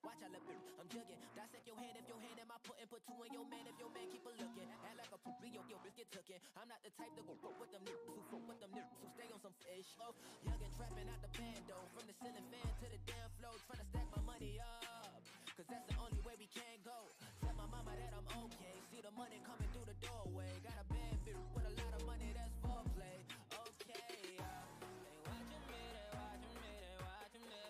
Watch I look, I'm jugging. Dissect your hand if your hand in my putting. Put two in your man if your man keep a looking. Act like a poopy, your bitch get tookin'. I'm not the type to go fuck with them niggas who fuck with them niggas who stay on some fish. Oh, young and trapping out the bando. From the ceiling fan to the damn floor. Trying to stack my money up. Cause that's the only way we can go. Tell my mama that I'm okay. See the money coming through the doorway. Got a bad bitch with a lot of money, that's foreplay. Okay, they watching me, they watching me, they watching me.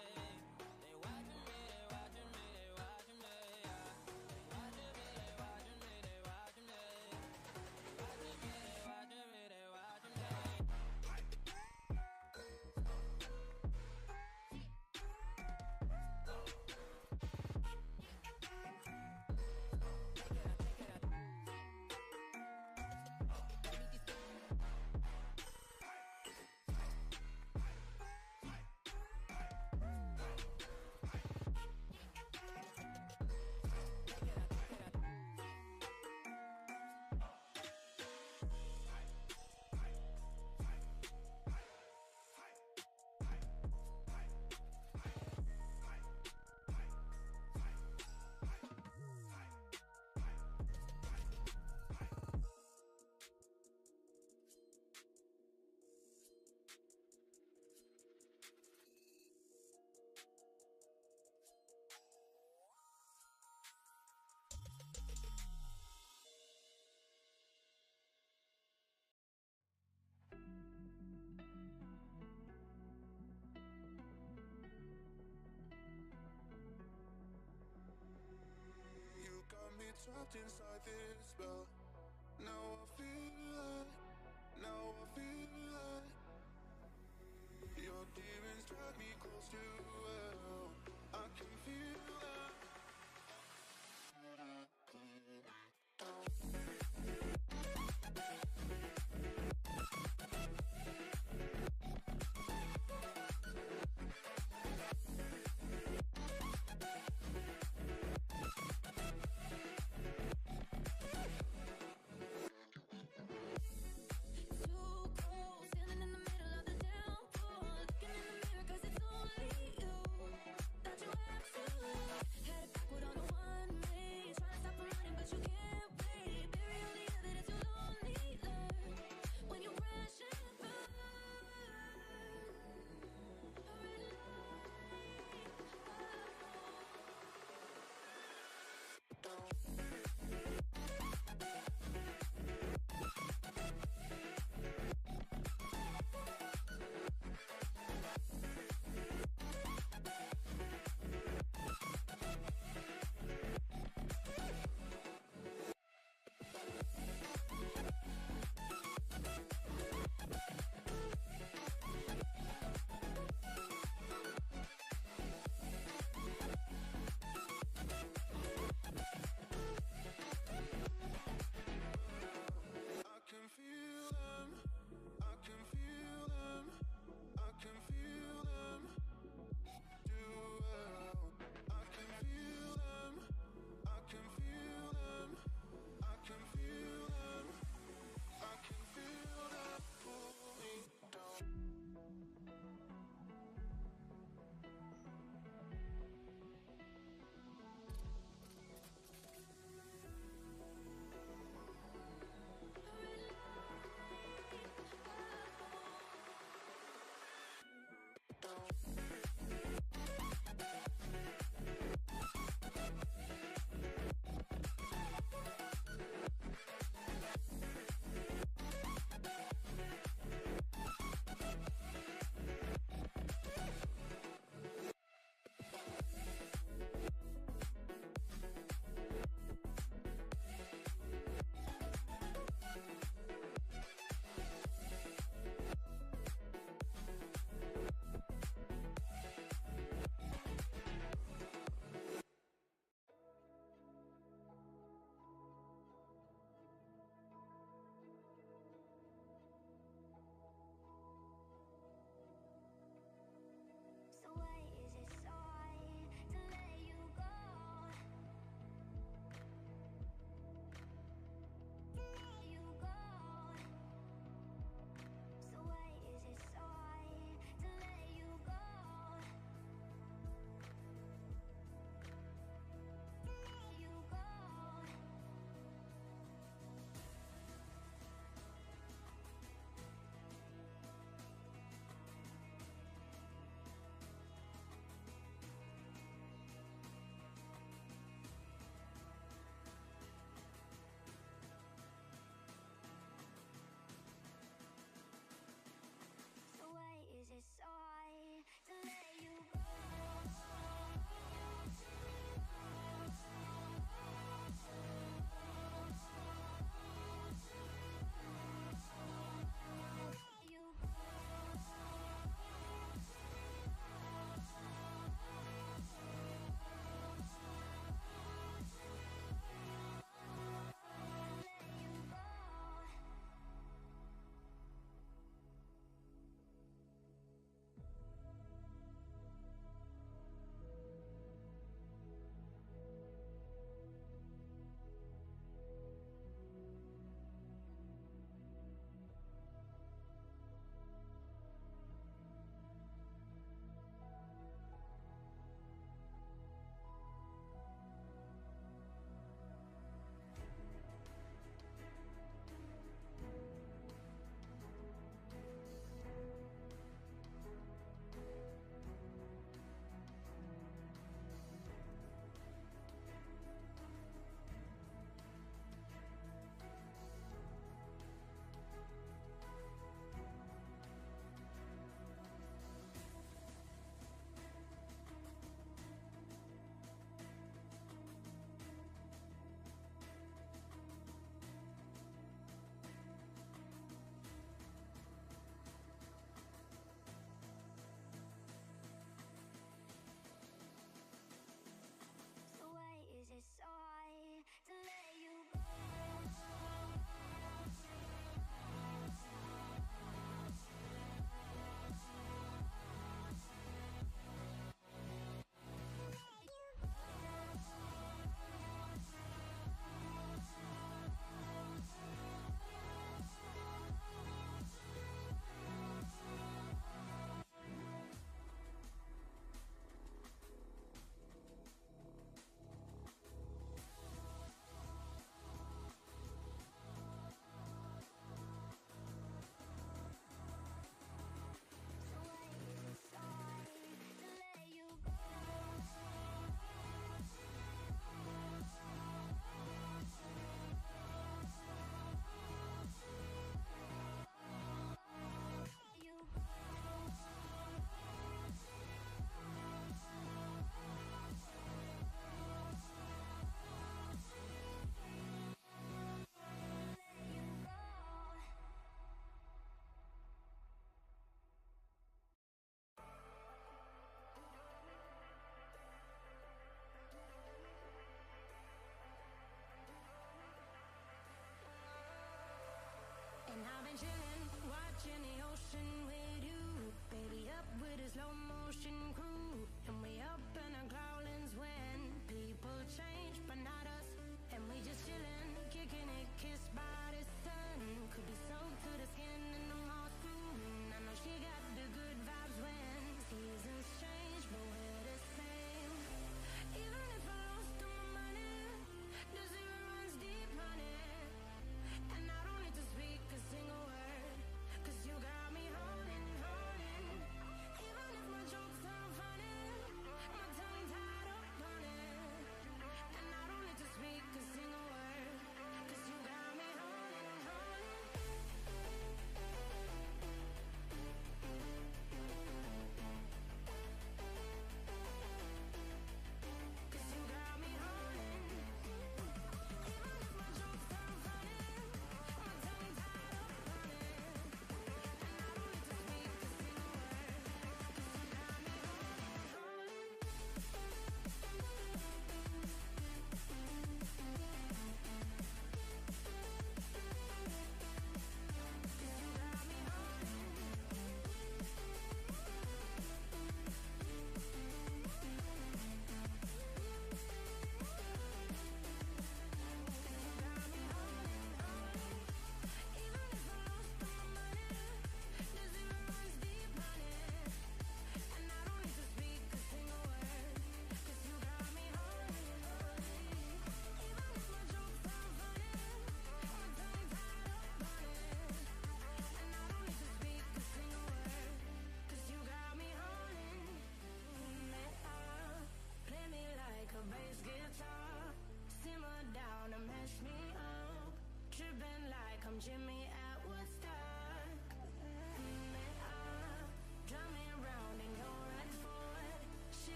They watching me, they watching me, they watching me. They watching me, they watching me, they watching me. They watching me, they watching me, they watching me. Trapped inside this spell. Now I feel like your demons drag me close to hell. I can feel that. Too cold, standing in the middle of the downpour, looking in the mirror 'cause it's only you. beach in the ocean with you, baby, up with a slow motion crew, and we up in our growlings when people change, but not us, and we just chillin', kicking it, kissed by the sun, could be soaked to the skin in the mall soon. I know she got the good vibes when seasons change, but we're the same. Even if I lost all my money, the zero runs deep, honey, and I don't need to speak a single word, 'cause you got me holding. Even if my jokes sound funny, my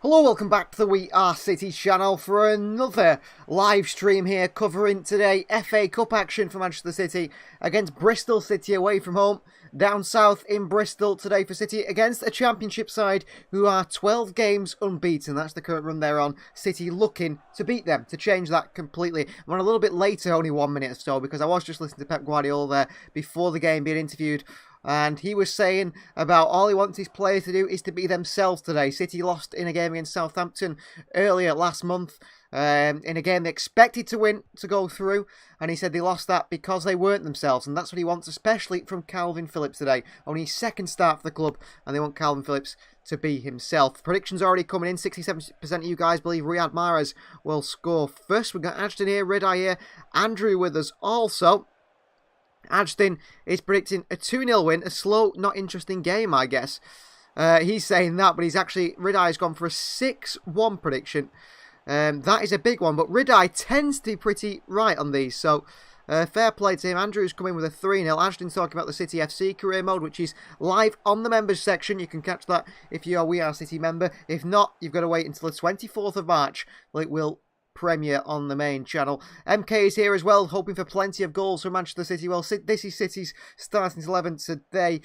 Hello, welcome back to the We Are City channel for another live stream here covering today FA Cup action for Manchester City against Bristol City away from home down south in Bristol today for City against a Championship side who are 12 games unbeaten. That's the current run they're on. City looking to beat them, to change that completely. I'm on a little bit later, only 1 minute or so, because I was just listening to Pep Guardiola there before the game being interviewed. And he was saying about all he wants his players to do is to be themselves today. City lost in a game against Southampton earlier last month. In a game they expected to win to go through. And he said they lost that because they weren't themselves. And that's what he wants, especially from Calvin Phillips today. Only his second start for the club. And they want Calvin Phillips to be himself. Predictions already coming in. 67% of you guys believe Riyad Mahrez will score first. We've got Ashton here, Ridai here, Andrew with us also. Ashton is predicting a 2-0 win, a slow, not interesting game, I guess. He's saying that, but he's actually, Ridai has gone for a 6-1 prediction. That is a big one, but Ridai tends to be pretty right on these, so fair play to him. Andrew's come in with a 3-0. Ashton's talking about the City FC career mode, which is live on the members section. You can catch that if you are We Are City member. If not, you've got to wait until the 24th of March. It will premiere on the main channel. MK is here as well, hoping for plenty of goals from Manchester City. Well, this is City's starting 11 today.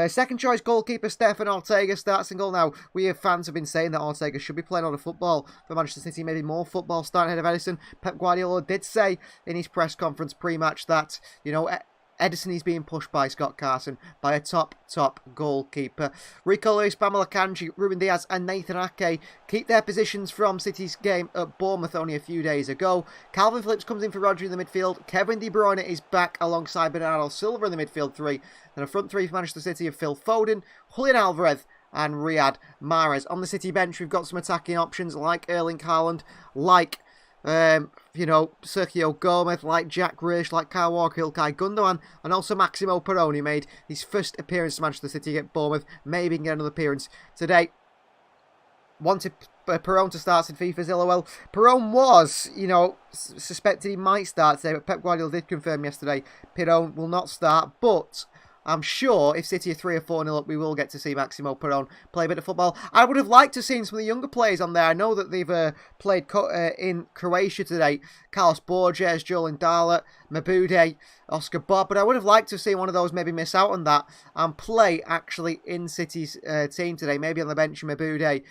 Second choice goalkeeper Stefan Ortega starts in goal now. We have fans have been saying that Ortega should be playing on the football for Manchester City, maybe more football starting ahead of Edison. Pep Guardiola did say in his press conference pre-match that, you know, Edison is being pushed by Scott Carson, by a top goalkeeper. Rico Lewis, Pamela Kanji, Ruben Diaz and Nathan Ake keep their positions from City's game at Bournemouth only a few days ago. Calvin Phillips comes in for Rodri in the midfield. Kevin De Bruyne is back alongside Bernardo Silva in the midfield three. Then a front three for Manchester City of Phil Foden, Julian Alvarez and Riyad Mahrez. On the City bench, we've got some attacking options like Erling Haaland, like you know, Sergio Gomez, like Jack Grealish, like Kyle Walker, Ilkay Gundogan, and also Maximo Perrone made his first appearance to Manchester City at Bournemouth. Maybe he can get another appearance today. Wanted Perrone to start in FIFA Zilla. Well, Perrone was, you know, suspected he might start today, but Pep Guardiola did confirm yesterday Perrone will not start, but I'm sure if City are 3 or 4-0 up, we will get to see Maximo Perrone play a bit of football. I would have liked to have seen some of the younger players on there. I know that they've played in Croatia today. Carlos Borges, Joel Indala, Mabude, Oscar Bob. But I would have liked to have seen one of those maybe miss out on that and play actually in City's team today. Maybe on the bench, Mabude,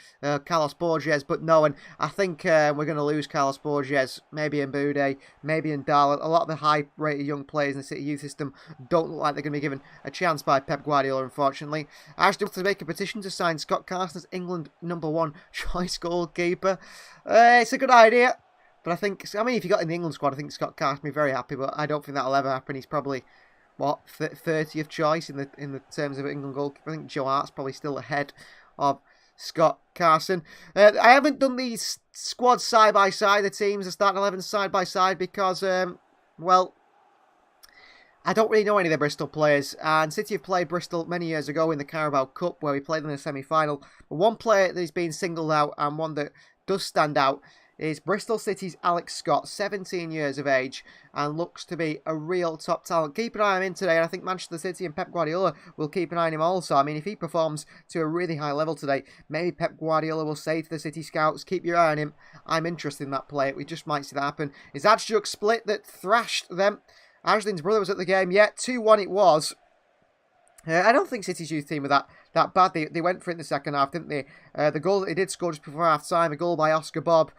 Carlos Borges. But no, and I think we're going to lose Carlos Borges. Maybe Mabude, maybe Indala. A lot of the high-rated young players in the City youth system don't look like they're going to be given a chance by Pep Guardiola, unfortunately. Arsenal to make a petition to sign Scott Carson as England #1 choice goalkeeper. It's a good idea, but I think, I mean, if you got in the England squad, I think Scott Carson would be very happy, but I don't think that'll ever happen. He's probably, what, 30th choice in the terms of England goalkeeper. I think Joe Hart's probably still ahead of Scott Carson. I haven't done these squads side by side, the teams, the starting 11 side by side, because, well, I don't really know any of the Bristol players, and City have played Bristol many years ago in the Carabao Cup, where we played them in the semi-final. But one player that is being singled out, and one that does stand out, is Bristol City's Alex Scott, 17 years of age, and looks to be a real top talent. Keep an eye on him today, and I think Manchester City and Pep Guardiola will keep an eye on him also. I mean, if he performs to a really high level today, maybe Pep Guardiola will say to the City scouts, keep your eye on him. I'm interested in that player. We just might see that happen. Is Ajjuk split that thrashed them? Ashlin's brother was at the game. Yeah, 2-1 it was. I don't think City's youth team were that bad. They went for it in the second half, didn't they? The goal that they did score just before half-time, a goal by Oscar Bob.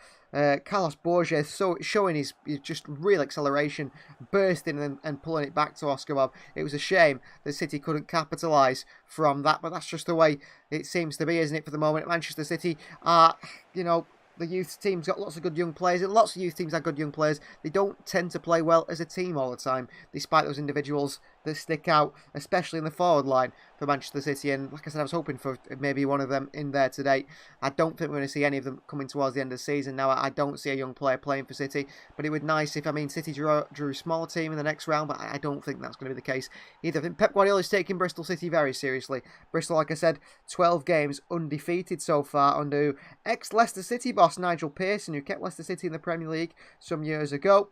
Carlos Borges showing his just real acceleration, bursting and pulling it back to Oscar Bob. It was a shame that City couldn't capitalise from that, but that's just the way it seems to be, isn't it, for the moment? Manchester City are, you know, the youth team's got lots of good young players, and lots of youth teams have good young players. They don't tend to play well as a team all the time, despite those individuals that stick out, especially in the forward line for Manchester City. And like I said, I was hoping for maybe one of them in there today. I don't think we're going to see any of them coming towards the end of the season. Now, I don't see a young player playing for City, but it would be nice if, I mean, City drew a small team in the next round, but I don't think that's going to be the case either. I think Pep Guardiola is taking Bristol City very seriously. Bristol, like I said, 12 games undefeated so far under ex-Leicester City boss Nigel Pearson, who kept Leicester City in the Premier League some years ago.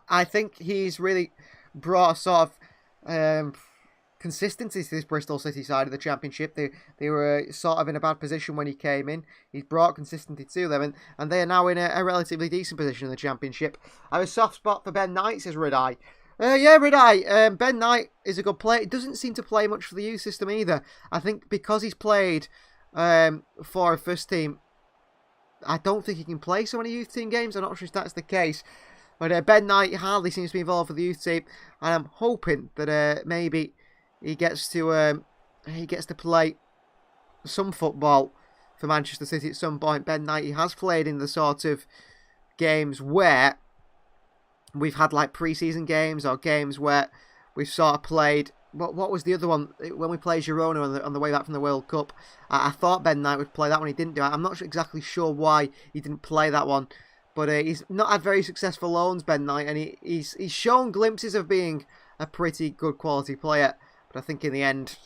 I think he's really brought a sort of consistency to this Bristol City side of the Championship. They were sort of in a bad position when he came in. He's brought consistency to them, and they are now in a relatively decent position in the Championship. I have a soft spot for Ben Knight, says Ridai. Yeah, Ridai. Ben Knight is a good player. He doesn't seem to play much for the youth system either. I think because he's played for a first team, I don't think he can play so many youth team games. I'm not sure if that's the case. But Ben Knight hardly seems to be involved with the youth team, and I'm hoping that maybe he gets to play some football for Manchester City at some point. Ben Knight, he has played in the sort of games where we've had like pre-season games or games where we've sort of played. What was the other one when we played Girona on the way back from the World Cup? I thought Ben Knight would play that one. He didn't do it. I'm not exactly sure why he didn't play that one. But he's not had very successful loans, Ben Knight, and he's shown glimpses of being a pretty good quality player. But I think in the end,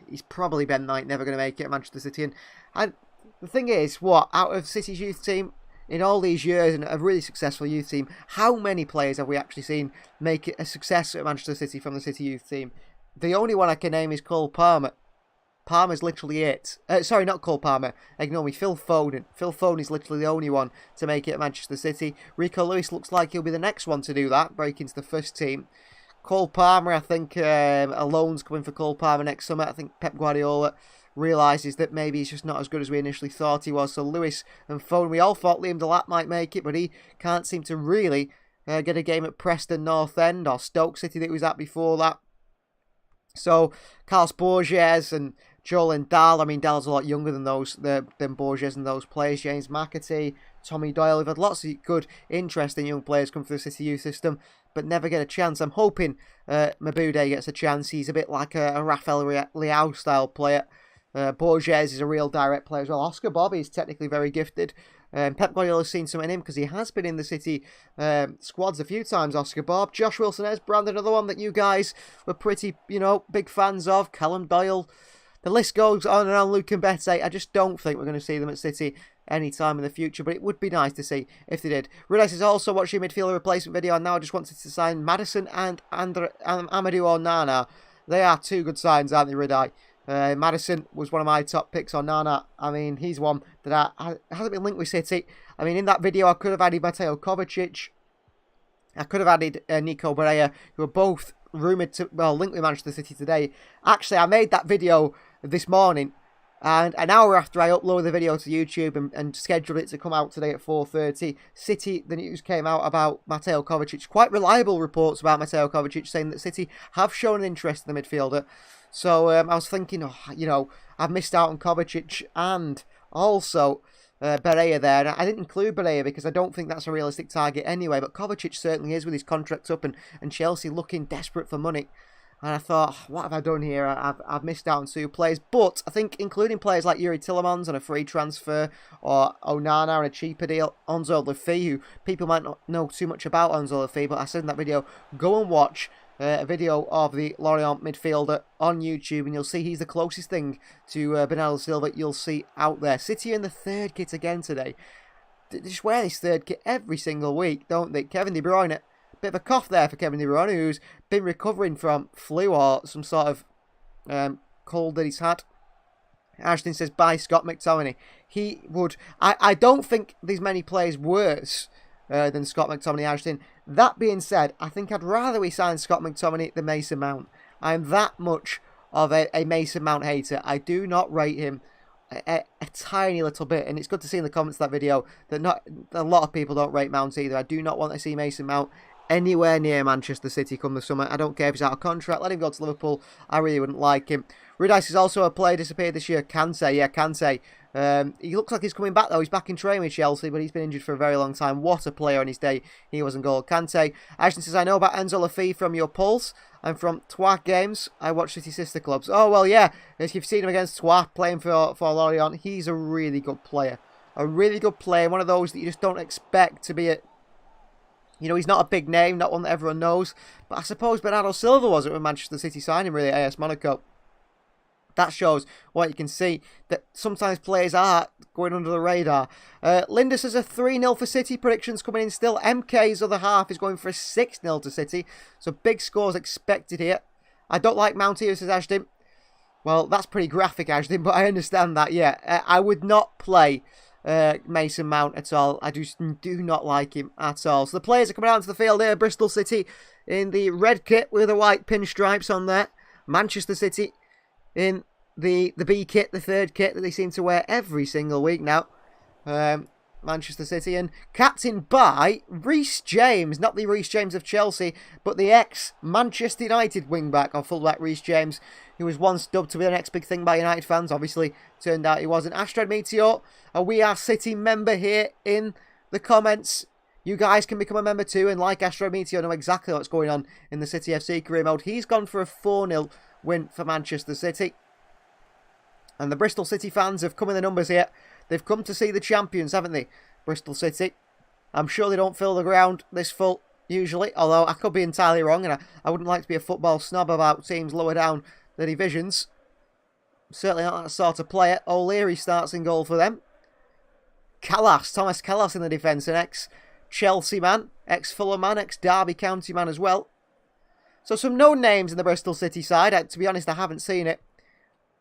he's probably Ben Knight never going to make it at Manchester City. And the thing is, out of City's youth team, in all these years, and a really successful youth team, how many players have we actually seen make it a success at Manchester City from the City youth team? The only one I can name is Cole Palmer. Palmer's literally it. Sorry, not Cole Palmer. Ignore me. Phil Foden. Phil Foden is literally the only one to make it at Manchester City. Rico Lewis looks like he'll be the next one to do that, break into the first team. Cole Palmer, I think a loan's coming for Cole Palmer next summer. I think Pep Guardiola realises that maybe he's just not as good as we initially thought he was. So Lewis and Foden, we all thought Liam Delap might make it, but he can't seem to really get a game at Preston North End or Stoke City that he was at before that. So Carlos Borges and Joel Dahl, I mean, Dahl's a lot younger than than Borges and those players. James McAtee, Tommy Doyle. We've had lots of good, interesting young players come through the City youth system, but never get a chance. I'm hoping Mabude gets a chance. He's a bit like a Rafael Leao style player. Borges is a real direct player as well. Oscar Bobby is technically very gifted. Pep Guardiola's seen some in him because he has been in the City squads a few times, Oscar Bob. Josh Wilson-Esbrand, another one that you guys were pretty, big fans of. Callum Doyle. The list goes on and on. Luke and Bete. I just don't think we're going to see them at City anytime in the future, but it would be nice to see if they did. Rides is also watching a midfielder replacement video, and now I just wanted to sign Maddison and Amadou Onana. They are two good signs, aren't they, Ridai? Maddison was one of my top picks on Nana. I mean, he's one that hasn't been linked with City. I mean, in that video, I could have added Mateo Kovacic. I could have added Nico Barea, who are both rumoured to, linked with Manchester City today. Actually, I made that video this morning, and an hour after I uploaded the video to YouTube and scheduled it to come out today at 4:30, City, the news came out about Mateo Kovacic. Quite reliable reports about Mateo Kovacic saying that City have shown an interest in the midfielder. So I was thinking, I've missed out on Kovacic and also Barea there. And I didn't include Barea because I don't think that's a realistic target anyway. But Kovacic certainly is with his contract up and Chelsea looking desperate for money. And I thought, what have I done here? I've missed out on two players. But I think including players like Yuri Tillemans on a free transfer or Onana on a cheaper deal, Onzo Lafay, who people might not know too much about Onzo Lafay, but I said in that video, go and watch a video of the Lorient midfielder on YouTube, and you'll see he's the closest thing to Bernardo Silva you'll see out there. City in the third kit again today. They just wear this third kit every single week, don't they? Kevin De Bruyne, bit of a cough there for Kevin De Bruyne, who's been recovering from flu or some sort of cold that he's had. Ashton says, bye Scott McTominay. He would... I don't think there's many players worse than Scott McTominay, Ashton. That being said, I think I'd rather we sign Scott McTominay than Mason Mount. I'm that much of a Mason Mount hater. I do not rate him a tiny little bit, and it's good to see in the comments of that video that not a lot of people don't rate Mount either. I do not want to see Mason Mount anywhere near Manchester City come the summer. I don't care if he's out of contract. Let him go to Liverpool. I really wouldn't like him. Rudice is also a player disappeared this year. Kante, yeah, Kante. He looks like he's coming back though. He's back in training with Chelsea, but he's been injured for a very long time. What a player on his day. He was in goal. Kante. Ashton says, I know about Enzo Lafay from your Pulse. I'm from Troyes games. I watch City sister clubs. Oh, well, yeah. If you've seen him against Troyes playing for Lorient, he's a really good player. A really good player. One of those that you just don't expect to be he's not a big name, not one that everyone knows. But I suppose Bernardo Silva was it when Manchester City signed him, really, at AS Monaco. That shows what you can see, that sometimes players are going under the radar. Linda says a 3-0 for City. Predictions coming in still. MK's other half is going for a 6-0 to City. So big scores expected here. I don't like Mount here, says Ashton. Well, that's pretty graphic, Ashton, but I understand that, yeah. I would not play Mason Mount at all. I just do not like him at all. So the players are coming out onto the field here. Bristol City in the red kit with the white pinstripes on there. Manchester City in the B kit, the third kit that they seem to wear every single week now. Manchester City, and captained by Reece James, not the Reece James of Chelsea, but the ex-Manchester United wing-back or full-back Reece James, who was once dubbed to be the next big thing by United fans. Obviously, turned out he wasn't. Astrad Meteor, a We Are City member here in the comments. You guys can become a member too, and like Astrad Meteor, know exactly what's going on in the City FC career mode. He's gone for a 4-0 win for Manchester City. And the Bristol City fans have come in the numbers here. They've come to see the champions, haven't they? Bristol City. I'm sure they don't fill the ground this full, usually. Although, I could be entirely wrong. And I wouldn't like to be a football snob about teams lower down the divisions. Certainly not that sort of player. O'Leary starts in goal for them. Thomas Callas in the defence. An ex-Chelsea man. Ex-Fulham man. Ex-Derby County man as well. So some known names in the Bristol City side. To be honest, I haven't seen it.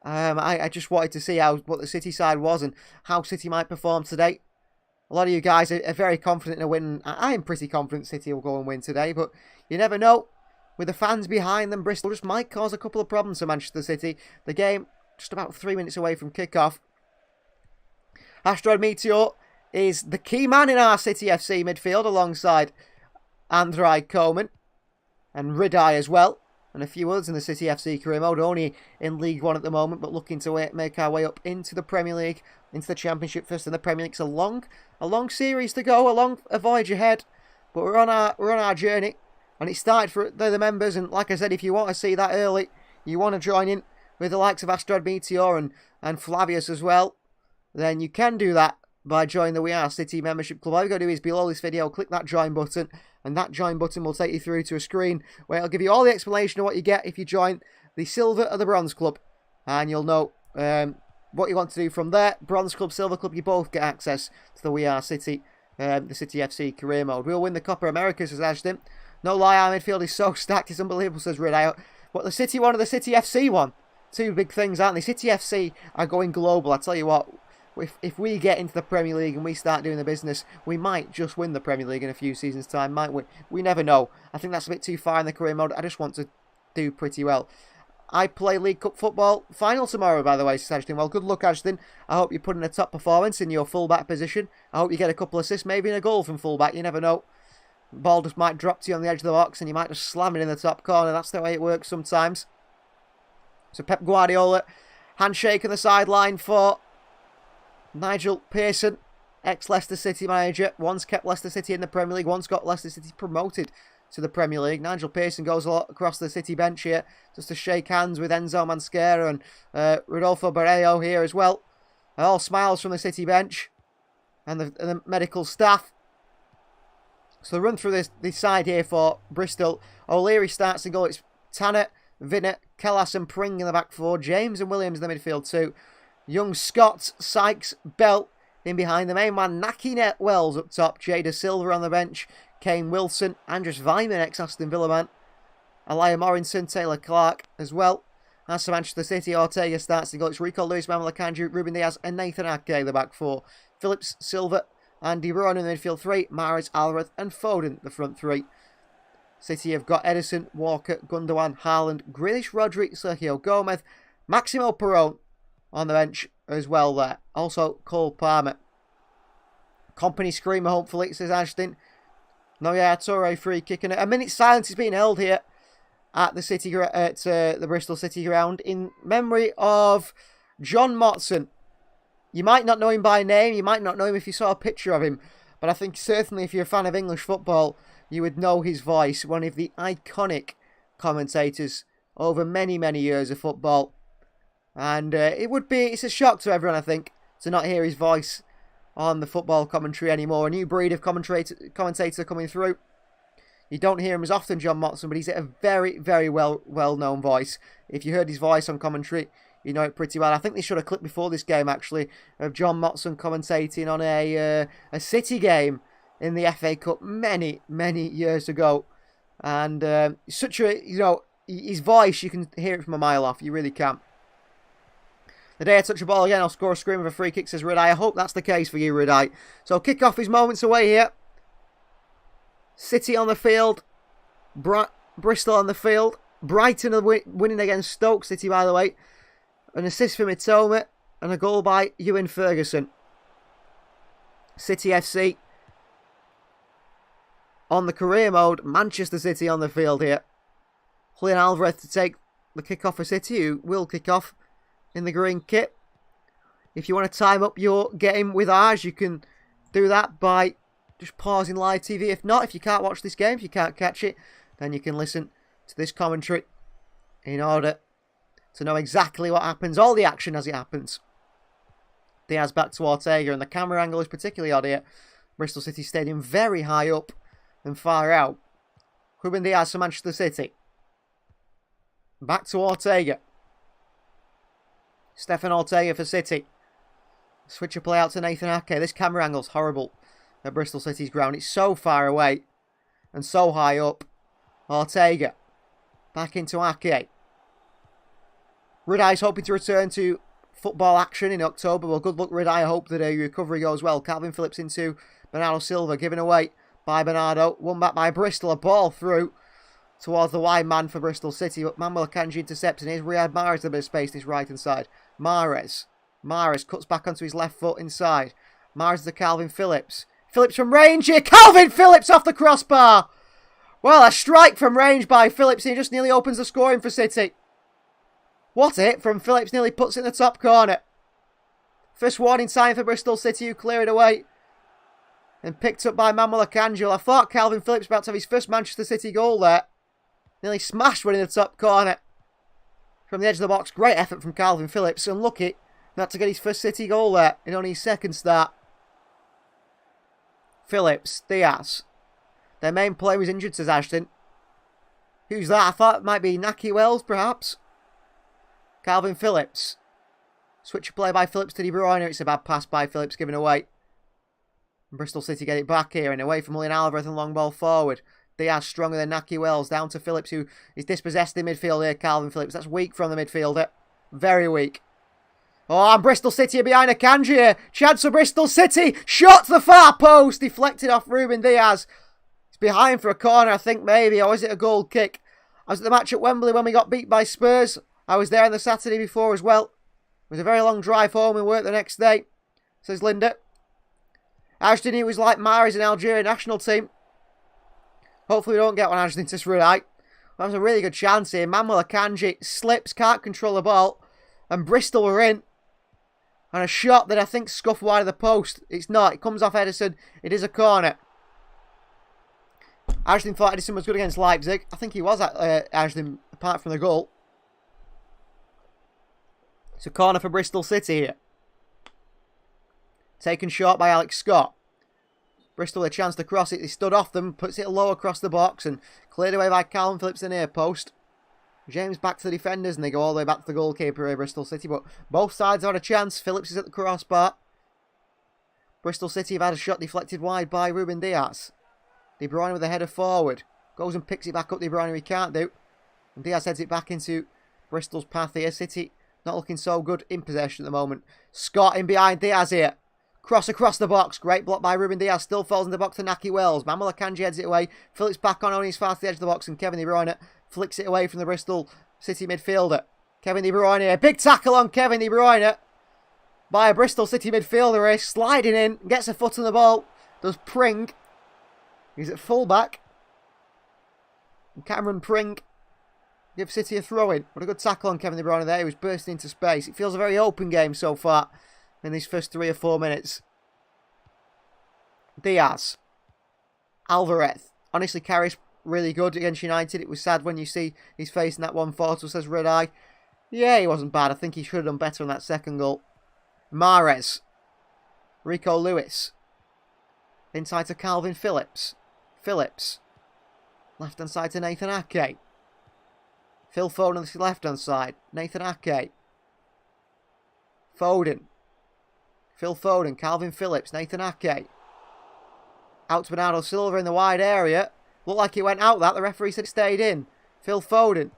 I just wanted to see what the City side was and how City might perform today. A lot of you guys are very confident in a win. I am pretty confident City will go and win today, but you never know. With the fans behind them, Bristol just might cause a couple of problems for Manchester City. The game just about 3 minutes away from kickoff. Asteroid Meteor is the key man in our City FC midfield alongside Andrei Coleman and Ridai as well. And a few others in the City FC career mode, only in League One at the moment, but looking to make our way up into the Premier League, into the Championship first. And the Premier League's a long series to go, a voyage ahead. But we're on our journey, and it started for the members. And like I said, if you want to see that early, you want to join in with the likes of Astrad Meteor and Flavius as well, then you can do that by joining the We Are City membership club. All you got to do is below this video, click that join button, and that join button will take you through to a screen where it'll give you all the explanation of what you get if you join the Silver or the Bronze Club. And you'll know what you want to do from there. Bronze Club, Silver Club, you both get access to the We Are City, the City FC career mode. We'll win the Copa America, says Ashton. No lie, our midfield is so stacked, it's unbelievable, says Ridai. But the City one and the City FC one, two big things, aren't they? City FC are going global, I tell you what. If we get into the Premier League and we start doing the business, we might just win the Premier League in a few seasons' time, might we? We never know. I think that's a bit too far in the career mode. I just want to do pretty well. I play League Cup football final tomorrow, by the way, says Ashton. Well, good luck, Ashton. I hope you put in a top performance in your full-back position. I hope you get a couple of assists, maybe in a goal from full-back. You never know. The ball just might drop to you on the edge of the box and you might just slam it in the top corner. That's the way it works sometimes. So Pep Guardiola, handshake on the sideline for Nigel Pearson, ex-Leicester City manager, once kept Leicester City in the Premier League, once got Leicester City promoted to the Premier League. Nigel Pearson goes a lot across the City bench here just to shake hands with Enzo Mansquera and Rodolfo Barreiro here as well. All smiles from the City bench and the medical staff. So run through this side here for Bristol. O'Leary starts in goal. It's Tanner, Vinner, Callas and Pring in the back four. James and Williams in the midfield too. Young Scott, Sykes, Bell in behind the main man. Nakinet Wells up top. Jada Silva on the bench. Kane Wilson. Andres Weimann, ex-Aston Villa man. Elia Morrison, Taylor Clark as well. As for Manchester City, Ortega starts to go. It's Rico Lewis, Manuel Akanji, Ruben Diaz and Nathan Ake the back four. Phillips, Silva and De Bruyne in the midfield three. Mahrez, Alvarez and Foden the front three. City have got Edison, Walker, Gundogan, Haaland, Grealish, Rodri, Sergio Gomez, Maximo Perron on the bench as well there. Also, Cole Palmer. Company screamer, hopefully, says Ashton. No, yeah, Torre free kicking it. A minute's silence is being held here at the Bristol City ground in memory of John Motson. You might not know him by name, you might not know him if you saw a picture of him, but I think certainly if you're a fan of English football, you would know his voice. One of the iconic commentators over many, many years of football. And it's a shock to everyone, I think, to not hear his voice on the football commentary anymore. A new breed of commentator coming through. You don't hear him as often, John Motson, but he's a very, very well-known voice. If you heard his voice on commentary, you know it pretty well. I think they showed a clip before this game, actually, of John Motson commentating on a City game in the FA Cup many, many years ago. And such a, his voice, you can hear it from a mile off. You really can. The day I touch a ball again, I'll score a scream of a free kick, says Rudai. I hope that's the case for you, Rudai. So kick-off is moments away here. City on the field. Bristol on the field. Brighton are winning against Stoke City, by the way. An assist for Mitoma and a goal by Ewan Ferguson. City FC on the career mode. Manchester City on the field here. Julian Alvarez to take the kick-off for City, who will kick off in the green kit. If you want to time up your game with ours, you can do that by just pausing live TV. If not, if you can't watch this game, if you can't catch it, then you can listen to this commentary in order to know exactly what happens, all the action as it happens. Diaz back to Ortega, and the camera angle is particularly odd here. Bristol City Stadium very high up and far out. Ruben Diaz for Manchester City. Back to Ortega. Stefan Ortega for City. Switch of play out to Nathan Ake. This camera angle's horrible at Bristol City's ground. It's so far away and so high up. Ortega. Back into Ake. Rudai's hoping to return to football action in October. Well, good luck, Rudai. I hope that your recovery goes well. Calvin Phillips into Bernardo Silva. Given away by Bernardo. Won back by Bristol. A ball through towards the wide man for Bristol City. But Manuel Akanji intercepts. And here's Riyad Mahrez a bit of space in his right-hand side. Mahrez cuts back onto his left foot inside. Mahrez to Calvin Phillips. Phillips from range here. Calvin Phillips off the crossbar. Well, a strike from range by Phillips. He just nearly opens the scoring for City. What a hit from Phillips. Nearly puts it in the top corner. First warning sign for Bristol City, who clear it away. And picked up by Manuel Akanji. I thought Calvin Phillips about to have his first Manchester City goal there. Nearly smashed one in the top corner. From the edge of the box. Great effort from Calvin Phillips. Unlucky not to get his first City goal there in only his second start. Phillips. Diaz. Their main player was injured, says Ashton. Who's that? I thought it might be Naki Wells, perhaps. Calvin Phillips. Switch of play by Phillips to De Bruyne. It's a bad pass by Phillips given away. And Bristol City get it back here and away from Julian Alvarez and long ball forward. Diaz stronger than Naki Wells. Down to Phillips, who is dispossessed in midfield here. Calvin Phillips. That's weak from the midfielder. Very weak. Oh, and Bristol City are behind Akanji here. Chance for Bristol City. Shot to the far post. Deflected off Ruben Diaz. It's behind for a corner, I think, maybe. Or is it a goal kick? I was at the match at Wembley when we got beat by Spurs. I was there on the Saturday before as well. It was a very long drive home and work the next day, says Linda. Ashton, he was like Mahrez in Algeria national team. Hopefully we don't get one, Ashton, to right. That was a really good chance here. Manuel Akanji slips, can't control the ball. And Bristol were in. And a shot that I think scuffed wide of the post. It's not. It comes off Edison. It is a corner. Ashton thought Edison was good against Leipzig. I think he was at Ashton, apart from the goal. It's a corner for Bristol City here. Taken short by Alex Scott. Bristol with a chance to cross it. He stood off them, puts it low across the box and cleared away by Calvin Phillips in near post. James back to the defenders and they go all the way back to the goalkeeper here, Bristol City. But both sides have had a chance. Phillips is at the crossbar. Bristol City have had a shot deflected wide by Ruben Diaz. De Bruyne with a header forward. Goes and picks it back up. De Bruyne he can't do. And Diaz heads it back into Bristol's path here. City not looking so good in possession at the moment. Scott in behind Diaz here. Cross across the box. Great block by Ruben Diaz. Still falls in the box to Naki Wells. Manuel Akanji heads it away. Phillips back on his far to the edge of the box. And Kevin De Bruyne flicks it away from the Bristol City midfielder. Kevin De Bruyne here. Big tackle on Kevin De Bruyne by a Bristol City midfielder here. Sliding in. Gets a foot on the ball. Does Pring. He's at full-back. And Cameron Pring gives City a throw-in. What a good tackle on Kevin De Bruyne there. He was bursting into space. It feels a very open game so far in these first 3 or 4 minutes. Diaz. Alvarez. Honestly, carries really good against United. It was sad when you see his face in that 1-4, says Red Eye. Yeah, he wasn't bad. I think he should have done better on that second goal. Mahrez. Rico Lewis. Inside to Calvin Phillips. Phillips. Left-hand side to Nathan Ake. Phil Foden on the left-hand side. Nathan Ake. Foden. Phil Foden. Calvin Phillips. Nathan Ake. Out to Bernardo Silva in the wide area. Looked like it went out that. The referee said it stayed in. Phil Foden.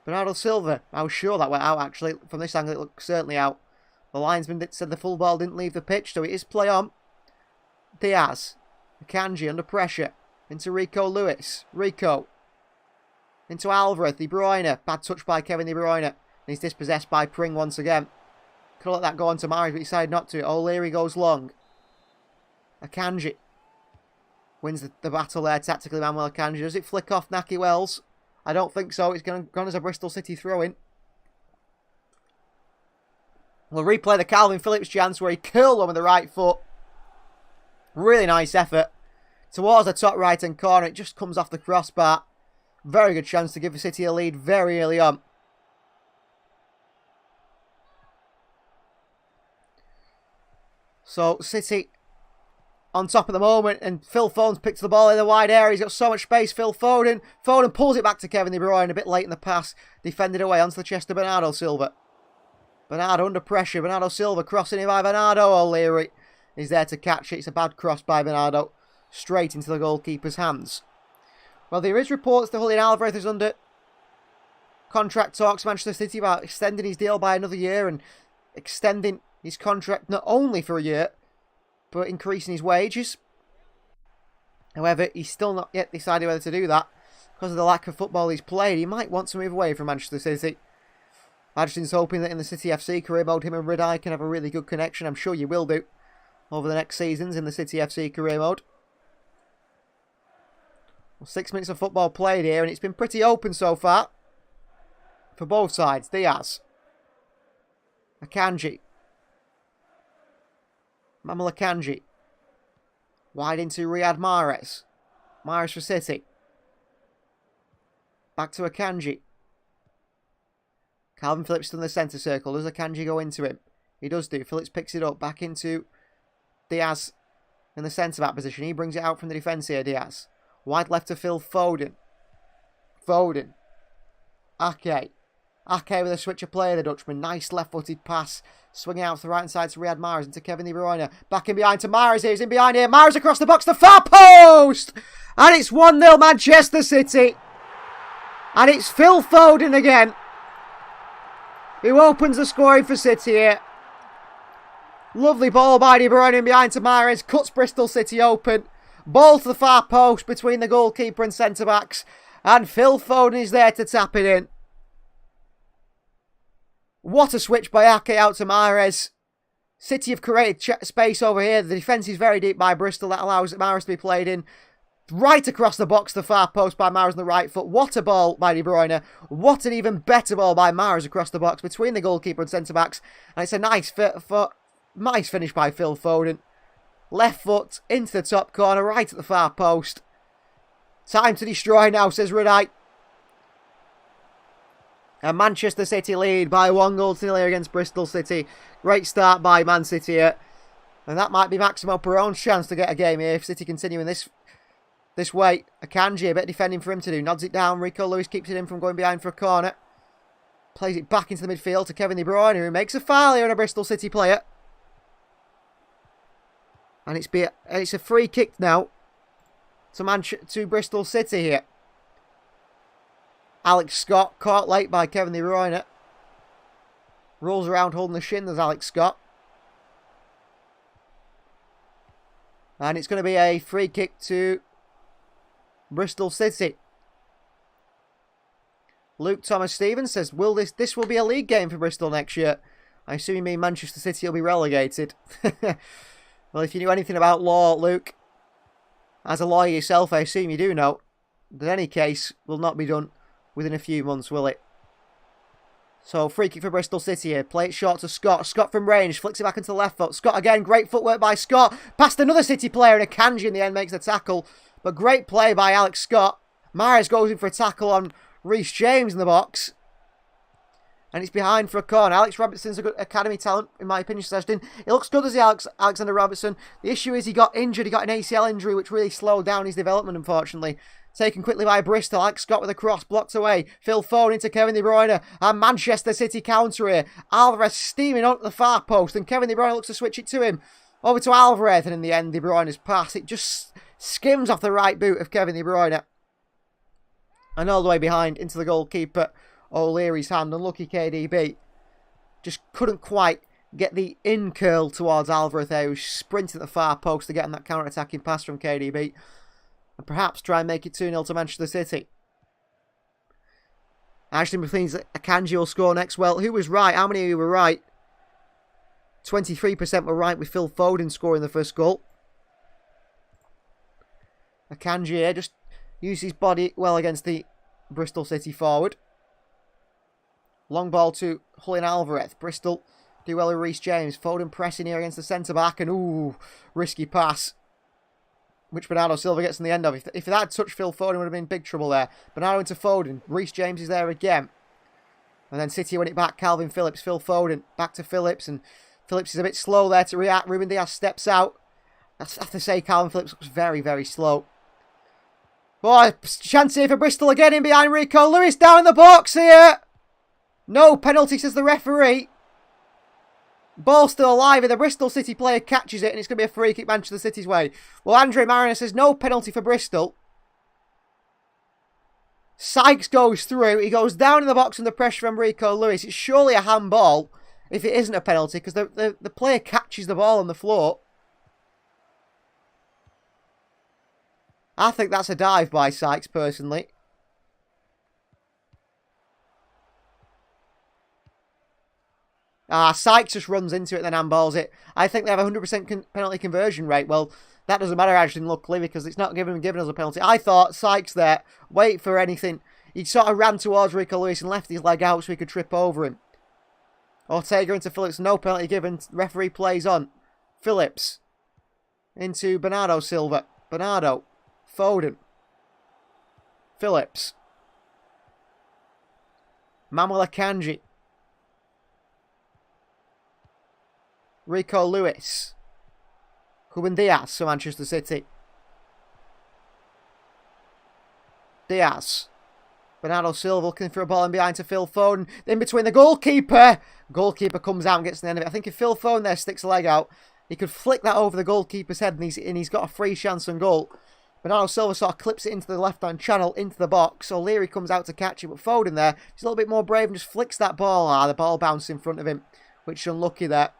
Bernardo Silva. I was sure that went out, actually. From this angle, it looked certainly out. The linesman said the full ball didn't leave the pitch, so it is play on. Diaz. Akanji under pressure. Into Rico Lewis. Rico. Into Alvarez. De Bruyne. Bad touch by Kevin De Bruyne. And he's dispossessed by Pring once again. Could have let that go on to Mahrez, but he decided not to. O'Leary goes long. Akanji. Wins the battle there tactically, Manuel Akanji. Does it flick off Naki Wells? I don't think so. It's gone as a Bristol City throw-in. We'll replay the Calvin Phillips chance where he curled one with the right foot. Really nice effort. Towards the top right-hand corner. It just comes off the crossbar. Very good chance to give the City a lead very early on. So, City on top at the moment, and Phil Foden's picked the ball in the wide area. He's got so much space. Phil Foden. Foden pulls it back to Kevin De Bruyne a bit late in the pass. Defended away onto the chest of Bernardo Silva. Bernardo under pressure. Bernardo Silva crossing in by Bernardo. O'Leary is there to catch it. It's a bad cross by Bernardo. Straight into the goalkeeper's hands. Well, there is reports that Julian Alvarez is under contract talks Manchester City about extending his deal by another year and extending his contract not only for a year, but increasing his wages. However, he's still not yet decided whether to do that because of the lack of football he's played. He might want to move away from Manchester City. Adrian's hoping that in the City FC career mode, him and Ridai can have a really good connection. I'm sure you will do over the next seasons in the City FC career mode. Well, 6 minutes of football played here, and it's been pretty open so far for both sides. Diaz. Akanji. Manuel Akanji. Wide into Riyad Mahrez. Mahrez for City. Back to Akanji. Calvin Phillips still in the centre circle. Does Akanji go into him? He does do. Phillips picks it up. Back into Diaz in the centre-back position. He brings it out from the defence here, Diaz. Wide left to Phil Foden. Foden. Ake. Ake with a switch of play, the Dutchman. Nice left-footed pass. Swinging out to the right side to Riyad Mahrez into Kevin De Bruyne. Back in behind to Mahrez here. He's in behind here. Mahrez across the box to far post. And it's 1-0 Manchester City. And it's Phil Foden again, who opens the scoring for City here. Lovely ball by De Bruyne in behind to Mahrez. Cuts Bristol City open. Ball to the far post between the goalkeeper and centre-backs. And Phil Foden is there to tap it in. What a switch by Ake out to Mahrez. City have created space over here. The defence is very deep by Bristol. That allows Mahrez to be played in. Right across the box, the far post by Mahrez on the right foot. What a ball by De Bruyne. What an even better ball by Mahrez across the box between the goalkeeper and centre-backs. And it's a nice finish by Phil Foden. Left foot into the top corner, right at the far post. Time to destroy now, says Ridai. And Manchester City lead by 1-0 against Bristol City. Great start by Man City here. And that might be Maximo Perón's chance to get a game here if City continue in this way. Akanji, a bit of defending for him to do. Nods it down. Rico Lewis keeps it in from going behind for a corner. Plays it back into the midfield to Kevin De Bruyne, who makes a foul here on a Bristol City player. And it's a free kick now to Bristol City here. Alex Scott caught late by Kevin De Bruyne. Rolls around holding the shin, there's Alex Scott. And it's going to be a free kick to Bristol City. Luke Thomas Stevens says, this will be a league game for Bristol next year? I assume you mean Manchester City will be relegated. Well, if you knew anything about law, Luke, as a lawyer yourself, I assume you do know that in any case will not be done within a few months, will it? So, free kick for Bristol City here. Play it short to Scott. Scott from range. Flicks it back into the left foot. Scott again. Great footwork by Scott. Past another City player, and Akanji in the end makes the tackle. But great play by Alex Scott. Mahrez goes in for a tackle on Reece James in the box. And it's behind for a corner. Alex Robertson's a good academy talent, in my opinion, suggesting. It looks good as the Alexander Robertson. The issue is he got injured. He got an ACL injury, which really slowed down his development, unfortunately. Taken quickly by Bristol. Alex Scott with a cross, blocked away. Phil Foden into Kevin De Bruyne. And Manchester City counter here. Alvarez steaming onto the far post. And Kevin De Bruyne looks to switch it to him. Over to Alvarez. And in the end, De Bruyne's pass. It just skims off the right boot of Kevin De Bruyne. And all the way behind into the goalkeeper. O'Leary's hand. Unlucky KDB. Just couldn't quite get the in curl towards Alvarez there, who's sprinting at the far post to get on that counter-attacking pass from KDB. And perhaps try and make it 2-0 to Manchester City. Ashton believes that Akanji will score next. Well, who was right? How many of you were right? 23% were right with Phil Foden scoring the first goal. Akanji here just used his body well against the Bristol City forward. Long ball to Julian Alvarez. Bristol do well with Reece James. Foden pressing here against the centre-back. And, ooh, risky pass. Which Bernardo Silva gets in the end of. If that had touched Phil Foden, would have been big trouble there. Bernardo into Foden. Reece James is there again. And then City win it back. Calvin Phillips. Phil Foden. Back to Phillips. And Phillips is a bit slow there to react. Ruben Diaz steps out. I have to say, Calvin Phillips looks very, very slow. Boy, chance here for Bristol again in behind Rico Lewis. Down in the box here. No penalty, says the referee. Ball still alive, and the Bristol City player catches it, and it's going to be a free kick Manchester City's way. Well, Andre Mariner says no penalty for Bristol. Sykes goes through. He goes down in the box under pressure from Rico Lewis. It's surely a handball if it isn't a penalty, because the player catches the ball on the floor. I think that's a dive by Sykes, personally. Sykes just runs into it and then handballs it. I think they have a 100% penalty conversion rate. Well, that doesn't matter actually, luckily, because it's not giving us a penalty. I thought Sykes there, wait for anything. He sort of ran towards Rico Lewis and left his leg out so he could trip over him. Ortega into Phillips, no penalty given. Referee plays on. Phillips into Bernardo Silva. Bernardo. Foden. Phillips. Manuel Akanji. Rico Lewis. Ruben Diaz for Manchester City. Diaz. Bernardo Silva looking for a ball in behind to Phil Foden. In between the goalkeeper. Goalkeeper comes out and gets to the end of it. I think if Phil Foden there sticks a leg out, he could flick that over the goalkeeper's head and he's got a free chance on goal. Bernardo Silva sort of clips it into the left-hand channel, into the box. O'Leary comes out to catch it, but Foden there, he's a little bit more brave and just flicks that ball. The ball bounced in front of him, which is unlucky there.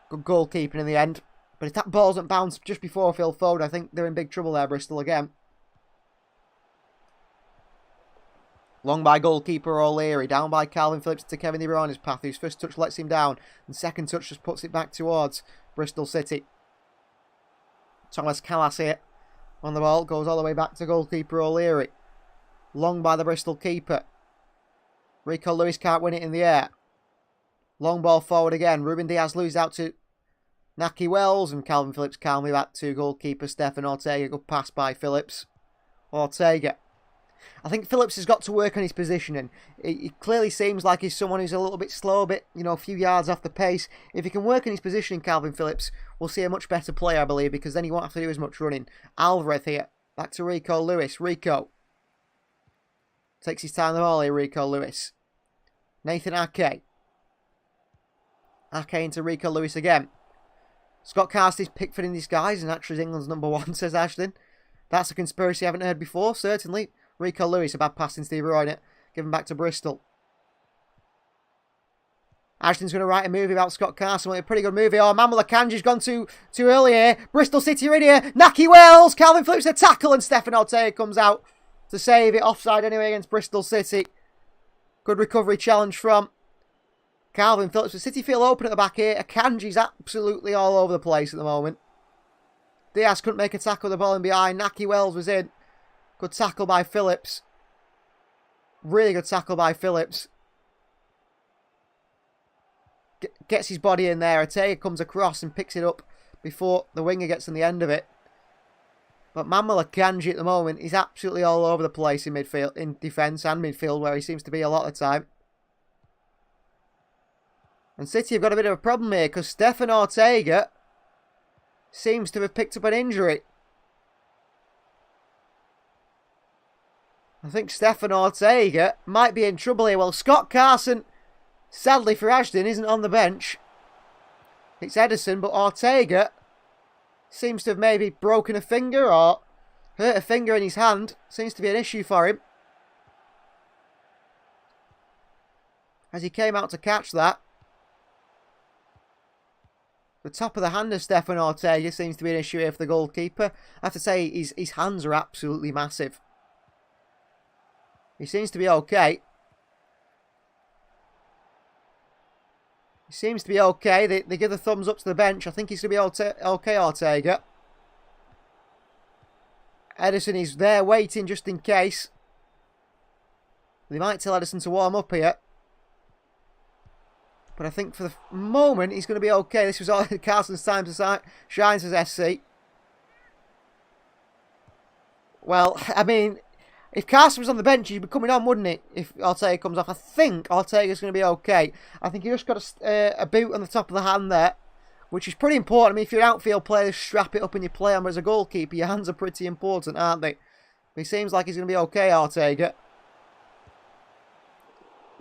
Good goalkeeping in the end. But if that ball doesn't bounce just before Phil Foden, I think they're in big trouble there, Bristol, again. Long by goalkeeper O'Leary. Down by Calvin Phillips to Kevin De Bruyne's path, whose first touch lets him down. And second touch just puts it back towards Bristol City. Thomas Callas here on the ball. Goes all the way back to goalkeeper O'Leary. Long by the Bristol keeper. Rico Lewis can't win it in the air. Long ball forward again. Ruben Diaz loses out to Naki Wells, and Calvin Phillips calmly back to goalkeeper Stefan Ortega. Good pass by Phillips. Ortega. I think Phillips has got to work on his positioning. He clearly seems like he's someone who's a little bit slow, a few yards off the pace. If he can work on his positioning, Calvin Phillips, we'll see a much better player, I believe, because then he won't have to do as much running. Alvarez here. Back to Rico Lewis. Rico. Takes his time on the ball here, Rico Lewis. Nathan Ake. Ake into Rico Lewis again. Scott Carsty's Pickford in disguise, and actually is England's #1, says Ashton. That's a conspiracy I haven't heard before, certainly. Rico Lewis, a bad pass in Steve Royne, given back to Bristol. Ashton's going to write a movie about Scott Carson, a pretty good movie. Oh, Manuel Akanji's gone too early here. Bristol City are in here. Naki Wells, Calvin Phillips a tackle, and Stefan Ortega comes out to save it. Offside anyway against Bristol City. Good recovery challenge from Calvin Phillips. The City feel open at the back here. Akanji's absolutely all over the place at the moment. Diaz couldn't make a tackle with the ball in behind. Naki Wells was in. Good tackle by Phillips. Really good tackle by Phillips. Gets his body in there. Ortega comes across and picks it up before the winger gets on the end of it. But Manuel Akanji at the moment is absolutely all over the place in midfield, in defence and midfield, where he seems to be a lot of the time. And City have got a bit of a problem here because Stefan Ortega seems to have picked up an injury. I think Stefan Ortega might be in trouble here. Well, Scott Carson, sadly for Ashton, isn't on the bench. It's Edison, but Ortega seems to have maybe broken a finger or hurt a finger in his hand. Seems to be an issue for him. as he came out to catch that. The top of the hand of Stefan Ortega seems to be an issue here for the goalkeeper. I have to say, his hands are absolutely massive. He seems to be okay. He seems to be okay. They give the thumbs up to the bench. I think he's going to be okay, Ortega. Edison is there waiting just in case. They might tell Edison to warm up here. But I think for the moment, he's going to be okay. This was all Carson's time to shine, says SC. Well, I mean, if Carson was on the bench, he'd be coming on, wouldn't he? If Ortega comes off. I think Ortega's going to be okay. I think he just got a boot on the top of the hand there, which is pretty important. I mean, if you're an outfield player, just strap it up and you play on. But as a goalkeeper, your hands are pretty important, aren't they? But he seems like he's going to be okay, Ortega.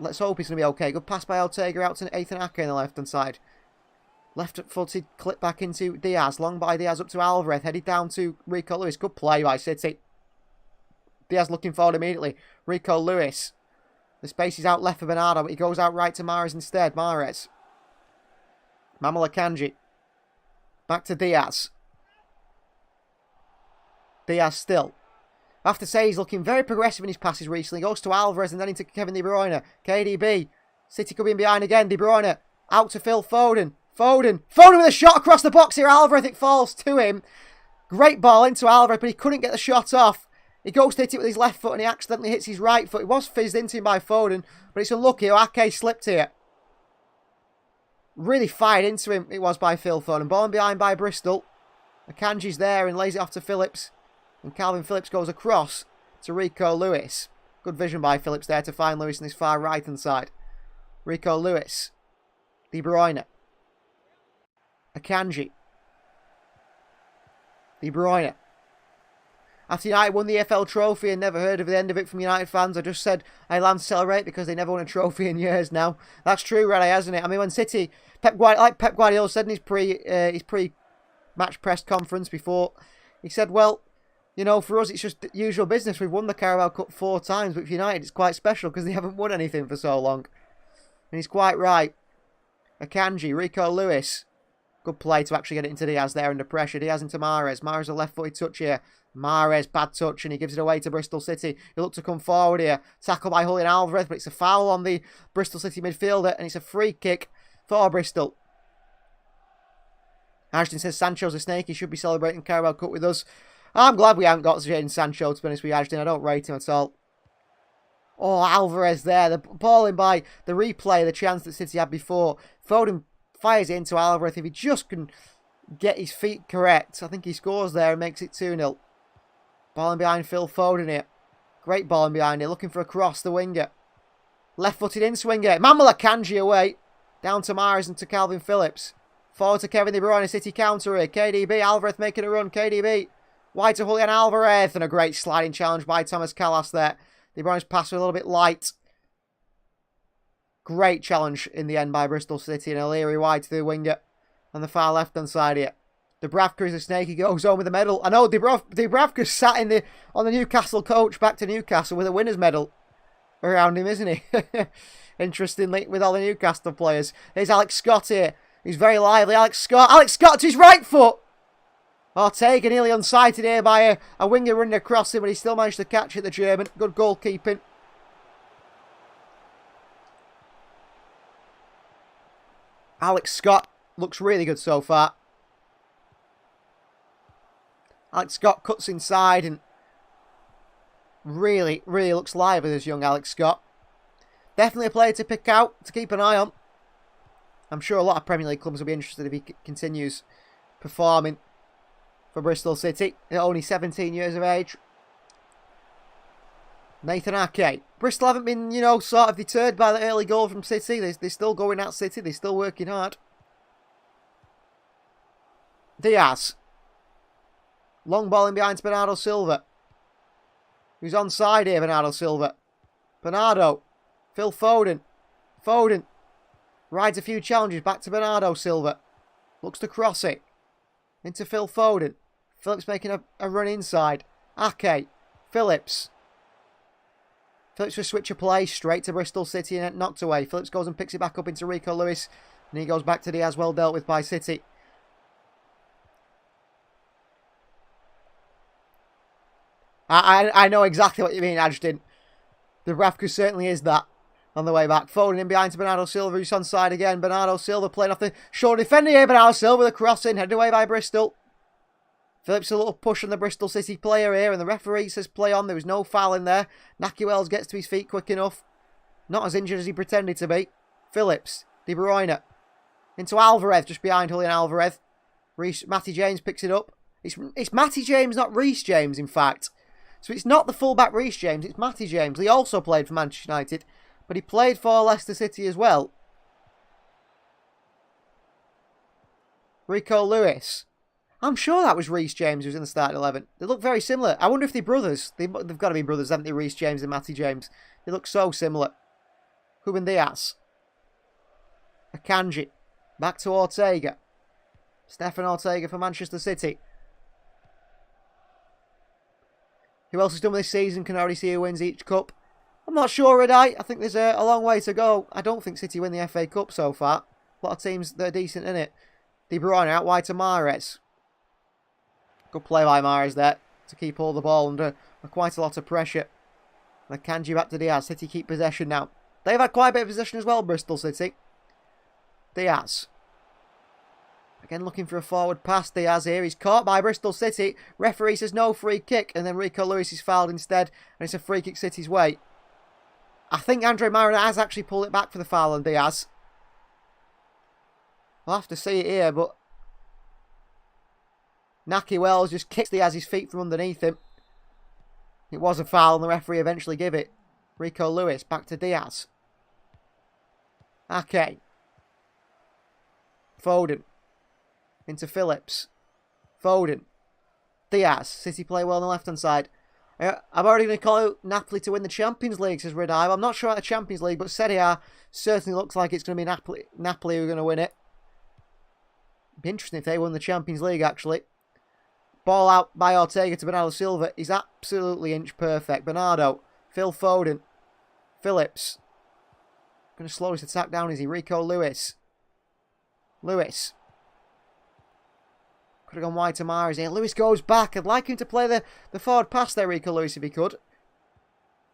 Let's hope he's going to be okay. Good pass by Ortega out to Ethan Ake on the left-hand side. Left-footed clip back into Diaz. Long by Diaz up to Alvarez. Headed down to Rico Lewis. Good play by City. Diaz looking forward immediately. Rico Lewis. The space is out left for Bernardo, but he goes out right to Mahrez instead. Mahrez. Manuel Akanji. Back to Diaz. Diaz still. I have to say, he's looking very progressive in his passes recently. Goes to Alvarez and then into Kevin De Bruyne. KDB. City coming behind again. De Bruyne. Out to Phil Foden. Foden with a shot across the box here. Alvarez, it falls to him. Great ball into Alvarez, but he couldn't get the shot off. He goes to hit it with his left foot and he accidentally hits his right foot. It was fizzed into him by Foden, but it's unlucky. Ake slipped here. Really fired into him, it was by Phil Foden. Ball behind by Bristol. Akanji's there and lays it off to Phillips. And Calvin Phillips goes across to Rico Lewis. Good vision by Phillips there to find Lewis on his far right-hand side. Rico Lewis. De Bruyne. Akanji. De Bruyne. After United won the EFL trophy and never heard of the end of it from United fans, I just said I land to celebrate because they never won a trophy in years now. That's true, really, hasn't it? I mean, when City, Pep Guardiola said in his pre-match press conference before, he said, well, you know, for us, it's just usual business. We've won the Carabao Cup 4 times, but for United, it's quite special because they haven't won anything for so long. And he's quite right. Akanji, Rico Lewis. Good play to actually get it into Diaz there under pressure. Diaz into Mahrez. Mahrez a left-footed touch here. Mahrez, bad touch, and he gives it away to Bristol City. He looked to come forward here. Tackled by Julian Alvarez, but it's a foul on the Bristol City midfielder, and it's a free kick for Bristol. Ashton says Sancho's a snake. He should be celebrating Carabao Cup with us. I'm glad we haven't got Jadon Sancho, to be honest with you, Ashton. I don't rate him at all. Oh, Alvarez there. The ball in by the replay, the chance that City had before. Foden fires it into Alvarez. If he just can get his feet correct, I think he scores there and makes it 2-0. Ball in behind Phil Foden here. Great ball in behind here. Looking for a cross, the winger. Left-footed in swinger. Manuel Akanji away. Down to Mahrez and to Calvin Phillips. Forward to Kevin De Bruyne. City counter here. KDB. Alvarez making a run. KDB. Wide to Julian Alvarez. And a great sliding challenge by Thomas Callas there. De Bruyne's pass was a little bit light. Great challenge in the end by Bristol City. And O'Leary wide to the winger. On the far left-hand side here. Dubravka is a snake. He goes home with a medal. I know Dubravka sat on the Newcastle coach back to Newcastle with a winner's medal around him, isn't he? Interestingly, with all the Newcastle players. Here's Alex Scott here. He's very lively. Alex Scott to his right foot. Ortega nearly unsighted here by a winger running across him, but he still managed to catch it, the German. Good goalkeeping. Alex Scott looks really good so far. Alex Scott cuts inside and really looks lively, this young Alex Scott. Definitely a player to pick out, to keep an eye on. I'm sure a lot of Premier League clubs will be interested if he continues performing for Bristol City at only 17 years of age. Nathan Ake. Bristol haven't been, sort of deterred by the early goal from City. They're still going at City. They're still working hard. Diaz. Long ball in behind to Bernardo Silva. Who's onside here, Bernardo Silva. Bernardo. Phil Foden. Foden. Rides a few challenges back to Bernardo Silva. Looks to cross it. Into Phil Foden. Phillips making a run inside. Ake. Phillips. Phillips with switch of play, straight to Bristol City and knocked away. Phillips goes and picks it back up into Rico Lewis. And he goes back to Diaz, well dealt with by City. I know exactly what you mean, Ashton. The Rafka certainly is that on the way back. Foden in behind to Bernardo Silva, who's on side again. Bernardo Silva playing off the shoulder defender here. Bernardo Silva with a crossing, headed away by Bristol. Phillips a little push on the Bristol City player here, and the referee says play on. There was no foul in there. Naki Wells gets to his feet quick enough. Not as injured as he pretended to be. Phillips, De Bruyne, into Alvarez, just behind Julian Alvarez. Matty James picks it up. It's Matty James, not Reece James, in fact. So it's not the fullback Reece James, it's Matty James. He also played for Manchester United, but he played for Leicester City as well. Rico Lewis. I'm sure that was Reece James who was in the starting 11. They look very similar. I wonder if they're brothers. They've got to be brothers, haven't they, Reece James and Matty James? They look so similar. Ruben Diaz. Akanji. Back to Ortega. Stefan Ortega for Manchester City. Who else has done this season? Can already see who wins each cup. I'm not sure, Redeye. I think there's a long way to go. I don't think City win the FA Cup so far. A lot of teams that are decent in it. De Bruyne out wide to Mahrez. Good play by Mahrez there to keep all the ball under quite a lot of pressure. And Akanji back to Diaz. City keep possession now. They've had quite a bit of possession as well, Bristol City. Diaz. Again looking for a forward pass. Diaz here. He's caught by Bristol City. Referee says no free kick. And then Rico Lewis is fouled instead. And it's a free kick City's way. I think Andre Mariner has actually pulled it back for the foul on Diaz. We'll have to see it here, but Naki Wells just kicks Diaz's feet from underneath him. It was a foul and the referee eventually gave it. Rico Lewis back to Diaz. Ake. Foden. Into Phillips. Foden. Diaz. City play well on the left-hand side. I'm already going to call out Napoli to win the Champions League, says Redeye. I'm not sure about the Champions League, but Serie A certainly looks like it's going to be Napoli who are going to win it. It'd be interesting if they won the Champions League, actually. Ball out by Ortega to Bernardo Silva. He's absolutely inch perfect. Bernardo. Phil Foden. Phillips. Going to slow his attack down, is he? Rico Lewis. Lewis. Could have gone wide to Mahrez here. Lewis goes back. I'd like him to play the forward pass there, Rico Lewis, if he could.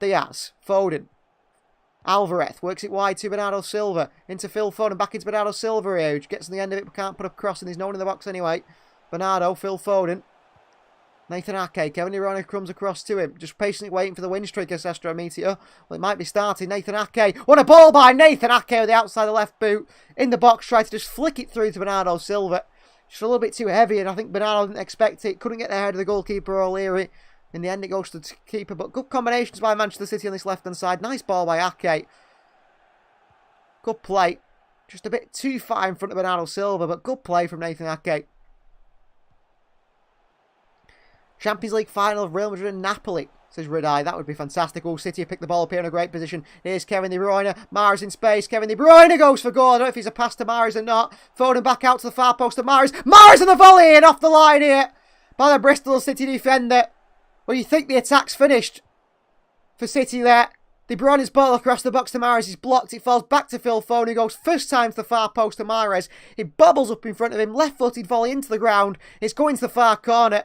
Diaz. Foden. Alvarez works it wide to Bernardo Silva. Into Phil Foden. Back into Bernardo Silva here, which gets on the end of it but can't put a cross, and there's no one in the box anyway. Bernardo. Phil Foden. Nathan Ake. Kevin De Bruyne comes across to him. Just patiently waiting for the win streak of Sestro Meteor. Well, it might be starting. Nathan Ake. What a ball by Nathan Ake with the outside of the left boot. In the box. Tried to just flick it through to Bernardo Silva. Just a little bit too heavy, and I think Bernardo didn't expect it. Couldn't get the head of the goalkeeper O'Leary. In the end, it goes to the keeper. But good combinations by Manchester City on this left-hand side. Nice ball by Ake. Good play. Just a bit too far in front of Bernardo Silva, but good play from Nathan Ake. Champions League final of Real Madrid and Napoli, says Redeye. That would be fantastic. Oh, City have picked the ball up here in a great position. Here's Kevin De Bruyne. Mahrez in space. Kevin De Bruyne goes for goal. I don't know if he's a pass to Mahrez or not. Foden back out to the far post to Mahrez. Mahrez on the volley and off the line here by the Bristol City defender. Well, you think the attack's finished for City there. De Bruyne's ball across the box to Mahrez is blocked. It falls back to Phil Foden, who goes first time to the far post to Mahrez. It bobbles up in front of him. Left-footed volley into the ground. It's going to the far corner.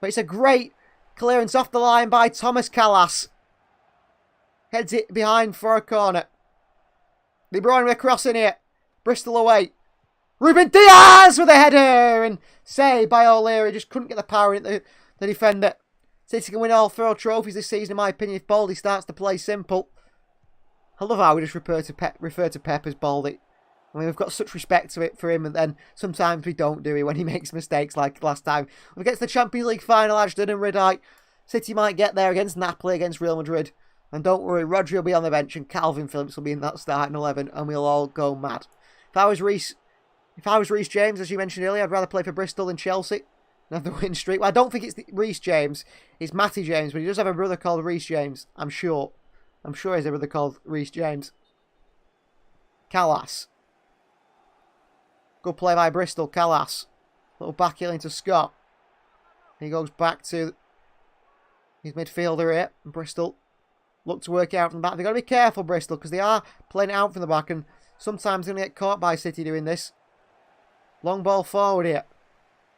But it's a great clearance off the line by Thomas Callas. Heads it behind for a corner. De Bruyne with a cross in here. Bristol away. Ruben Diaz with a header. And saved by O'Leary. Just couldn't get the power in the defender. City can win all 4 trophies this season, in my opinion, if Baldy starts to play simple. I love how we just refer to Pep as Baldy. I mean, we've got such respect for him, and then sometimes we don't, do we, when he makes mistakes like last time. When we get to the Champions League final, Ashton and Redeye, City might get there against Napoli, against Real Madrid. And don't worry, Rodri will be on the bench and Calvin Phillips will be in that starting 11, and we'll all go mad. If I was Reece James, as you mentioned earlier, I'd rather play for Bristol than Chelsea and have the win streak. Well, I don't think it's Reece James, it's Matty James, but he does have a brother called Reece James, I'm sure. I'm sure he has a brother called Reece James. Callas. Good play by Bristol. Callas. Little back heel into Scott. He goes back to his midfielder here. Bristol. look to work it out from the back. They've got to be careful, Bristol, because they are playing it out from the back, and sometimes they're going to get caught by City doing this. Long ball forward here.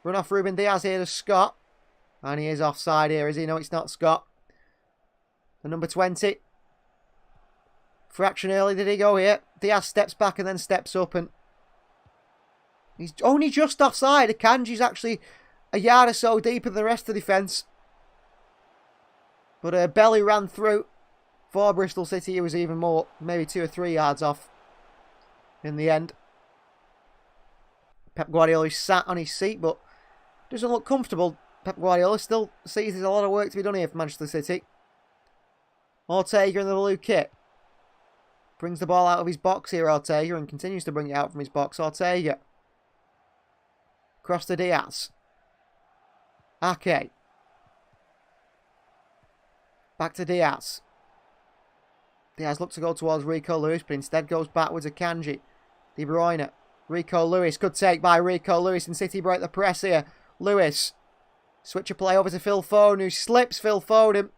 Run off Ruben Diaz here to Scott. And he is offside here, is he? No, it's not Scott. The number 20. Fraction early did he go here. Diaz steps back and then steps up, and he's only just offside. Akanji's actually a yard or so deeper than the rest of the defence. But Belly ran through. For Bristol City, he was even more, maybe 2 or 3 yards off in the end. Pep Guardiola is sat on his seat, but doesn't look comfortable. Pep Guardiola still sees there's a lot of work to be done here for Manchester City. Ortega in the blue kit. Brings the ball out of his box here, Ortega, and continues to bring it out from his box. Ortega. Cross to Diaz. Ake. Back to Diaz. Diaz looks to go towards Rico Lewis, but instead goes backwards to Kanji. De Bruyne. Rico Lewis. Good take by Rico Lewis, and City break the press here. Lewis. Switch of play over to Phil Foden, who slips. Phil Foden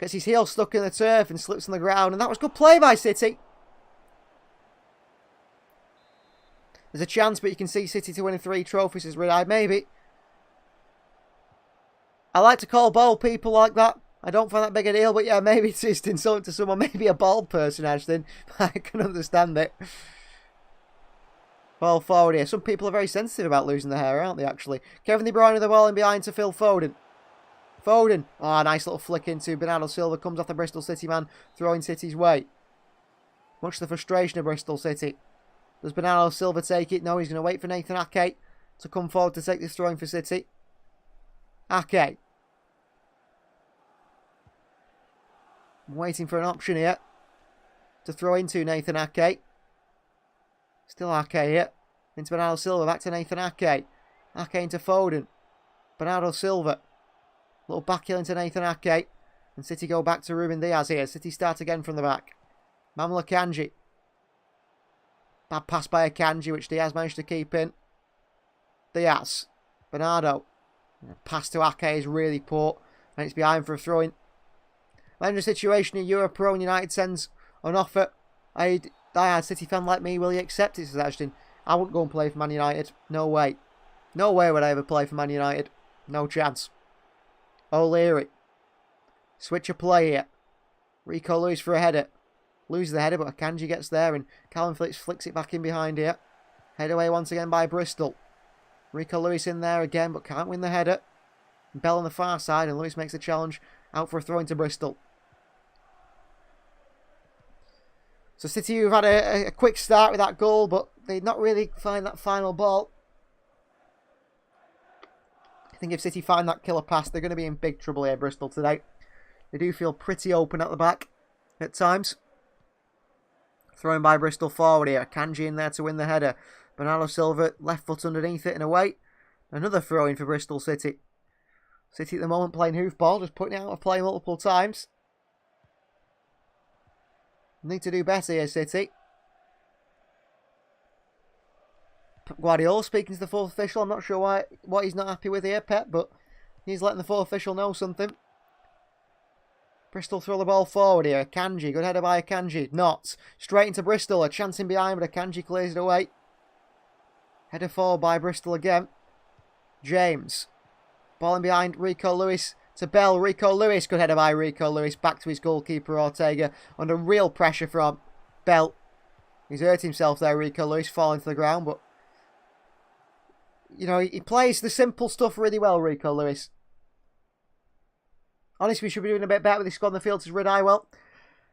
gets his heel stuck in the turf and slips on the ground. And that was good play by City. There's a chance, but you can see City to winning 3 trophies is red-eyed. Maybe. I like to call bald people like that. I don't find that big a deal, but yeah, maybe it's just insulting to someone. Maybe a bald person, Ashton. I can understand it. Ball forward here. Some people are very sensitive about losing their hair, aren't they, actually? Kevin De Bruyne with the ball in behind to Phil Foden. Foden. Oh, nice little flick into Bernardo Silva. Comes off the Bristol City man, throwing City's way. Much to the frustration of Bristol City. Does Bernardo Silva take it? No, he's going to wait for Nathan Ake to come forward to take this throwing for City. Ake. I'm waiting for an option here to throw into Nathan Ake. Still Ake here. Into Bernardo Silva. Back to Nathan Ake. Ake into Foden. Bernardo Silva. Little back heel into Nathan Ake. And City go back to Ruben Diaz here. City start again from the back. Manuel Akanji. Bad pass by Akanji, which Diaz managed to keep in. Diaz. Bernardo. Pass to Ake is really poor. And it's behind for a throw-in. In a situation in Europe, Pro and United sends an offer. A diehard City fan like me, will you accept it, says Ashton? I wouldn't go and play for Man United. No way. No way would I ever play for Man United. No chance. O'Leary. Switch of play here. Rico Lewis for a header. Loses the header, but Akanji gets there, and Callum Phillips flicks it back in behind here. Head away once again by Bristol. Rico Lewis in there again, but can't win the header. Bell on the far side, and Lewis makes the challenge out for a throw into Bristol. So City have had a quick start with that goal, but they did not really find that final ball. I think if City find that killer pass, they're going to be in big trouble here, Bristol, today. They do feel pretty open at the back at times. Thrown by Bristol forward here. Kanji in there to win the header. Bernardo Silva, left foot underneath it and away. Another throw in for Bristol City. City at the moment playing hoofball, just putting it out of play multiple times. Need to do better here, City. Pep Guardiola speaking to the fourth official. I'm not sure what he's not happy with here, Pep, but he's letting the fourth official know something. Bristol throw the ball forward here. Akanji, good header by Akanji. Not. Straight into Bristol. A chance in behind, but Akanji clears it away. Header forward by Bristol again. James. Ball in behind. Rico Lewis to Bell. Rico Lewis. Good header by Rico Lewis. Back to his goalkeeper, Ortega. Under real pressure from Bell. He's hurt himself there, Rico Lewis. Falling to the ground, but you know, he plays the simple stuff really well, Rico Lewis. Honestly, we should be doing a bit better with this squad on the field to Red-Eye. Well,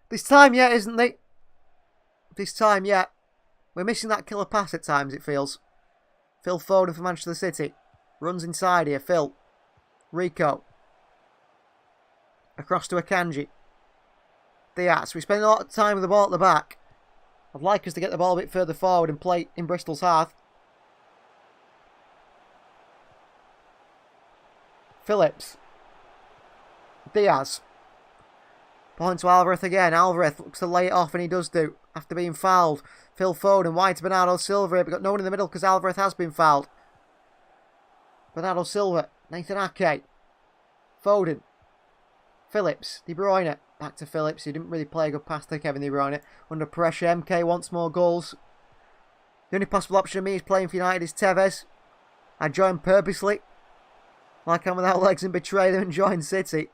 this time yet, isn't they? This time yet. We're missing that killer pass at times, it feels. Phil Foden for Manchester City. Runs inside here. Phil. Rico. Across to Akanji. Diaz. We spend a lot of time with the ball at the back. I'd like us to get the ball a bit further forward and play in Bristol's half. Phillips. Diaz. Ball into Alvarez again. Alvarez looks to lay it off, and he does do. After being fouled. Phil Foden wide to Bernardo Silva. We've got no one in the middle because Alvarez has been fouled. Bernardo Silva. Nathan Ake. Foden. Phillips. De Bruyne. Back to Phillips, who didn't really play a good pass to Kevin De Bruyne. Under pressure, MK wants more goals. The only possible option of me is playing for United is Tevez. I join purposely. Like I'm without legs and betray them and join City.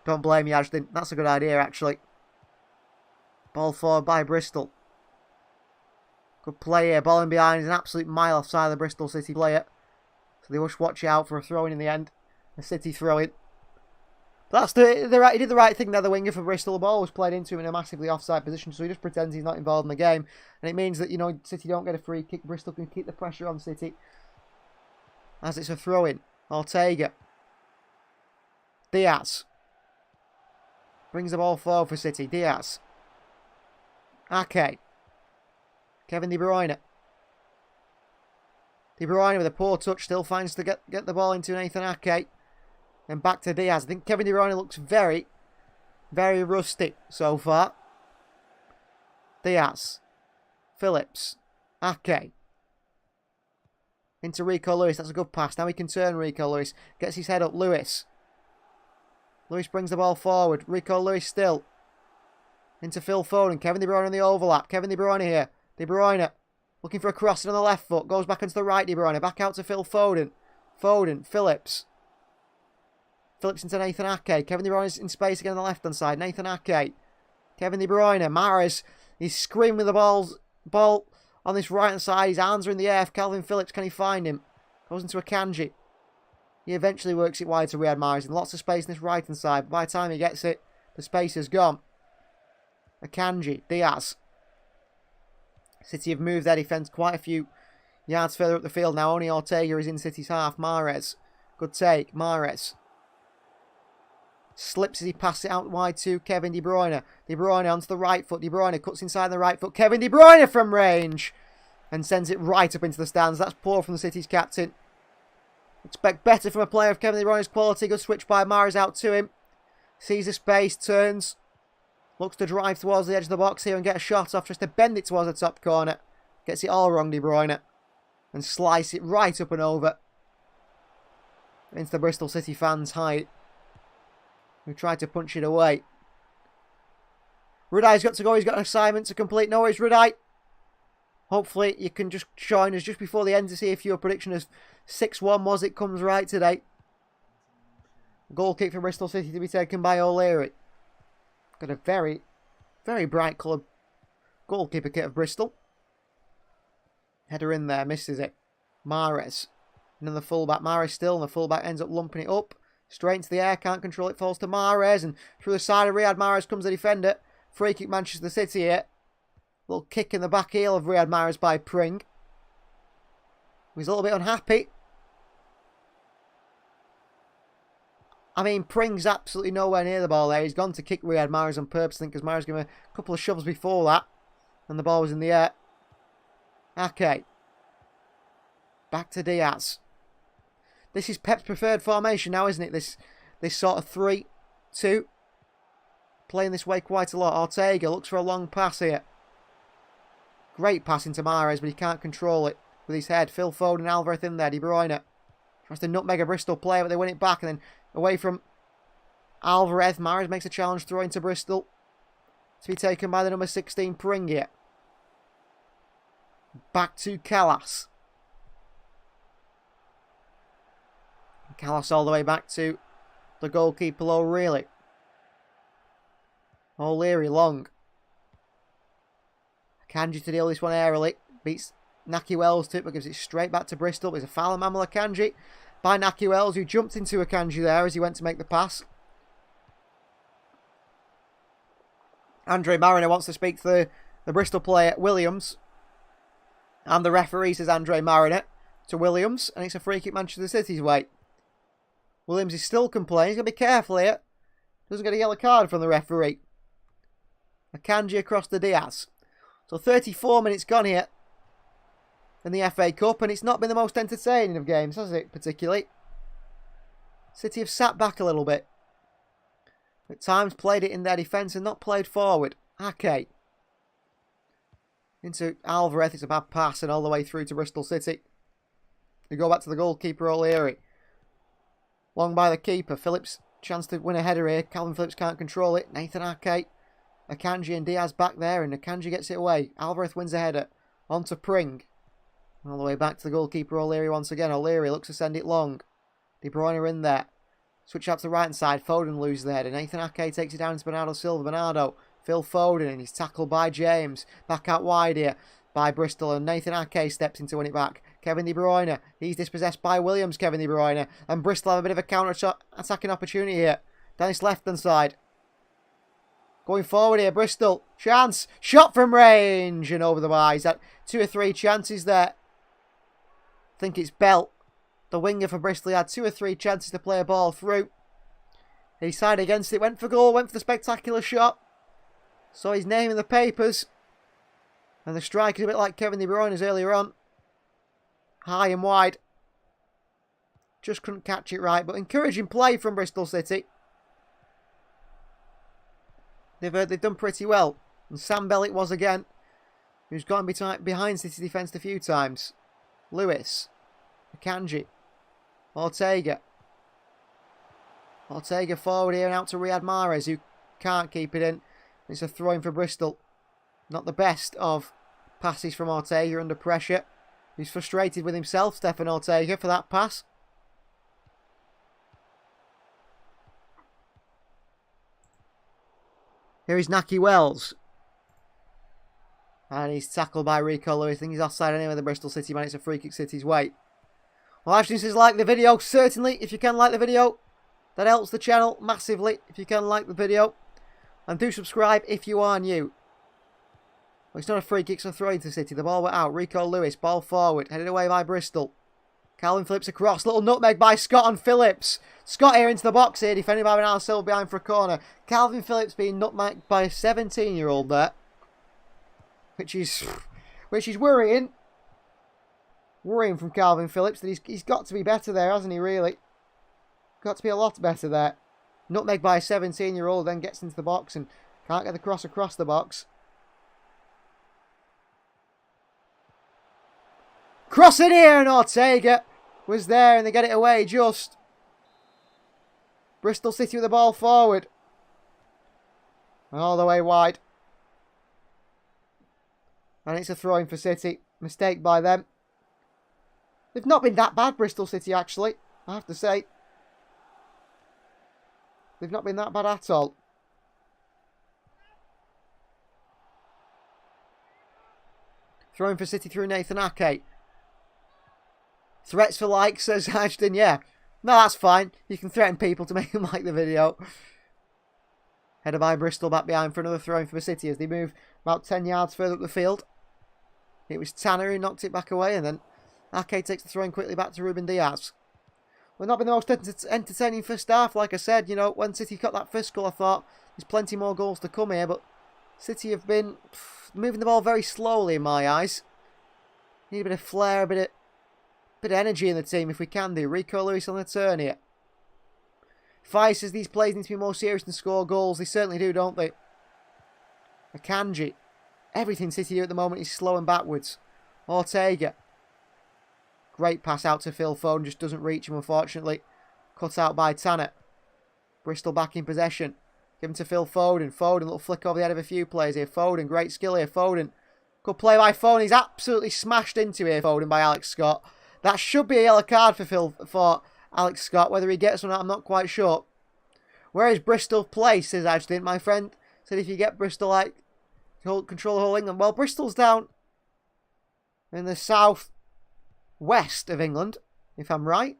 Don't blame me, Ashton. That's a good idea, actually. Ball forward by Bristol. Good play here. Ball in behind is an absolute mile offside of the Bristol City player. So they must watch out for a throw-in the end. A City throw-in. That's he did the right thing there, the winger for Bristol. The ball was played into him in a massively offside position, so he just pretends he's not involved in the game. And it means that, you know, City don't get a free kick. Bristol can keep the pressure on City. As it's a throw-in. Ortega. Diaz. Brings the ball forward for City. Diaz. Ake. Kevin De Bruyne. De Bruyne with a poor touch still finds to get the ball into Nathan Ake. And back to Diaz. I think Kevin De Bruyne looks very, very rusty so far. Diaz. Phillips. Ake. Into Rico Lewis. That's a good pass. Now he can turn Rico Lewis. Gets his head up. Lewis. Lewis brings the ball forward. Rico Lewis still. Into Phil Foden. Kevin De Bruyne on the overlap. Kevin De Bruyne here. De Bruyne. Looking for a crossing on the left foot. Goes back into the right De Bruyne. Back out to Phil Foden. Foden. Phillips. Phillips into Nathan Ake. Kevin De Bruyne's in space again on the left-hand side. Nathan Ake. Kevin De Bruyne. Mahrez. He's screaming with the ball on this right-hand side. His arms are in the air. Calvin Phillips, can he find him? Goes into Akanji. He eventually works it wide to Riyad Mahrez. And lots of space on this right-hand side. But by the time he gets it, the space is gone. Akanji. Diaz. City have moved their defence quite a few yards further up the field now. Only Ortega is in City's half. Mahrez. Good take. Mahrez. Slips as he passes it out wide to Kevin De Bruyne. De Bruyne onto the right foot. De Bruyne cuts inside the right foot. Kevin De Bruyne from range. And sends it right up into the stands. That's poor from the City's captain. Expect better from a player of Kevin De Bruyne's quality. Good switch by Mahrez out to him. Sees the space. Turns. Looks to drive towards the edge of the box here and get a shot off. Just to bend it towards the top corner. Gets it all wrong, De Bruyne. And slice it right up and over. Into the Bristol City fans' height. Who tried to punch it away. Rudai's got to go. He's got an assignment to complete. No worries, Rudai. Hopefully you can just join us just before the end to see if your prediction of 6-1 was it comes right today. Goal kick for Bristol City to be taken by O'Leary. Got a very, very bright coloured goalkeeper kit of Bristol. Header in there. Misses it. Mahrez. And then the fullback. Mahrez still. And the fullback ends up lumping it up. Straight into the air, can't control it, falls to Mahrez, and through the side of Riyad Mahrez comes the defender. Free kick Manchester City here. Little kick in the back heel of Riyad Mahrez by Pring. He's a little bit unhappy. I mean, Pring's absolutely nowhere near the ball there. He's gone to kick Riyad Mahrez on purpose, I think, because Mahrez gave him a couple of shoves before that. And the ball was in the air. Ake. Back to Diaz. This is Pep's preferred formation now, isn't it? This sort of 3-2. Playing this way quite a lot. Ortega looks for a long pass here. Great pass into Mahrez, but he can't control it with his head. Phil Foden and Alvarez in there. De Bruyne tries to nutmeg a Bristol player, but they win it back. And then away from Alvarez, Mahrez makes a challenge throw into Bristol. To be taken by the number 16 Pring here. Back to Callas. Callas all the way back to the goalkeeper O'Reilly. O'Leary long. Akanji to deal this one airily. Beats Naki Wells to it, but gives it straight back to Bristol. There's a foul on Manuel Akanji by Naki Wells, who jumped into Akanji there as he went to make the pass. Andre Mariner wants to speak to the Bristol player Williams. And the referee says Andre Mariner to Williams. And it's a free kick Manchester City's way. Williams is still complaining. He's got to be careful here. Doesn't get a yellow card from the referee. Akanji across to Diaz. So 34 minutes gone here in the FA Cup. And it's not been the most entertaining of games, has it, particularly? City have sat back a little bit. At times played it in their defence and not played forward. Ake. Into Alvarez. It's a bad pass and all the way through to Bristol City. They go back to the goalkeeper O'Leary. Long by the keeper. Phillips chance to win a header here. Calvin Phillips can't control it. Nathan Ake. Akanji and Diaz back there, and Akanji gets it away. Alvarez wins a header. On to Pring. All the way back to the goalkeeper, O'Leary once again. O'Leary looks to send it long. De Bruyne are in there. Switch out to the right-hand side. Foden loses the header. Nathan Ake takes it down to Bernardo Silva. Bernardo, Phil Foden, and he's tackled by James. Back out wide here by Bristol, and Nathan Ake steps in to win it back. Kevin De Bruyne, he's dispossessed by Williams, Kevin De Bruyne, and Bristol have a bit of a counter-attacking opportunity here. Down his left-hand side. Going forward here, Bristol. Chance. Shot from range. And over the bar. He's had 2 or 3 chances there. I think it's Bell. The winger for Bristol. He had 2 or 3 chances to play a ball through. He decided against it. Went for goal. Went for the spectacular shot. Saw his name in the papers. And the strike is a bit like Kevin De Bruyne's earlier on. High and wide. Just couldn't catch it right. But encouraging play from Bristol City. They've done pretty well. And Sam Bell it was again, who's gone behind City defence a few times. Lewis. Akanji. Ortega. Ortega forward here and out to Riyad Mahrez, who can't keep it in. It's a throw-in for Bristol. Not the best of passes from Ortega under pressure. He's frustrated with himself, Stefan Ortega, for that pass. Here is Naki Wells. And he's tackled by Rico Lewis. I think he's offside anyway, the Bristol City man. It's a free kick City's way. Well, Ashton says like the video. Certainly, if you can like the video, that helps the channel massively. If you can like the video. And do subscribe if you are new. Well, it's not a free kick, it's a throw into City. The ball went out. Rico Lewis, ball forward. Headed away by Bristol. Calvin Phillips across. Little nutmeg by Scott and Phillips. Scott here into the box here. Defended by Bernardo Silva behind for a corner. Calvin Phillips being nutmegged by a 17-year-old there. Which is worrying. Worrying from Calvin Phillips. That he's got to be better there, hasn't he, really? Got to be a lot better there. Nutmegged by a 17-year-old, then gets into the box and can't get the cross across the box. Cross in here, and Ortega was there, and they get it away just. Bristol City with the ball forward. All the way wide. And it's a throw-in for City. Mistake by them. They've not been that bad, Bristol City, actually. I have to say. They've not been that bad at all. Throw-in for City through Nathan Ake. Threats for likes, says Ashton. Yeah. No, that's fine. You can threaten people to make them like the video. Header by Bristol back behind for another throw-in for City as they move about 10 yards further up the field. It was Tanner who knocked it back away, and then Ake takes the throw-in quickly back to Ruben Diaz. Well, not been the most entertaining first half, like I said. You know, when City got that first goal, I thought there's plenty more goals to come here, but City have been moving the ball very slowly in my eyes. Need a bit of flair, a bit of energy in the team if we can do. Rico Lewis on the turn here. Fire says these plays need to be more serious than score goals. They certainly do, don't they? Akanji. Everything City do at the moment is slow and backwards. Ortega. Great pass out to Phil Foden. Just doesn't reach him, unfortunately. Cut out by Tanner. Bristol back in possession. Give him to Phil Foden. Foden, a little flick over the head of a few players here. Foden, great skill here. Foden. Good play by Foden. He's absolutely smashed into here, Foden, by Alex Scott. That should be a yellow card for Alex Scott. Whether he gets one or not, I'm not quite sure. Where is Bristol placed, says Ashton. My friend said if you get Bristol, like, control the whole England. Well, Bristol's down in the south west of England, if I'm right.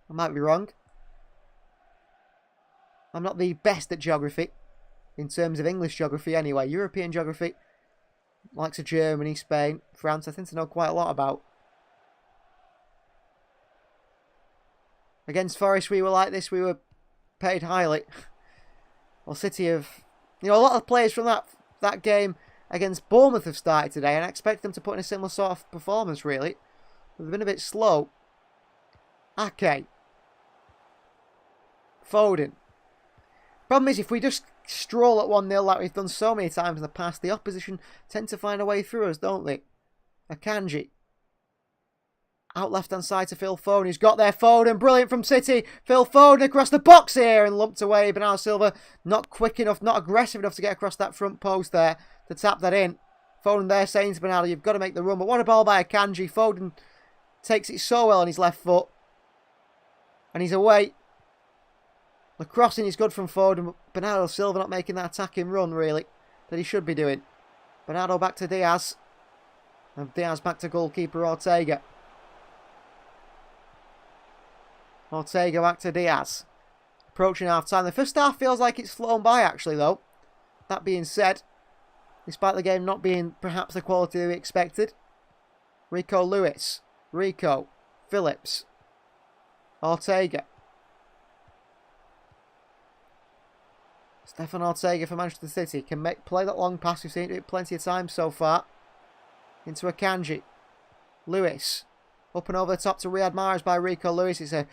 I might be wrong. I'm not the best at geography, in terms of English geography anyway. European geography, likes of Germany, Spain, France, I think I know quite a lot about. Against Forest, we were like this. We were paid highly. Well, City have... You know, a lot of players from that game against Bournemouth have started today, and I expect them to put in a similar sort of performance, really. They've been a bit slow. Ake. Foden. Problem is, if we just stroll at 1-0 like we've done so many times in the past, the opposition tend to find a way through us, don't they? Akanji. Out left-hand side to Phil Foden. He's got there. Foden, brilliant from City. Phil Foden across the box here and lumped away. Bernardo Silva not quick enough, not aggressive enough to get across that front post there to tap that in. Foden there saying to Bernardo, you've got to make the run. But what a ball by Akanji. Foden takes it so well on his left foot. And he's away. The crossing is good from Foden, but Bernardo Silva not making that attacking run, really, that he should be doing. Bernardo back to Diaz. And Diaz back to goalkeeper Ortega. Ortega back to Diaz. Approaching half-time. The first half feels like it's flown by, actually, though. That being said, despite the game not being perhaps the quality we expected. Rico Lewis. Rico. Phillips. Ortega. Stefan Ortega for Manchester City. Can play that long pass. We've seen it do it plenty of times so far. Into Akanji. Lewis. Up and over the top to Riyad Mahrez by Rico Lewis. It's an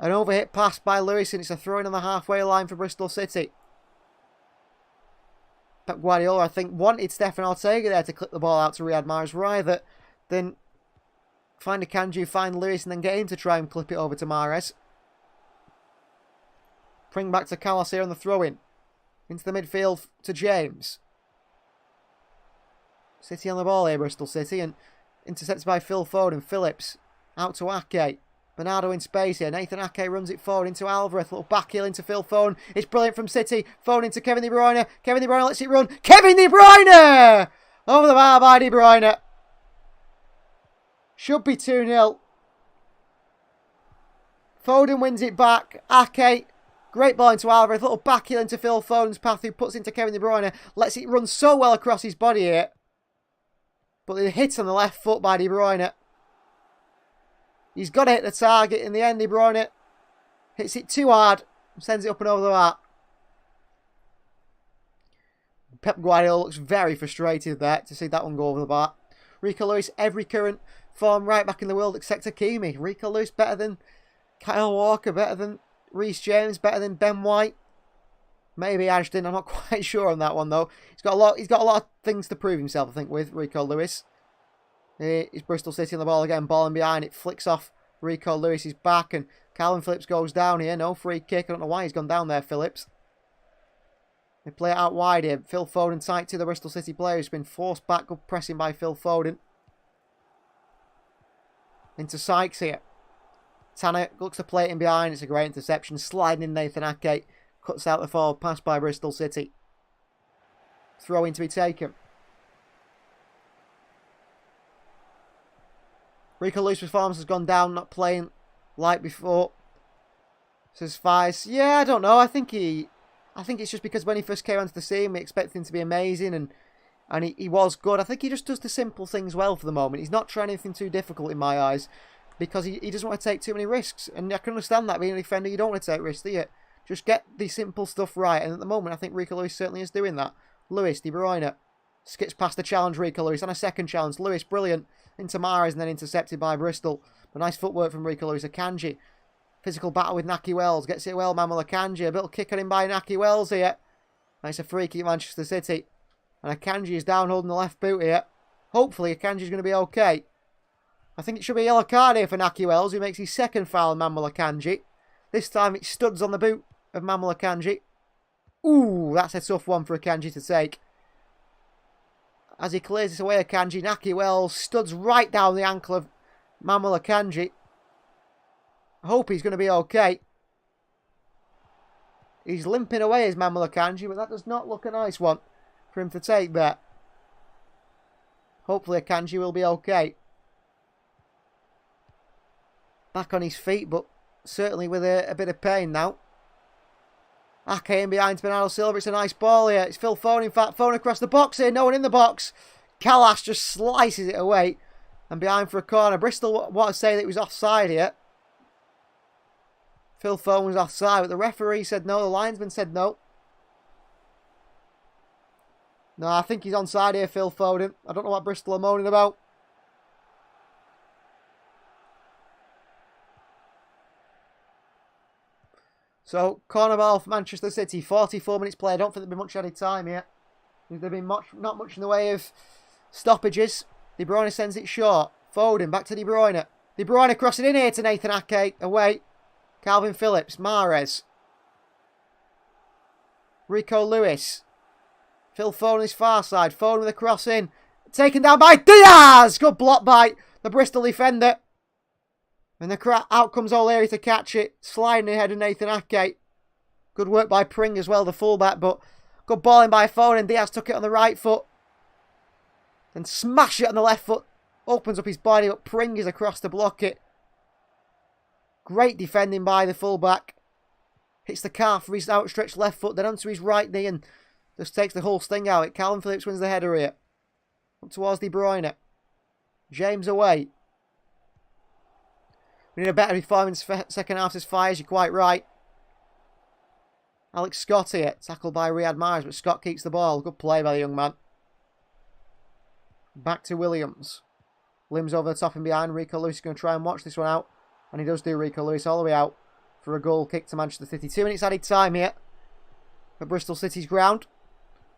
overhit pass by Lewis and it's a throw-in on the halfway line for Bristol City. Pep Guardiola, I think, wanted Stefan Ortega there to clip the ball out to Riyad Mahrez rather than find Akanji, find Lewis and then get him to try and clip it over to Mahrez. Bring back to Carlos here on the throw-in. Into the midfield to James. City on the ball here, Bristol City, and intercepted by Phil Foden. Phillips out to Ake. Bernardo in space here. Nathan Ake runs it forward into Alvarez. Little back heel into Phil Foden. It's brilliant from City. Foden into Kevin De Bruyne. Kevin De Bruyne lets it run. Kevin De Bruyne! Over the bar by De Bruyne. Should be 2-0. Foden wins it back. Ake. Great ball into Alvarez. Little back heel into Phil Foden's path, who puts into Kevin De Bruyne. Lets it run so well across his body here. But the hit on the left foot by De Bruyne. He's got to hit the target. In the end, De Bruyne hits it too hard. Sends it up and over the bar. Pep Guardiola looks very frustrated there to see that one go over the bar. Rico Lewis, every current form right back in the world except Hakimi. Rico Lewis better than Kyle Walker, better than Reece James, better than Ben White. Maybe Ashton. I'm not quite sure on that one though. He's got a lot of things to prove himself, I think, with Rico Lewis. He's Bristol City on the ball again, balling behind. It flicks off Rico Lewis's back, and Calvin Phillips goes down here. No free kick. I don't know why he's gone down there, Phillips. They play it out wide here. Phil Foden tight to the Bristol City player, who's been forced back. Good pressing by Phil Foden. Into Sykes here. Tanner looks to play it in behind. It's a great interception. Sliding in Nathan Ake. Cuts out the forward pass by Bristol City. Throw in to be taken. Rico Lewis' performance has gone down, not playing like before. Says Fies. Yeah, I don't know. I think it's just because when he first came onto the scene, we expected him to be amazing, and he was good. I think he just does the simple things well for the moment. He's not trying anything too difficult in my eyes, because he doesn't want to take too many risks. And I can understand that, being a defender, you don't want to take risks, do you? Just get the simple stuff right. And at the moment, I think Rico Lewis certainly is doing that. Lewis, De Bruyne, skips past the challenge, Rico Lewis, and a second challenge. Lewis, brilliant, into Mahrez and then intercepted by Bristol. But nice footwork from Rico Lewis. Akanji, physical battle with Naki Wells, gets it well, Manuel Akanji. A little kick on him by Naki Wells here. Nice a free kick, Manchester City. And Akanji is down holding the left boot here. Hopefully Akanji is going to be okay. I think it should be a yellow card here for Naki Wells, who makes his second foul on Manuel Akanji. This time it studs on the boot of Manuel Akanji. Ooh, that's a tough one for Akanji to take. As he clears this away, Akanji, Naki Wells studs right down the ankle of Manuel Akanji. I hope he's going to be okay. He's limping away as Manuel Akanji, but that does not look a nice one for him to take there. Hopefully Akanji will be okay. Back on his feet, but certainly with a bit of pain now. Ake in behind Bernardo Silva. It's a nice ball here. It's Phil Foden, in fact. Foden across the box here. No one in the box. Kalas just slices it away. And behind for a corner. Bristol want to say that he was offside here. Phil Foden was offside, but the referee said no. The linesman said no. No, I think he's onside here, Phil Foden. I don't know what Bristol are moaning about. So, corner ball for Manchester City. 44 minutes play. I don't think there'll be much added time here. There'll be not much in the way of stoppages. De Bruyne sends it short. Foden back to De Bruyne. De Bruyne crossing in here to Nathan Ake. Away. Calvin Phillips. Mahrez. Rico Lewis. Phil Foden on his far side. Foden with a cross in. Taken down by Diaz. Good block by the Bristol defender. And out comes O'Leary to catch it. Sliding ahead of Nathan Ake. Good work by Pring as well, the fullback. But good balling by Foden. Diaz took it on the right foot. Then smash it on the left foot. Opens up his body, but Pring is across to block it. Great defending by the fullback. Hits the calf for his outstretched left foot, then onto his right knee and just takes the whole sting out of it. Calvin Phillips wins the header here. Up towards De Bruyne. James away. We need a better performance for second half, says Fires. You're quite right. Alex Scott here. Tackled by Riyad Mahrez, but Scott keeps the ball. Good play by the young man. Back to Williams. Limbs over the top and behind. Rico Lewis is going to try and watch this one out. And he does do. Rico Lewis all the way out for a goal kick to Manchester City. 2 minutes added time here at Bristol City's ground.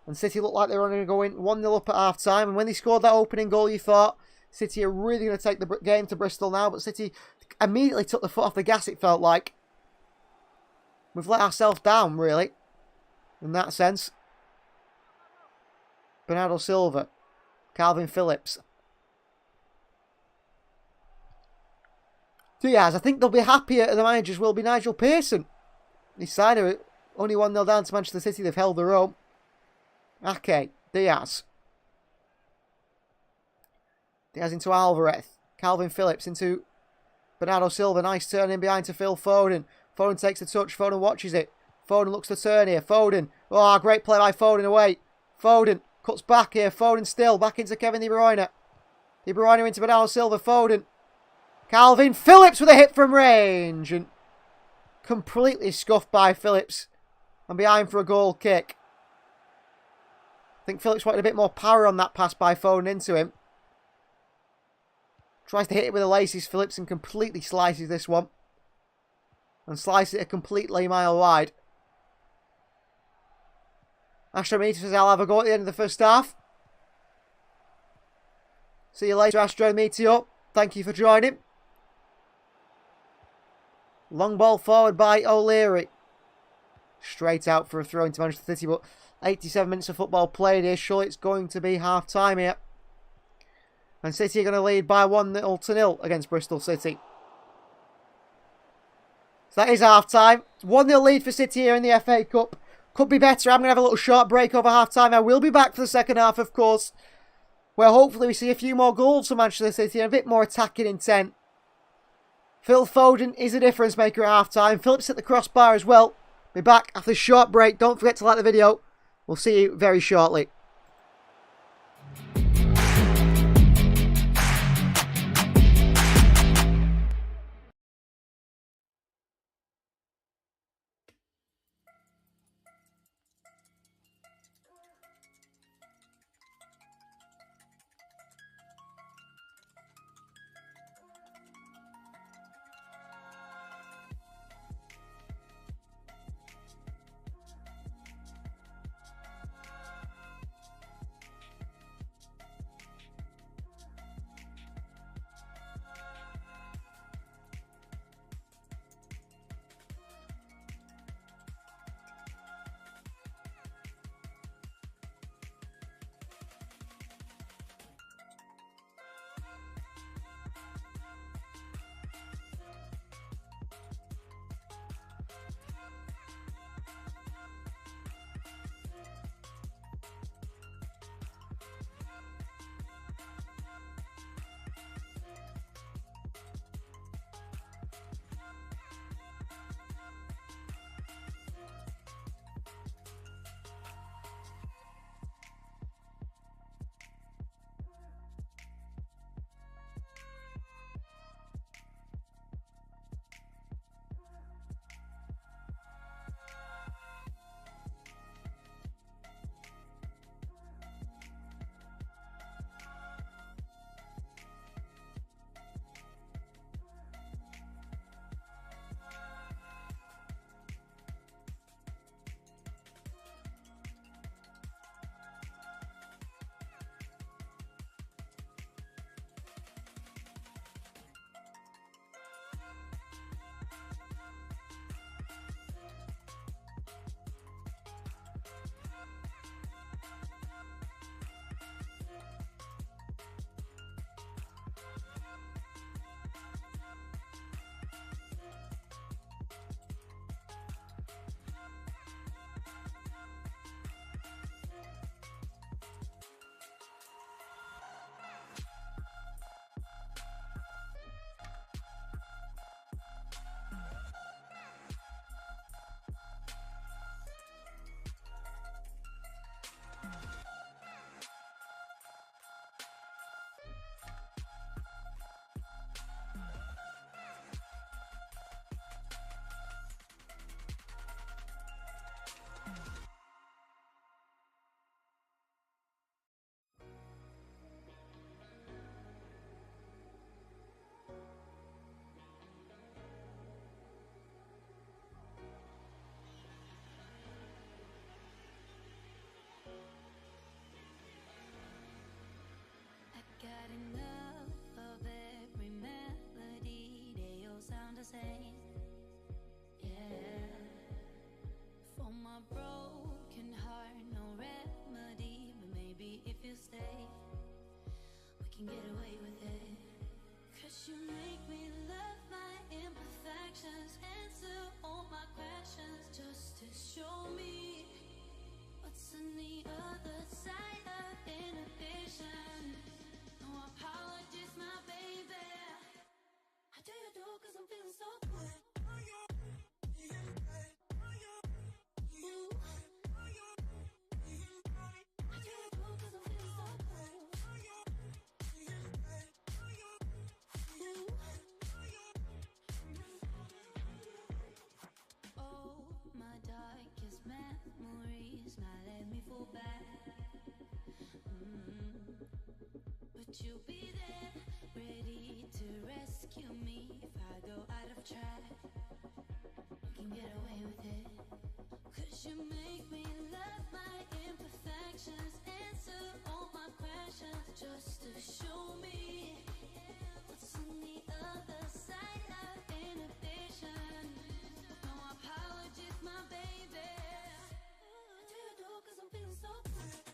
And City looked like they were going to go in 1-0 up at half time. And when they scored that opening goal, you thought City are really going to take the game to Bristol now. But City immediately took the foot off the gas, it felt like. We've let ourselves down, really, in that sense. Bernardo Silva. Calvin Phillips. Diaz, I think they'll be happier, the managers will be Nigel Pearson. His side are only 1-0 down to Manchester City, they've held their own. Ake, Diaz. Diaz into Alvarez. Calvin Phillips into Bernardo Silva. Nice turn in behind to Phil Foden. Foden takes the touch. Foden watches it. Foden looks to turn here. Foden. Oh, great play by Foden away. Foden cuts back here. Foden still. Back into Kevin De Bruyne. De Bruyne into Bernardo Silva. Foden. Calvin Phillips with a hit from range. And completely scuffed by Phillips. And behind for a goal kick. I think Phillips wanted a bit more power on that pass by Foden into him. Tries to hit it with the laces, Phillips, and completely slices this one. And slices it a completely mile wide. Astro Meter says I'll have a go at the end of the first half. See you later, Astro Meteor. Thank you for joining. Long ball forward by O'Leary. Straight out for a throw into Manchester City, but 87 minutes of football played here. Surely it's going to be half time here. And City are going to lead by 1-0 against Bristol City. So that is half time. 1-0 lead for City here in the FA Cup. Could be better. I'm going to have a little short break over half time. I will be back for the second half, of course, where hopefully we see a few more goals for Manchester City and a bit more attacking intent. Phil Foden is a difference maker at half time. Phillips at the crossbar as well. Be back after this short break. Don't forget to like the video. We'll see you very shortly. same. Yeah. For my broken heart, no remedy. But maybe if you stay, we can get away with it. Cause you make me love my imperfections, answer all my questions, just to show me what's on the other side of inhibition. No apologies, my baby. How do you do? Cause I'm feeling so good. But you'll be there, ready to rescue me if I go out of track. You can get away with it. Cause you make me love my imperfections, answer all my questions, just to show me what's on the other side of inhibition. No apologies, my baby. How do you do? Cause I'm feeling so good.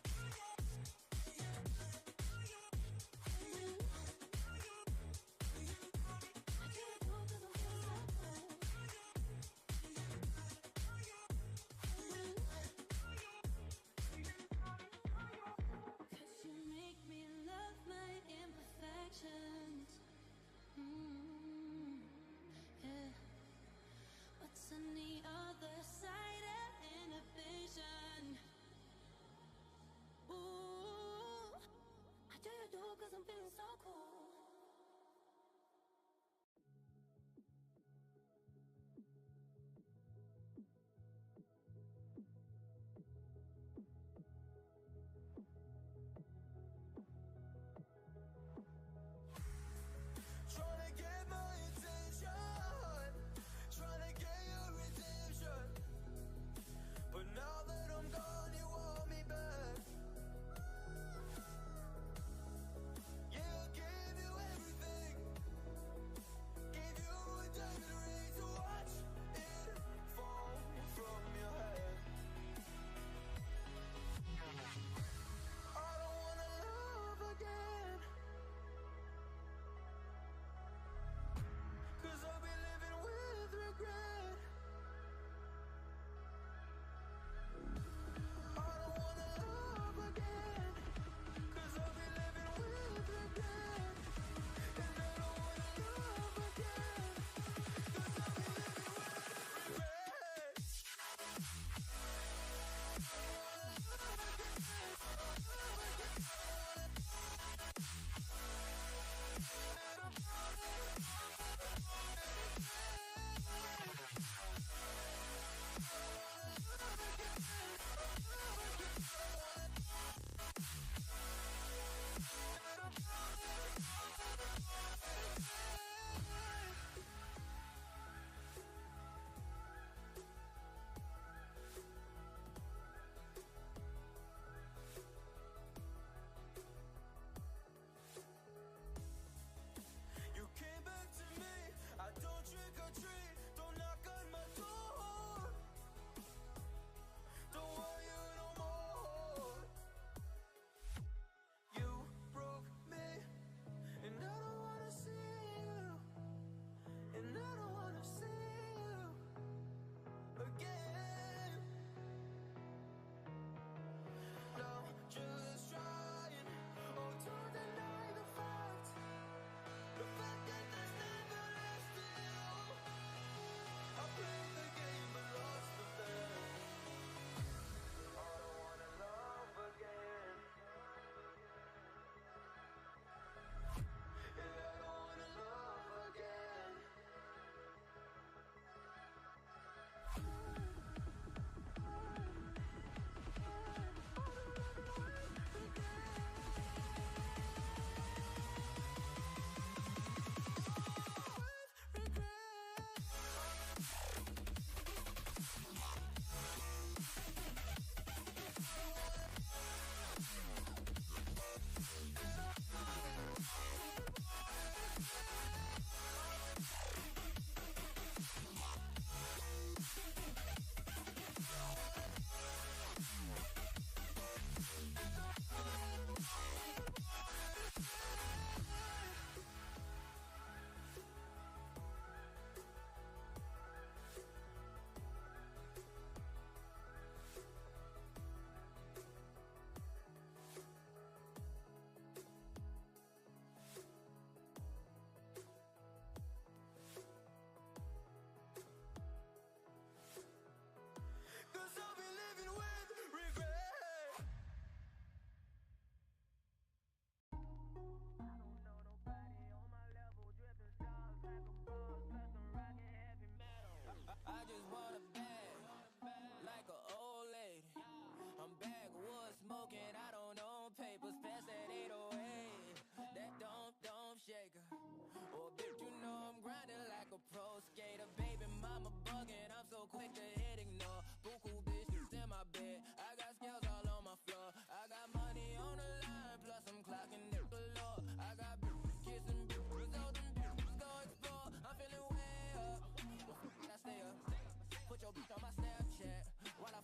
your bitch on my Snapchat. While I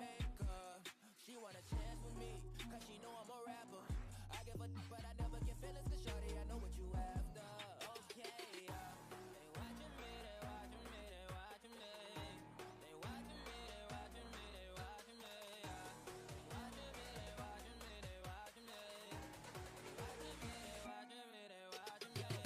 make her, she want a chance with me, cause she know I'm a rapper. I give a but I never get feelings, cause shorty, I know what you after. Okay, they watching me, they watching me, they watching me. They watching me, they watching me, they watching me. They watching me, they watching me, they watching me. They watching me, they watching me, they watching me.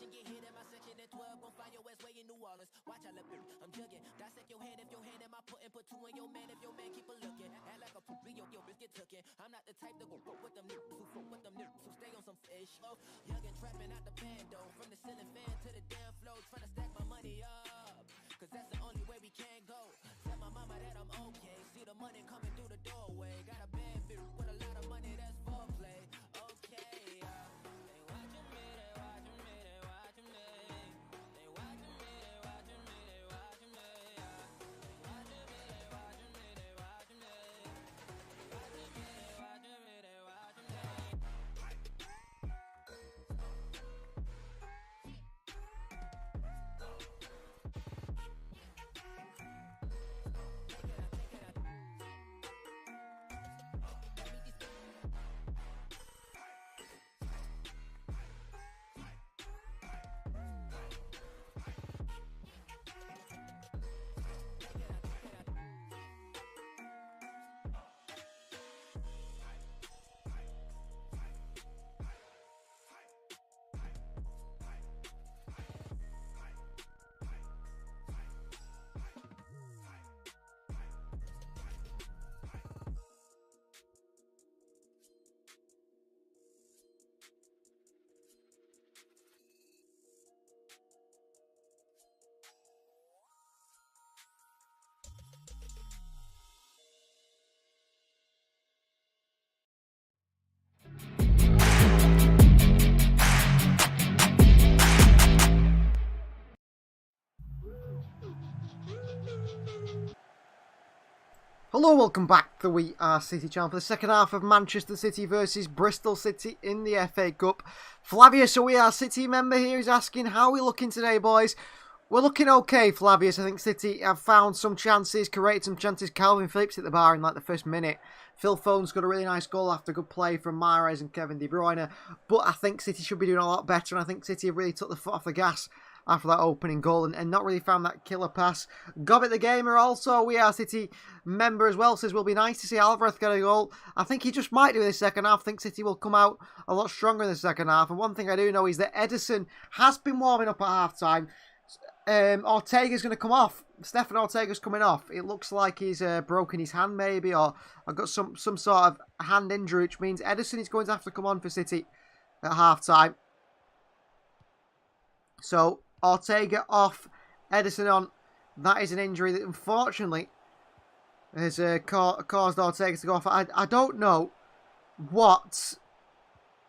Get hit in my section at 12, gon' find your ass way in New Orleans. Watch I look, I'm jugging. Dissect your hand if your hand in my put two in your man if your man keep a looking. Act like a poop, your wrist get tookin'. I'm not the type to go fuck with them niggas who fuck with them niggas who stay on some fish. Oh, young and trapping out the bando, from the ceiling fan to the damn floor, trying to stack my money up, cause that's the only way we can go. Tell my mama that I'm okay, see the money coming through the doorway. Got a bad bitch with a lot of money, that's foreplay. Okay, they watching me, they watching me, they watching me. They watching me, they watching me, they watching me. They watching me, they watching me, they watching me. They watching me, they watching me, they watching me. Hello, welcome back to the We Are City channel for the second half of Manchester City versus Bristol City in the FA Cup. Flavius, a We Are City member here, is asking, how are we looking today, boys? We're looking okay, Flavius. I think City have found some chances, created some chances. Calvin Phillips hit the bar in like the first minute. Phil Foden's got a really nice goal after good play from Mahrez and Kevin De Bruyne. But I think City should be doing a lot better, and I think City have really took the foot off the gas after that opening goal and not really found that killer pass. Gobbit the Gamer, also We Are City member as well, says, will be nice to see Alvarez get a goal. I think he just might do in the second half. I think City will come out a lot stronger in the second half. And one thing I do know is that Edison has been warming up at half-time. Ortega's going to come off. Stefan Ortega's coming off. It looks like he's broken his hand maybe, or I've got some sort of hand injury, which means Edison is going to have to come on for City at half-time. So Ortega off, Edison on. That is an injury that unfortunately has caused Ortega to go off. I don't know what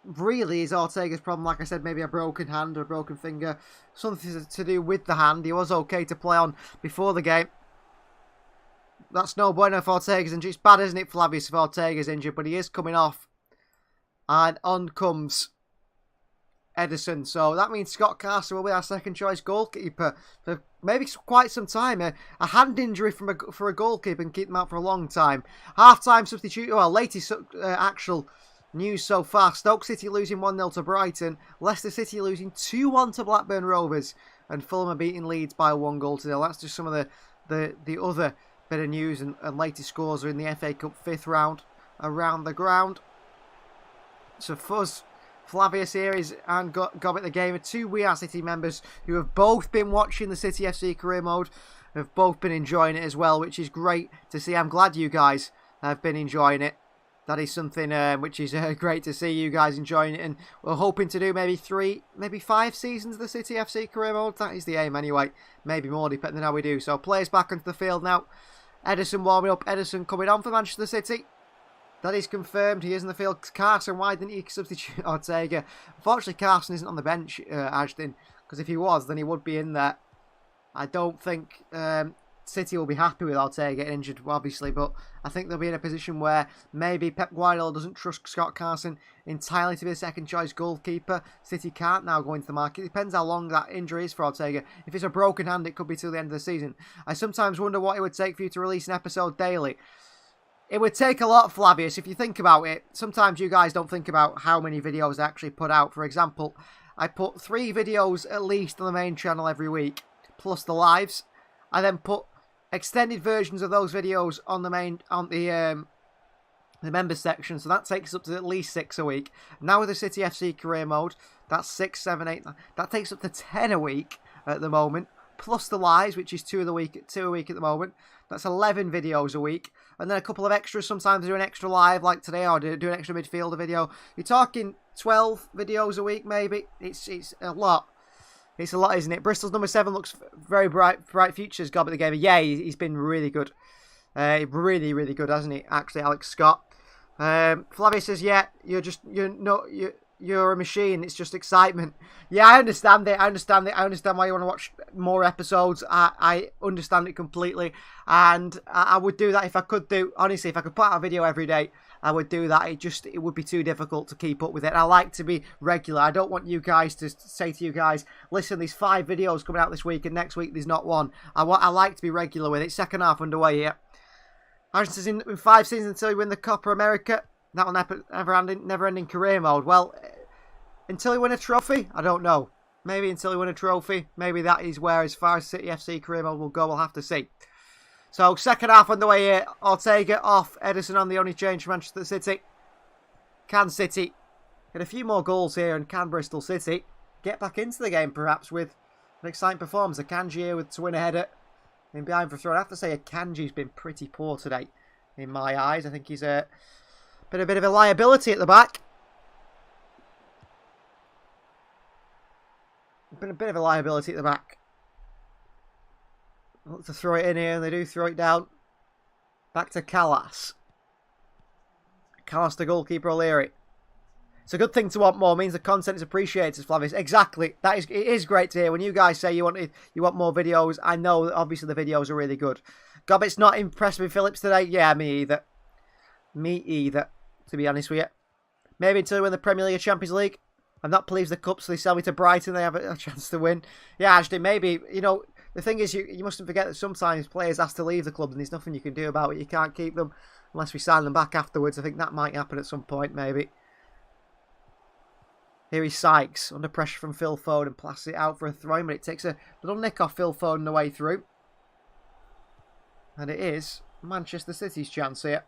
really is Ortega's problem. Like I said, maybe a broken hand or a broken finger. Something to do with the hand. He was okay to play on before the game. That's no bueno if Ortega's injured. It's bad, isn't it, Flavius, if Ortega's injured? But he is coming off. And on comes Edison. So that means Scott Carson will be our second choice goalkeeper for maybe quite some time. A hand injury for a goalkeeper can keep them out for a long time. Half-time substitute. Well, latest actual news so far. Stoke City losing 1-0 to Brighton. Leicester City losing 2-1 to Blackburn Rovers. And Fulham are beating Leeds by 1-0. That's just some of the other bit of news and latest scores are in the FA Cup 5th round around the ground. So Fuzz, Flavius here and Gobbit the Gamer, two We Are City members who have both been watching the City FC career mode, have both been enjoying it as well, which is great to see. I'm glad you guys have been enjoying it. That is something which is great to see you guys enjoying it, and we're hoping to do maybe 3, maybe 5 seasons of the City FC career mode. That is the aim anyway, maybe more depending on how we do. So players back onto the field now. Ederson warming up. Ederson coming on for Manchester City. That is confirmed. He is in the field. Carson, why didn't he substitute Ortega? Unfortunately, Carson isn't on the bench, Ashton, because if he was, then he would be in there. I don't think City will be happy with Ortega getting injured, obviously, but I think they'll be in a position where maybe Pep Guardiola doesn't trust Scott Carson entirely to be a second-choice goalkeeper. City can't now go into the market. It depends how long that injury is for Ortega. If it's a broken hand, it could be till the end of the season. I sometimes wonder what it would take for you to release an episode daily. It would take a lot, Flavius, if you think about it. Sometimes you guys don't think about how many videos I actually put out. For example, I put 3 videos at least on the main channel every week, plus the lives. I then put extended versions of those videos on the members section, so that takes up to at least 6 a week. Now with the City FC career mode, that's 6, 7, 8. That takes up to 10 a week at the moment, plus the lives, which is 2 a week at the moment. That's 11 videos a week, and then a couple of extras. Sometimes I do an extra live like today, or do an extra midfielder video. You're talking 12 videos a week, maybe. It's a lot. It's a lot, isn't it? Bristol's number 7 looks very bright futures. Gob at the game. Yeah, he's been really good. Really, really good, hasn't he? Actually, Alex Scott. Flavius says, yeah, you're a machine. It's just excitement. Yeah, I understand it. I understand why you want to watch more episodes. I understand it completely. And I would do that if I could do. Honestly, if I could put out a video every day, I would do that. It would be too difficult to keep up with it. I like to be regular. I don't want you guys to say to you guys, listen, there's 5 videos coming out this week and next week there's not one. I like to be regular with it. Second half underway here. Harrison says in 5 seasons until we win the Copa America. That will never-ending career mode. Well, until we win a trophy? I don't know. Maybe until we win a trophy. Maybe that is where, as far as City FC career mode will go, we'll have to see. So, second half underway here. Ortega off. Ederson on the only change for Manchester City. Can City get a few more goals here, and can Bristol City get back into the game, perhaps, with an exciting performance? Akanji here to win a header. In behind for a throw. I have to say, Akanji's been pretty poor today, in my eyes. I think he's been a bit of a liability at the back. Been a bit of a liability at the back. Look to throw it in here, and they do throw it down. Back to Callas. Callas, the goalkeeper, O'Leary. It's a good thing to want more. It means the content is appreciated, Flavius. Exactly. It is great to hear. When you guys say you want more videos, I know that obviously the videos are really good. Gobbet's not impressed with Phillips today. Yeah, me either. Me either, to be honest with you. Maybe until we win the Premier League or Champions League. I'm not pleased with the Cup, so they sell me to Brighton. They have a chance to win. Yeah, actually, maybe, the thing is, you mustn't forget that sometimes players have to leave the club and there's nothing you can do about it. You can't keep them unless we sign them back afterwards. I think that might happen at some point, maybe. Here is Sykes, under pressure from Phil Foden, blasts it out for a throw, but it takes a little nick off Phil Foden the way through. And it is Manchester City's chance here.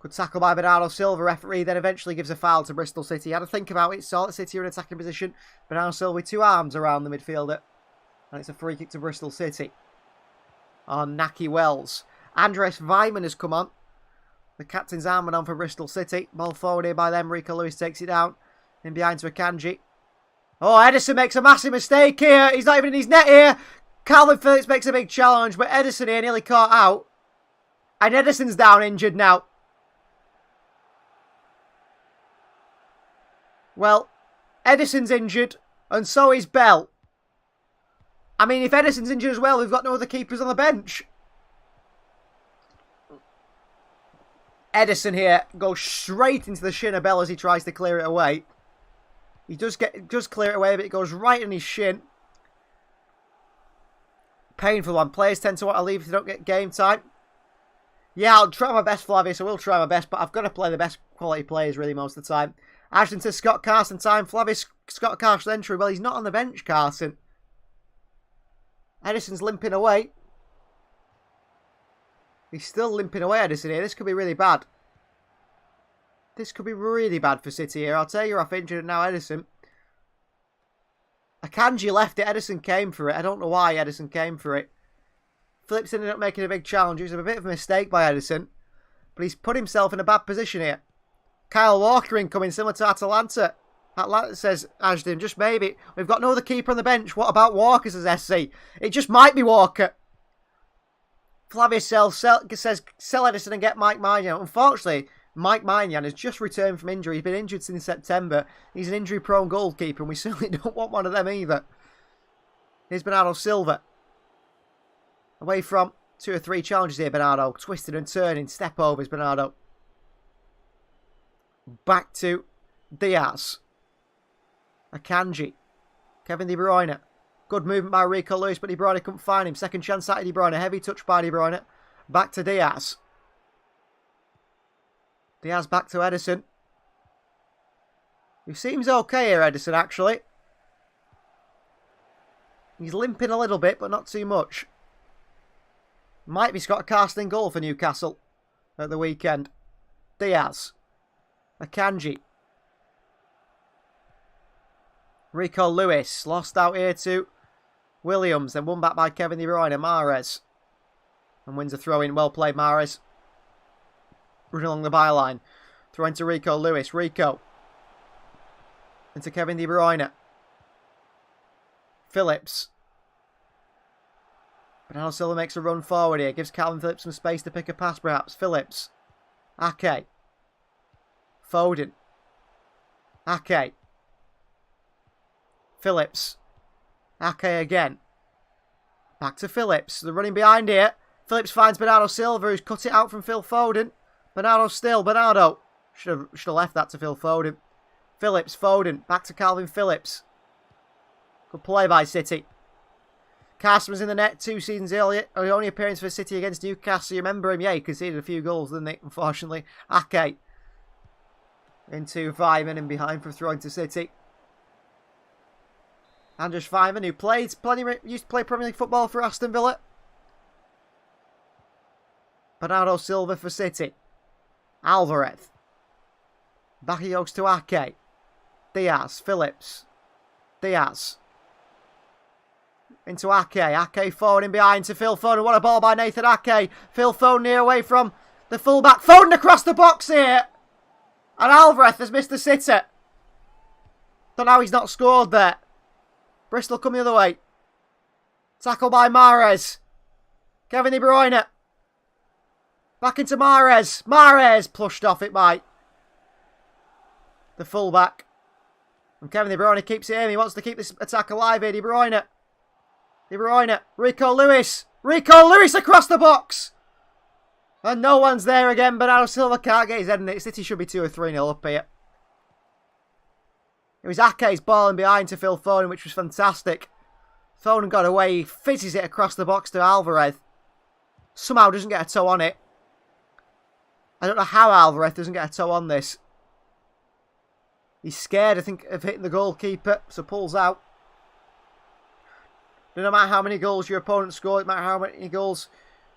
Good tackle by Bernardo Silva. Referee then eventually gives a foul to Bristol City. Had to think about it. Saw that City are in attacking position. Bernardo Silva with 2 arms around the midfielder. And it's a free kick to Bristol City. On Naki Wells. Andres Weimann has come on. The captain's arm went on for Bristol City. Ball forward here by them. Rico Lewis takes it down. In behind to Akanji. Oh, Ederson makes a massive mistake here. He's not even in his net here. Calvin Phillips makes a big challenge, but Ederson here nearly caught out. And Ederson's down injured now. Well, Ederson's injured, and so is Bell. I mean, if Ederson's injured as well, we've got no other keepers on the bench. Ederson here goes straight into the shin of Bell as he tries to clear it away. He does clear it away, but it goes right in his shin. Painful one. Players tend to want to leave if they don't get game time. Yeah, I'll try my best, Flavius. I will try my best, but I've got to play the best quality players really most of the time. Ashton says Scott Carson time. Flavius, Scott Carson entry. Well, he's not on the bench, Carson. Ederson's limping away. He's still limping away, Ederson here. This could be really bad. This could be really bad for City here. I'll tell you off injured and now Ederson. Akanji left it. Ederson came for it. I don't know why Ederson came for it. Phillips ended up making a big challenge. It was a bit of a mistake by Ederson. But he's put himself in a bad position here. Kyle Walker incoming, similar to Atalanta. Atlanta says, Ashton, just maybe. We've got no other keeper on the bench. What about Walker, says SC. It just might be Walker. Flavia says sell Edison and get Mike Maignan. Unfortunately, Mike Maignan has just returned from injury. He's been injured since September. He's an injury-prone goalkeeper, and we certainly don't want one of them either. Here's Bernardo Silva. Away from 2 or 3 challenges here, Bernardo. Twisting and turning. Step overs, Bernardo. Back to Diaz. Akanji. Kevin De Bruyne. Good movement by Rico Lewis, but De Bruyne couldn't find him. Second chance at De Bruyne. Heavy touch by De Bruyne. Back to Diaz. Diaz back to Edison. He seems okay here, Edison, actually. He's limping a little bit, but not too much. Might be got a casting goal for Newcastle at the weekend. Diaz. Akanji. Rico Lewis. Lost out here to Williams. Then won back by Kevin De Bruyne. Mahrez. And wins a throw-in. Well played, Mahrez. Running along the byline. Throw into Rico Lewis. Rico. Into Kevin De Bruyne. Phillips. Bernardo Silva makes a run forward here. Gives Calvin Phillips some space to pick a pass, perhaps. Phillips. Ake. Foden. Ake. Phillips. Ake again. Back to Phillips. They're running behind here. Phillips finds Bernardo Silva, who's cut it out from Phil Foden. Bernardo still. Bernardo. Should have left that to Phil Foden. Phillips. Foden. Back to Calvin Phillips. Good play by City. Carson was in the net 2 seasons earlier. Only appearance for City against Newcastle. You remember him? Yeah, he conceded a few goals, didn't he? Unfortunately. Ake. Into Vyman and behind for throwing to City. Andras Vyman, who used to play Premier League football for Aston Villa. Bernardo Silva for City. Alvarez. Back he goes to Ake. Diaz. Phillips. Diaz. Into Ake. Ake forward in behind to Phil Foden. What a ball by Nathan Ake. Phil Foden near away from the fullback. Foden across the box here. And Alvarez has missed the sitter. Don't know how he's not scored there. Bristol come the other way. Tackle by Mahrez. Kevin De Bruyne. Back into Mahrez. Mahrez plushed off it by the fullback. And Kevin De Bruyne keeps it in. He wants to keep this attack alive here. De Bruyne. De Bruyne. Rico Lewis. Rico Lewis across the box. And no one's there again. Bernardo Silva can't get his head in it. City should be 2 or 3-0 up here. It was Ake's ball in behind to Phil Foden, which was fantastic. Foden got away. He fizzes it across the box to Alvarez. Somehow doesn't get a toe on it. I don't know how Alvarez doesn't get a toe on this. He's scared, I think, of hitting the goalkeeper, so pulls out. No matter how many goals your opponent scored, no matter how many goals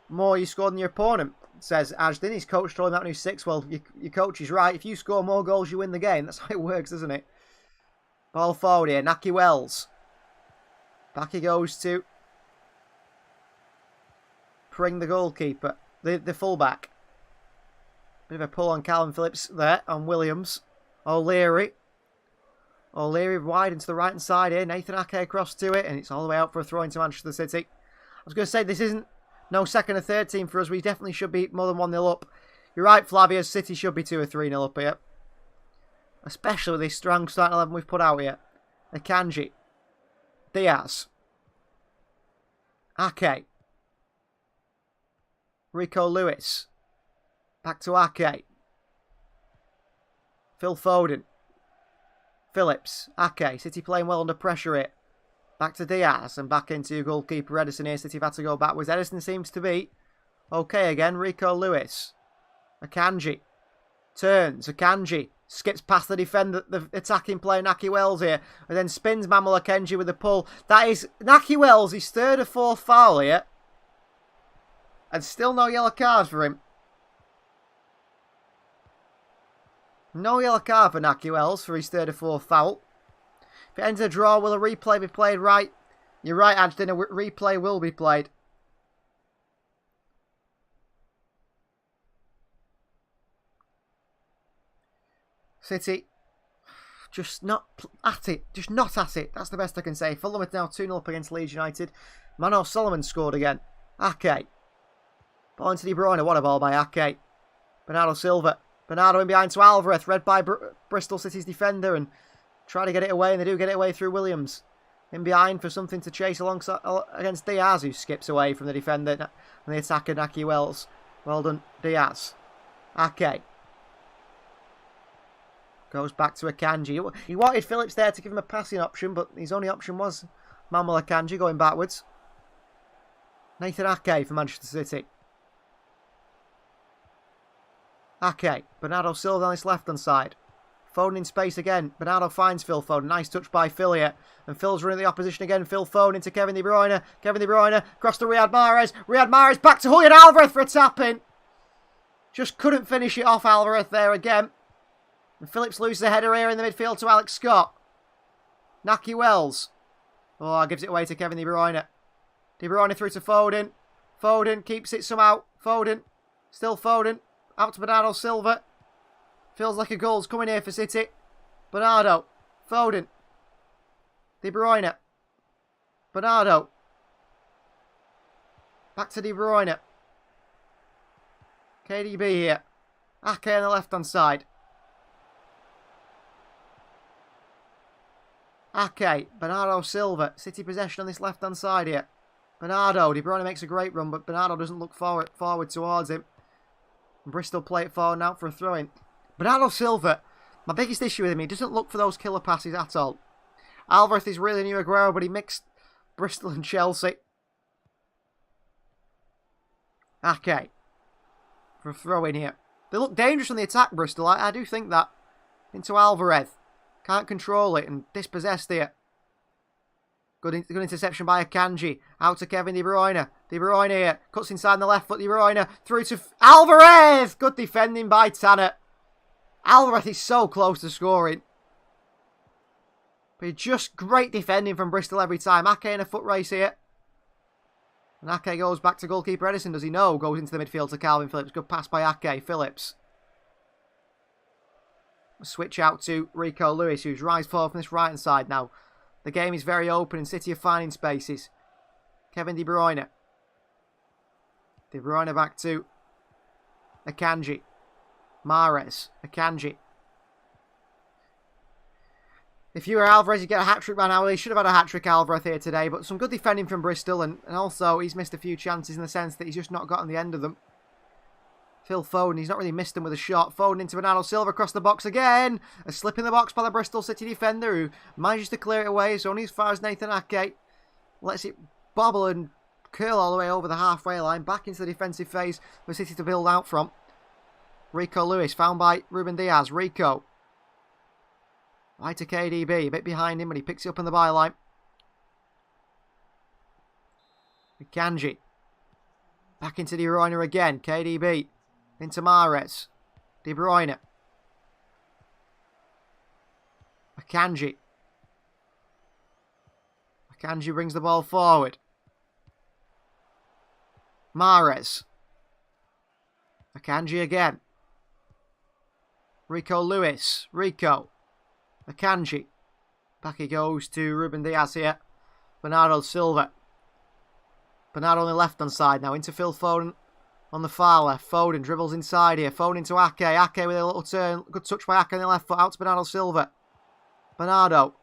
more you scored than your opponent, says Ashton. His coach told him that when he was 6. Well, your coach is right. If you score more goals, you win the game. That's how it works, isn't it? Ball forward here. Naki Wells. Back he goes to Pring, the goalkeeper. The fullback. Bit of a pull on Calvin Phillips there. On Williams. O'Leary. O'Leary wide into the right hand side here. Nathan Ake across to it. And it's all the way out for a throw into Manchester City. I was going to say, this isn't no second or third team for us. We definitely should be more than 1-0 up. You're right, Flavia. City should be 2 or 3-0 up here. Especially with this strong starting 11 we've put out here. Akanji. Diaz. Ake. Rico Lewis. Back to Ake. Phil Foden. Phillips. Ake. City playing well under pressure here. Back to Diaz and back into goalkeeper Edison here. City have had to go backwards. Edison seems to be okay again. Rico Lewis. Akanji. Turns. Akanji. Skips past the defender, the attacking player Naki Wells here. And then spins Manuel Akanji with a pull. That is Naki Wells, his 3rd or 4th foul here. And still no yellow cards for him. No yellow card for Naki Wells for his 3rd or 4th foul. If it ends a draw, will a replay be played? Right. You're right, Ashton. A replay will be played. City, just not at it. Just not at it. That's the best I can say. Fulham are now 2-0 up against Leeds United. Manuel Solomon scored again. Ake. Ball into De Bruyne. What a ball by Ake. Bernardo Silva. Bernardo in behind to Alvarez. Read by Bristol City's defender. And try to get it away. And they do get it away through Williams. In behind for something to chase alongside against Diaz, who skips away from the defender and the attacker, Naki Wells. Well done, Diaz. Ake. Goes back to Akanji. He wanted Phillips there to give him a passing option, but his only option was Manuel Akanji going backwards. Nathan Ake for Manchester City. Ake. Bernardo Silva on this left-hand side. Foden in space again. Bernardo finds Phil Foden. Nice touch by Phil here. And Phil's running the opposition again. Phil Foden into Kevin De Bruyne. Kevin De Bruyne across to Riyad Mahrez. Riyad Mahrez back to Julian Alvarez for a tap-in. Just couldn't finish it off, Alvarez there again. And Phillips loses the header here in the midfield to Alex Scott. Naki Wells. Oh, gives it away to Kevin De Bruyne. De Bruyne through to Foden. Foden keeps it somehow. Foden. Still Foden. Out to Bernardo Silva. Feels like a goal's coming here for City. Bernardo. Foden. De Bruyne. Bernardo. Back to De Bruyne. KDB here. Ake on the left-hand side. Ake. Bernardo Silva. City possession on this left-hand side here. Bernardo. De Bruyne makes a great run, but Bernardo doesn't look forward towards him. And Bristol play it forward now for a throw-in. Bernardo Silva, my biggest issue with him, he doesn't look for those killer passes at all. Alvarez is really new Aguero, but he mixed Bristol and Chelsea. Ake. For a throw-in here. They look dangerous on the attack, Bristol. I do think that. Into Alvarez. Can't control it and dispossessed here. Good interception by Akanji. Out to Kevin De Bruyne. De Bruyne here. Cuts inside the left foot. De Bruyne through to Alvarez. Good defending by Tanner. Alvarez is so close to scoring. But just great defending from Bristol every time. Ake in a foot race here. And Ake goes back to goalkeeper Edison. Does he know? Goes into the midfield to Calvin Phillips. Good pass by Ake. Phillips. Switch out to Rico Lewis, who's rise forward from this right hand side now. The game is very open and City are finding spaces. Kevin De Bruyne. De Bruyne back to Akanji. Mahrez. Akanji. If you were Alvarez, you get a hat-trick by now. He should have had a hat-trick, Alvarez, here today. But some good defending from Bristol. And also, he's missed a few chances in the sense that he's just not gotten the end of them. Phil Foden, he's not really missed them with a shot. Foden into Bernardo Silva across the box again. A slip in the box by the Bristol City defender who manages to clear it away. It's only as far as Nathan Ake. Lets it bobble and curl all the way over the halfway line. Back into the defensive phase for City to build out from. Rico Lewis found by Ruben Diaz. Rico. Right to KDB. A bit behind him, but he picks it up on the byline. Akanji. Back into De Bruyne again. KDB. Into Mahrez. De Bruyne. Akanji. Akanji brings the ball forward. Mahrez. Akanji again. Rico Lewis. Rico. Akanji. Back he goes to Ruben Diaz here. Bernardo Silva. Bernardo on the left-hand side now. Into Phil Foden on the far left. Foden dribbles inside here. Foden into Ake. Ake with a little turn. Good touch by Ake on the left foot. Out to Bernardo Silva. Bernardo.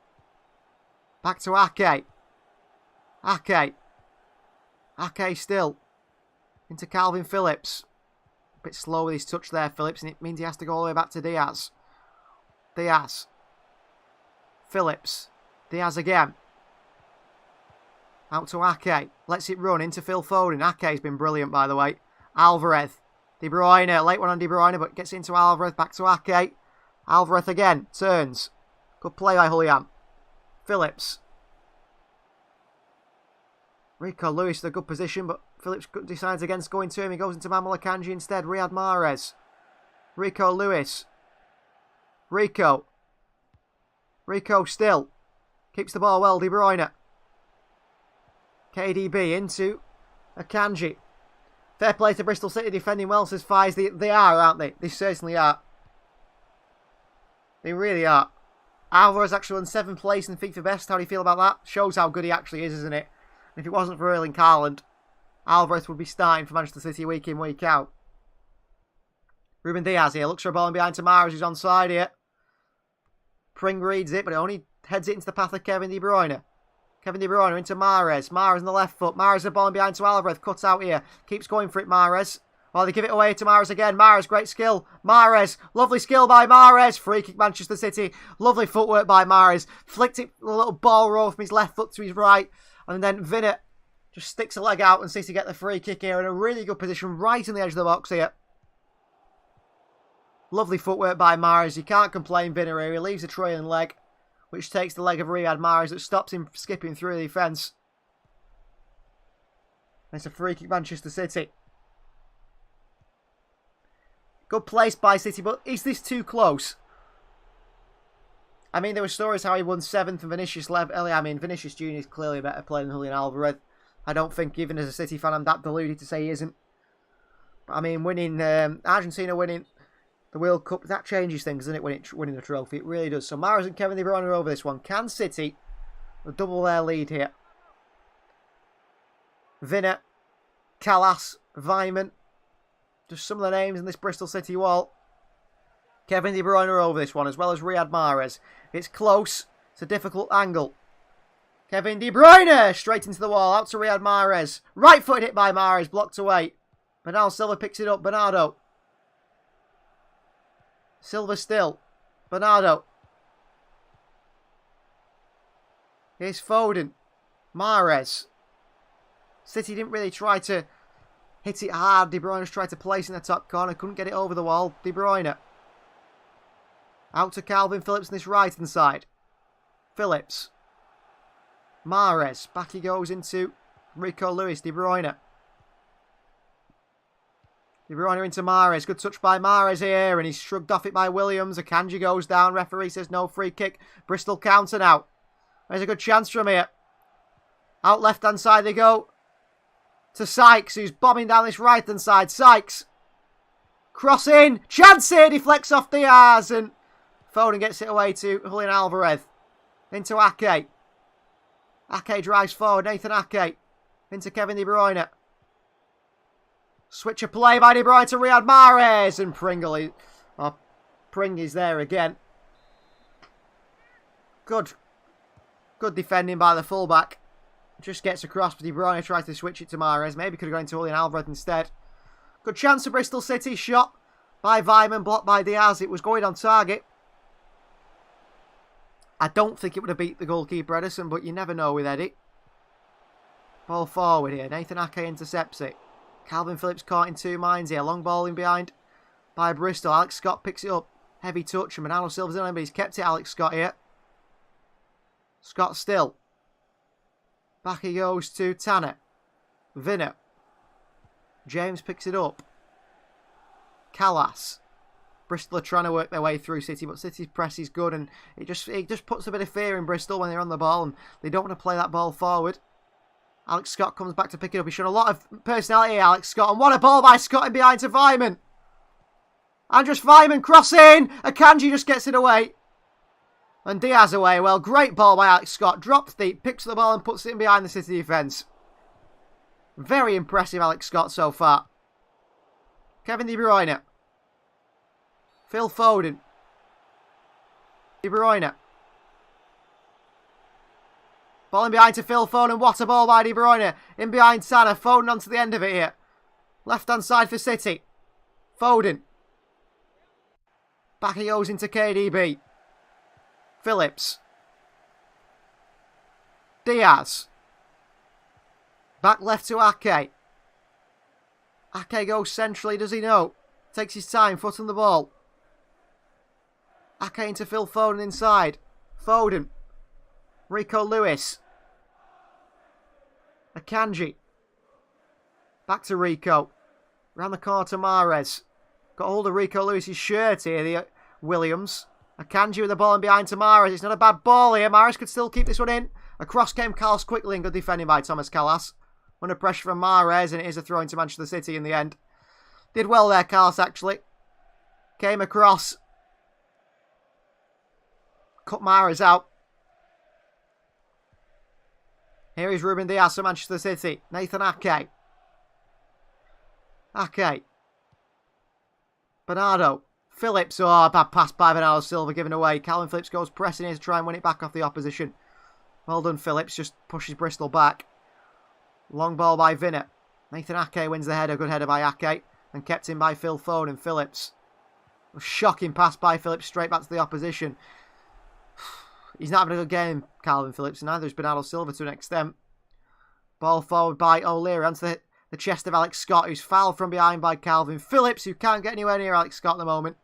Back to Ake. Ake. Ake still. Into Calvin Phillips. A bit slow with his touch there, Phillips, and it means he has to go all the way back to Diaz. Diaz. Phillips. Diaz again. Out to Ake. Lets it run into Phil Foden. Ake's been brilliant, by the way. Alvarez. De Bruyne. Late one on De Bruyne, but gets into Alvarez. Back to Ake. Alvarez again. Turns. Good play by Julian. Phillips. Rico Lewis in a good position, but Phillips decides against going to him. He goes into Manuel Akanji instead. Riyad Mahrez. Rico Lewis. Rico. Rico still. Keeps the ball well. De Bruyne. KDB into Akanji. Fair play to Bristol City defending well, says Fies. They are, aren't they? They certainly are. They really are. Alvarez actually won 7th place in FIFA Best. How do you feel about that? Shows how good he actually is, isn't it? And if it wasn't for Erling Haaland, Alvarez would be starting for Manchester City week in, week out. Ruben Diaz here, looks for a ball in behind to Mahrez, who's onside here. Pring reads it, but it only heads it into the path of Kevin De Bruyne. Kevin De Bruyne into Mahrez. Mahrez on the left foot. Mahrez a ball in behind to Alvarez. Cuts out here. Keeps going for it, Mahrez. Well, they give it away to Mahrez again. Mahrez, great skill. Mahrez, lovely skill by Mahrez. Free kick, Manchester City. Lovely footwork by Mahrez. Flicked it a little ball roll from his left foot to his right. And then Vinnet just sticks a leg out and City get the free kick here in a really good position right in the edge of the box here. Lovely footwork by Mahrez. You can't complain, Vinnet here. He leaves a trailing leg, which takes the leg of Riyad Mahrez that stops him skipping through the defence. It's a free kick, Manchester City. Good place by City, but is this too close? I mean, there were stories how he won 7th and Vinicius I mean, Vinicius Jr. is clearly a better player than Julian Alvarez. I don't think, even as a City fan, I'm that deluded to say he isn't. But I mean, winning Argentina winning the World Cup, that changes things, doesn't it, winning a trophy? It really does. So Mahrez and Kevin De Bruyne are over this one. Can City double their lead here? Vinnet, Callas, Weimann. Just some of the names in this Bristol City wall. Kevin De Bruyne are over this one, as well as Riyad Mahrez. It's close. It's a difficult angle. Kevin De Bruyne straight into the wall. Out to Riyad Mahrez. Right foot hit by Mahrez. Blocked away. Bernardo Silva picks it up. Bernardo. Silva still. Bernardo. Here's Foden. Mahrez. City didn't really try to hit it hard. De Bruyne just tried to place in the top corner. Couldn't get it over the wall. De Bruyne. Out to Calvin Phillips on this right-hand side. Phillips. Mahrez. Back he goes into Rico Lewis. De Bruyne. De Bruyne into Mahrez. Good touch by Mahrez here. And he's shrugged off it by Williams. Akanji goes down. Referee says no free kick. Bristol counter now. There's a good chance from here. Out left-hand side they go. To Sykes, who's bombing down this right-hand side. Sykes. Cross in. Chance here. Deflects off Diaz. And Foden gets it away to Julian Alvarez. Into Ake. Ake drives forward. Nathan Ake. Into Kevin De Bruyne. Switch of play by De Bruyne to Riyad Mahrez. And Pring is there again. Good defending by the fullback. Just gets across, but De Bruyne tries to switch it to Mahrez. Maybe could have gone to Julian Alvarez instead. Good chance for Bristol City. Shot by Weimann. Blocked by Diaz. It was going on target. I don't think it would have beat the goalkeeper Edison, but you never know with Eddie. Ball forward here. Nathan Ake intercepts it. Calvin Phillips caught in two minds here. Long ball in behind by Bristol. Alex Scott picks it up. Heavy touch. And Bernardo Silva's in, but he's kept it. Alex Scott here. Scott still. Back he goes to Tanner. Vinnet. James picks it up. Callas. Bristol are trying to work their way through City, but City's press is good, and it just puts a bit of fear in Bristol when they're on the ball, and they don't want to play that ball forward. Alex Scott comes back to pick it up. He's shown a lot of personality here, Alex Scott, and what a ball by Scott in behind to Weimann. Andres Weimann crossing. Akanji just gets it away. And Diaz away. Well, great ball by Alex Scott. Drops deep, picks the ball and puts it in behind the City defence. Very impressive, Alex Scott, so far. Kevin De Bruyne. Phil Foden. De Bruyne. Ball in behind to Phil Foden. What a ball by De Bruyne. In behind Tanner. Foden onto the end of it here. Left-hand side for City. Foden. Back he goes into KDB. Phillips. Diaz. Back left to Ake. Ake goes centrally, does he know? Takes his time, foot on the ball. Ake into Phil Foden inside. Foden. Rico Lewis. Akanji. Back to Rico. Round the corner to Mahrez. Got hold of Rico Lewis's shirt here, the Williams. Akanji with the ball in behind to Mahrez. It's not a bad ball here. Mahrez could still keep this one in. Across came Callas quickly and good defending by Thomas Callas. Under pressure from Mahrez, and it is a throw into Manchester City in the end. Did well there, Callas, actually. Came across. Cut Mahrez out. Here is Ruben Diaz for Manchester City. Nathan Ake. Ake. Bernardo. Phillips. Oh, bad pass by Bernardo Silva given away. Calvin Phillips goes pressing here to try and win it back off the opposition. Well done, Phillips. Just pushes Bristol back. Long ball by Vinner. Nathan Ake wins the header. Good header by Ake. And kept in by Phil Foden. Phillips. A shocking pass by Phillips straight back to the opposition. He's not having a good game, Calvin Phillips. And neither is Bernardo Silva to an extent. Ball forward by O'Leary onto the chest of Alex Scott, who's fouled from behind by Calvin Phillips, who can't get anywhere near Alex Scott at the moment.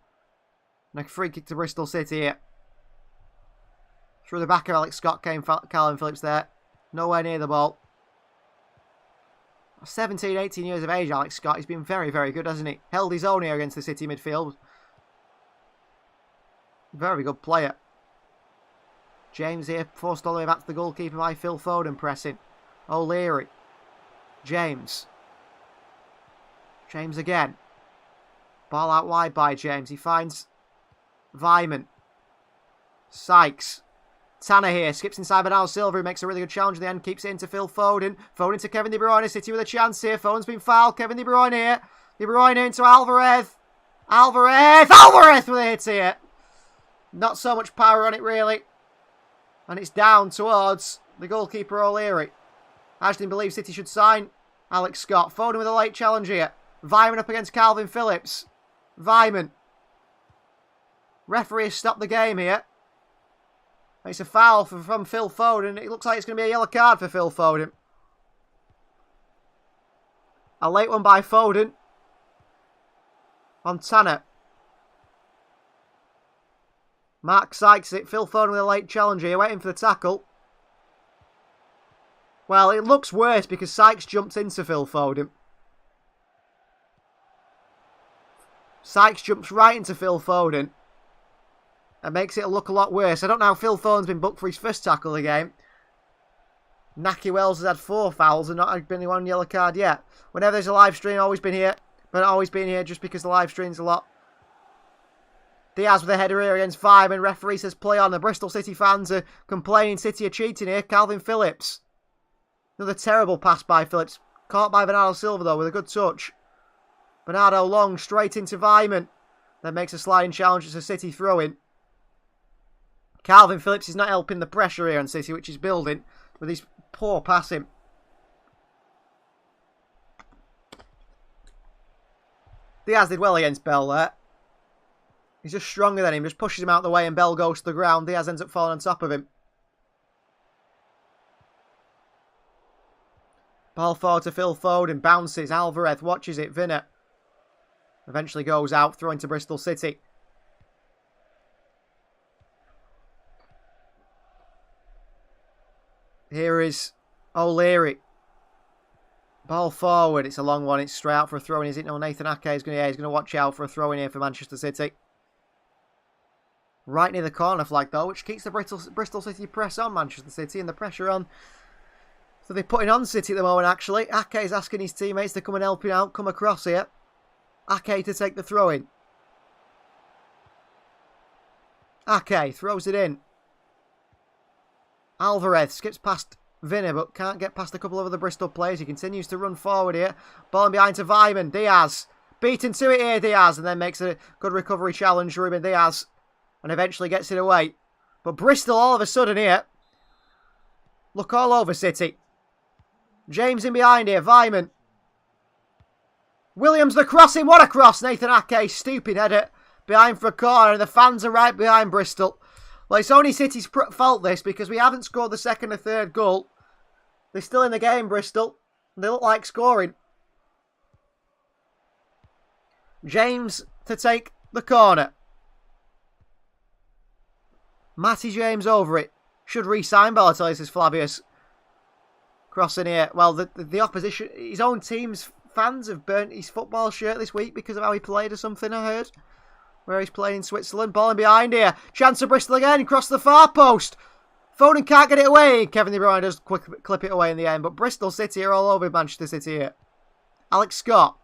And a free kick to Bristol City here. Through the back of Alex Scott came Calvin Phillips there. Nowhere near the ball. 17, 18 years of age, Alex Scott. He's been very, very good, hasn't he? Held his own here against the City midfield. Very good player. James here, forced all the way back to the goalkeeper by Phil Foden pressing. O'Leary. James. James again. Ball out wide by James. He finds Vyman. Sykes. Tanner here. Skips inside Bernardo Silva, who makes a really good challenge at the end. Keeps it into Phil Foden. Foden to Kevin De Bruyne. City with a chance here. Foden's been fouled. Kevin De Bruyne here. De Bruyne into Alvarez. Alvarez with a hit here. Not so much power on it, really. And it's down towards the goalkeeper, O'Leary. Ashton believes City should sign Alex Scott. Foden with a late challenge here. Vyman up against Calvin Phillips. Vyman. Referee has stopped the game here. It's a foul from Phil Foden. It looks like it's going to be a yellow card for Phil Foden. A late one by Foden. On Tanner. Mark Sykes it. Phil Foden with a late challenge here. Waiting for the tackle. Well, it looks worse because Sykes jumped into Phil Foden. Sykes jumps right into Phil Foden. And makes it look a lot worse. I don't know how Phil Foden's been booked for his first tackle of the game. Naki Wells has had 4 fouls and not been one yellow card yet. Whenever there's a live stream, always been here. But not always been here just because the live stream's a lot. Diaz with a header here against Vyman. Referee says play on. The Bristol City fans are complaining City are cheating here. Calvin Phillips. Another terrible pass by Phillips. Caught by Bernardo Silva though with a good touch. Bernardo long straight into Vyman. Then makes a sliding challenge. It's a City throw-in. Calvin Phillips is not helping the pressure here on City, which is building with his poor passing. Diaz did well against Bell there. He's just stronger than him, just pushes him out of the way and Bell goes to the ground. Diaz ends up falling on top of him. Ball forward to Phil Foden, bounces. Alvarez watches it. Vinner eventually goes out, throwing to Bristol City. Here is O'Leary. Ball forward. It's a long one. It's straight out for a throw-in. Is it? No, Nathan Ake is going to watch out for a throw-in here for Manchester City. Right near the corner flag, though, which keeps the Bristol City press on Manchester City and the pressure on. So they're putting on City at the moment, actually. Ake is asking his teammates to come and help him out. Come across here. Ake to take the throw-in. Ake throws it in. Alvarez skips past Vinner, but can't get past a couple of other Bristol players. He continues to run forward here. Ball in behind to Vyman. Diaz. Beaten to it here, Diaz. And then makes a good recovery challenge, Ruben Diaz. And eventually gets it away. But Bristol all of a sudden here look all over City. James in behind here. Vyman. Williams the crossing. What a cross. Nathan Ake. Stupid header. Behind for a corner. And the fans are right behind Bristol. Well, it's only City's fault this because we haven't scored the second or third goal. They're still in the game, Bristol. They look like scoring. James to take the corner. Matty James over it. Should re-sign Balotelli, says Flavius. Crossing here. Well, the opposition, his own team's fans have burnt his football shirt this week because of how he played or something, I heard. Where he's playing in Switzerland. Ball in behind here. Chance of Bristol again. Across the far post. Foden can't get it away. Kevin De Bruyne does clip it away in the end. But Bristol City are all over Manchester City here. Alex Scott.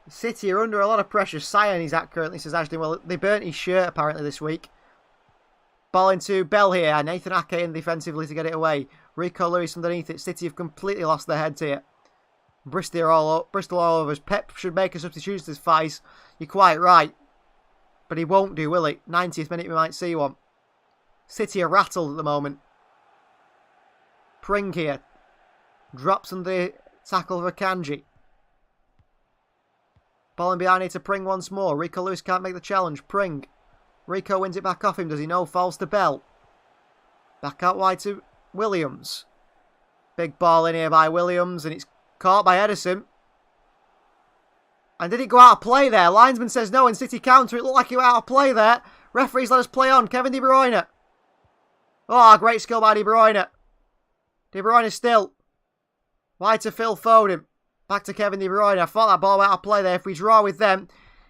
City are under a lot of pressure. Cyan he's at currently, says Ashton. Well, they burnt his shirt apparently this week. Ball into Bell here. Nathan Ake in defensively to get it away. Rico Lewis underneath it. City have completely lost their heads here. Bristol all over us. Pep should make a substitution to this Fies. You're quite right. But he won't do, will he? 90th minute we might see one. City are rattled at the moment. Pring here. Drops under the tackle of Akanji. Ball in behind here to Pring once more. Rico Lewis can't make the challenge. Pring. Rico wins it back off him. Does he know? Falls to Bell. Back out wide to Williams. Big ball in here by Williams. And it's caught by Edison. And did it go out of play there? Linesman says no. In City counter. It looked like it went out of play there. Referees let us play on. Kevin De Bruyne. Oh, great skill by De Bruyne. De Bruyne still. Wide to Phil Foden. Back to Kevin De Bruyne. I thought that ball went out of play there. If we draw with them,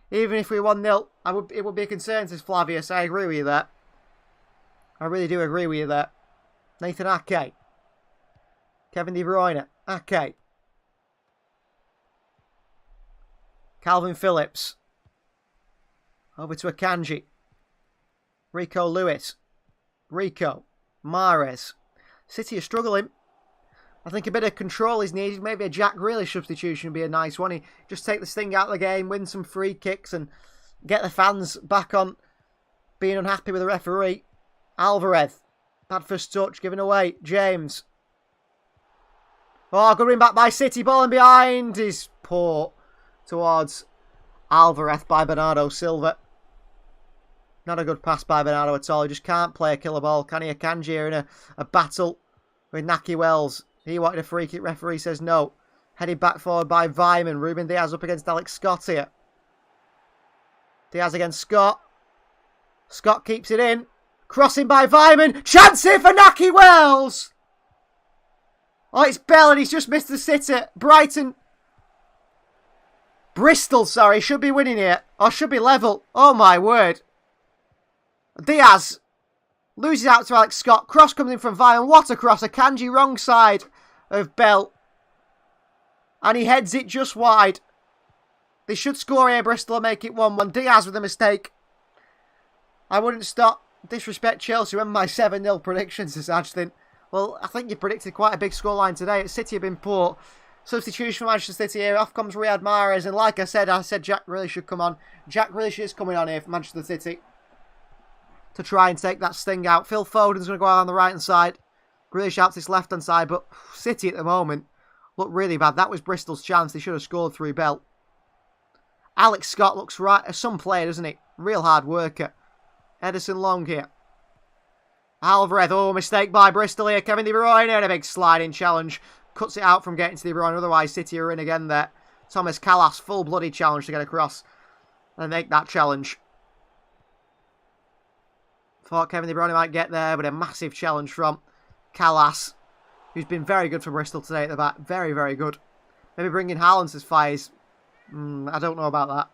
even if we 1-0, it would be a concern to Flavius. I agree with you there. I really do agree with you there. Nathan Ake. Kevin De Bruyne. Ake. Calvin Phillips. Over to Akanji. Rico Lewis. Rico. Mahrez. City are struggling. I think a bit of control is needed. Maybe a Jack Grealish substitution would be a nice one. He just take this thing out of the game, win some free kicks and get the fans back on being unhappy with the referee. Alvarez. Bad first touch, given away. James. Oh, good win back by City. Ball in behind is poor towards Alvarez by Bernardo Silva. Not a good pass by Bernardo at all. He just can't play a killer ball. Can he? Akanji here in a battle with Naki Wells. He wanted a free kick. Referee says no. Headed back forward by Vyman. Ruben Diaz up against Alex Scott here. Diaz against Scott. Scott keeps it in. Crossing by Vyman. Chance here for Naki Wells. Oh, it's Bell and he's just missed the sitter. Bristol, sorry, should be winning here. Or should be level. Oh my word. Diaz loses out to Alex Scott. Cross comes in from Vyman. What a cross. Akanji wrong side of Bell. And he heads it just wide. They should score here, Bristol, and make it 1-1. Diaz with a mistake. I wouldn't disrespect Chelsea. Remember my 7-0 predictions this Ashton. Well, I think you predicted quite a big scoreline today. City have been poor. Substitution for Manchester City here. Off comes Riyad Mahrez. And like I said Jack Grealish should come on. Jack Grealish is coming on here for Manchester City to try and take that sting out. Phil Foden's going to go out on the right-hand side. Grealish out to his left-hand side. But City at the moment look really bad. That was Bristol's chance. They should have scored through Bell. Alex Scott looks right. Some player, doesn't he? Real hard worker. Edison Long here. Alvarez. Oh, mistake by Bristol here. Kevin De Bruyne and a big sliding challenge. Cuts it out from getting to De Bruyne. Otherwise, City are in again there. Thomas Callas. Full-blooded challenge to get across and make that challenge. Thought Kevin De Bruyne might get there, but a massive challenge from Callas, who's been very good for Bristol today at the back. Very, very good. Maybe bringing Haaland as Fies. I don't know about that.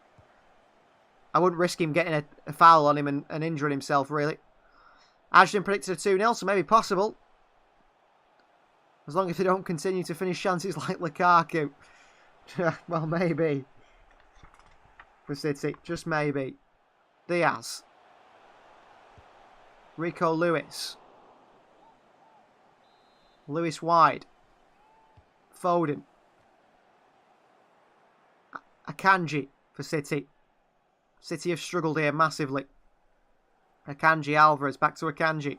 I wouldn't risk him getting a foul on him and injuring himself, really. Ashton predicted a 2-0, so maybe possible. As long as they don't continue to finish chances like Lukaku. Well, maybe. For City. Just maybe. Diaz. Rico Lewis. Lewis wide. Foden. Akanji for City. City have struggled here massively. Akanji, Alvarez, back to Akanji.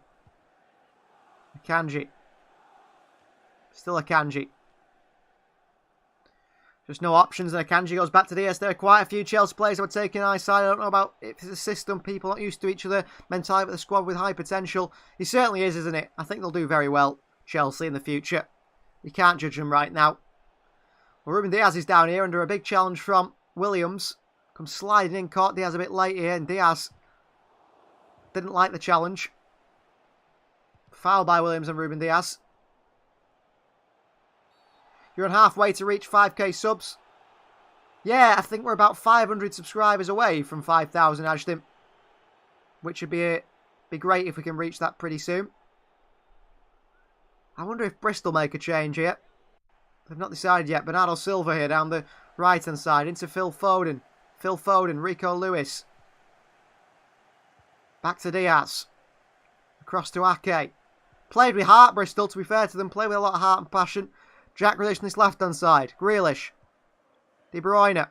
Akanji. Still Akanji. Just no options, and Akanji goes back to Diaz. There are quite a few Chelsea players who are taking high side. I don't know about if it's a system, people not used to each other, mentality of the squad with high potential. He certainly is, isn't it? I think they'll do very well, Chelsea, in the future. You can't judge them right now. Well, Ruben Diaz is down here under a big challenge from Williams. Comes sliding in, caught Diaz a bit late here, and Diaz didn't like the challenge. Foul by Williams and Ruben Diaz. You're on halfway to reach 5k subs. Yeah, I think we're about 500 subscribers away from 5,000, Ashton. Which would be great if we can reach that pretty soon. I wonder if Bristol make a change here. They've not decided yet. Bernardo Silva here down the right-hand side. Into Phil Foden. Phil Foden, Rico Lewis. Back to Diaz. Across to Ake. Played with heart, Bristol, to be fair to them. Played with a lot of heart and passion. Jack Grealish on this left-hand side. Grealish. De Bruyne.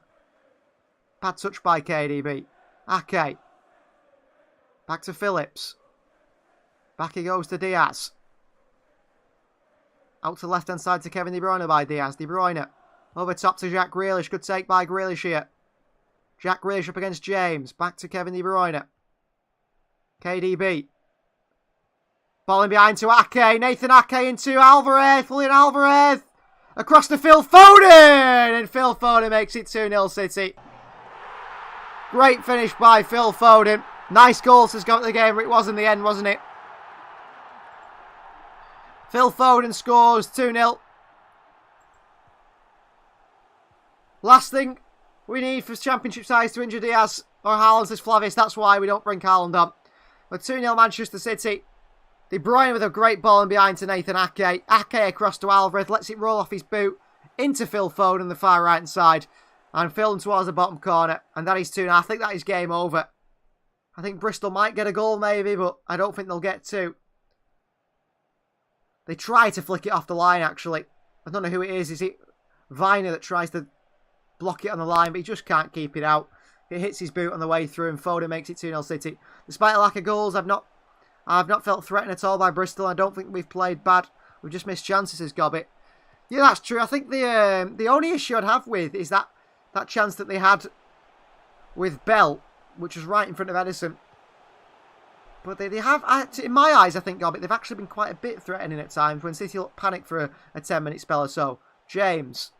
Bad touch by KDB. Ake. Back to Phillips. Back he goes to Diaz. Out to the left-hand side to Kevin De Bruyne by Diaz. De Bruyne. Over top to Jack Grealish. Good take by Grealish here. Jack Grealish up against James. Back to Kevin De Bruyne. KDB. Ball in behind to Ake. Nathan Ake into Alvarez. Julian Alvarez. Across to Phil Foden. And Phil Foden makes it 2-0 City. Great finish by Phil Foden. Nice goal to go at the game. It was in the end, wasn't it? Phil Foden scores 2-0. Last thing we need for Championship sides to injure Diaz or Haaland, says Flavis. That's why we don't bring Haaland on. But 2-0 Manchester City. De Bruyne with a great ball in behind to Nathan Ake. Ake across to Alvarez. Lets it roll off his boot into Phil Foden on the far right hand side. And Phil towards the bottom corner. And that is 2-0. I think that is game over. I think Bristol might get a goal maybe, but I don't think they'll get 2. They try to flick it off the line actually. I don't know who it is. Is it Viner that tries to block it on the line, but he just can't keep it out. It hits his boot on the way through and Foden makes it 2-0 City. Despite a lack of goals, I've not felt threatened at all by Bristol. I don't think we've played bad. We've just missed chances, says Gobbit. Yeah, that's true. I think the only issue I'd have with is that chance that they had with Bell, which was right in front of Edison. But they have, in my eyes, I think, Gobbit, they've actually been quite a bit threatening at times when City look panic for a 10-minute spell or so. James.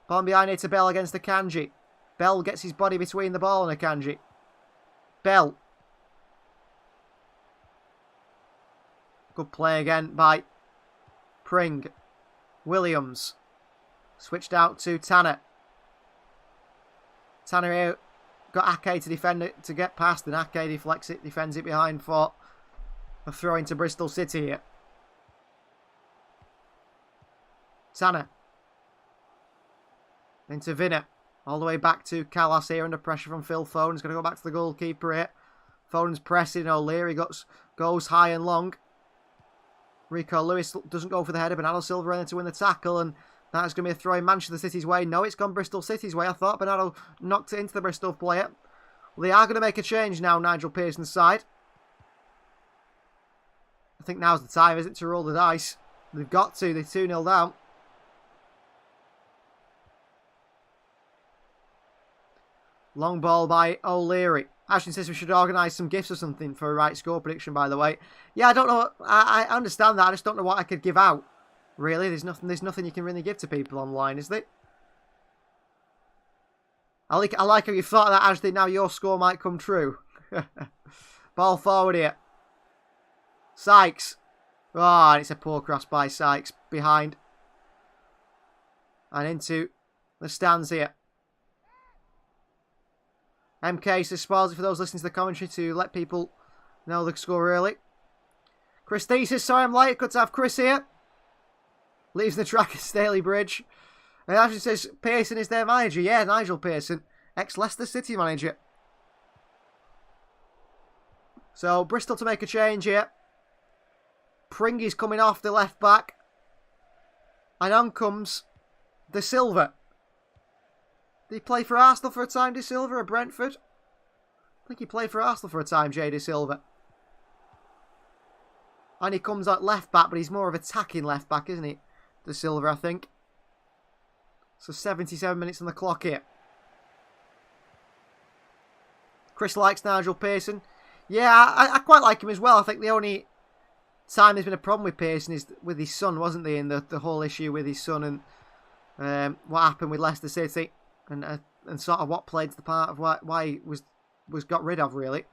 Ball behind here to Bell against Akanji. Bell gets his body between the ball and Akanji. Bell. Good play again by Pring. Williams. Switched out to Tanner. Tanner here got Ake to defend it, to get past, and Ake deflects it, defends it behind for a throw into Bristol City here. Tanner. Into Vinner. All the way back to Callas here under pressure from Phil Foden. He's going to go back to the goalkeeper here. Foden's pressing. O'Leary goes high and long. Rico Lewis doesn't go for the header. Bernardo Silva in to win the tackle. And that is going to be a throw in Manchester City's way. No, it's gone Bristol City's way. I thought Bernardo knocked it into the Bristol player. Well, they are going to make a change now, Nigel Pearson's side. I think now's the time, isn't it, to roll the dice. They've got to. They're 2-0 down. Long ball by O'Leary. Ashton says we should organise some gifts or something for a right score prediction, by the way. Yeah, I don't know. I understand that. I just don't know what I could give out. Really, there's nothing you can really give to people online, is there? I like how you thought of that, Ashley. Now your score might come true. Ball forward here. Sykes. Oh, and it's a poor cross by Sykes. Behind. And into the stands here. MK says spoils it for those listening to the commentary to let people know the score early. Chris D says, sorry I'm late. Good to have Chris here. Leaves the track at Staley Bridge. And Ashley says, Pearson is their manager. Yeah, Nigel Pearson. Ex-Leicester City manager. So, Bristol to make a change here. Pringy's coming off the left back. And on comes De Silva. Did he play for Arsenal for a time, De Silva, or Brentford? I think he played for Arsenal for a time, Jay De Silva. And he comes out left back, but he's more of attacking left back, isn't he? De Silva, I think. So 77 minutes on the clock here. Chris likes Nigel Pearson. Yeah, I quite like him as well. I think the only time there's been a problem with Pearson is with his son, wasn't there? And the whole issue with his son and what happened with Leicester City. And sort of what played to the part of why he was got rid of, really.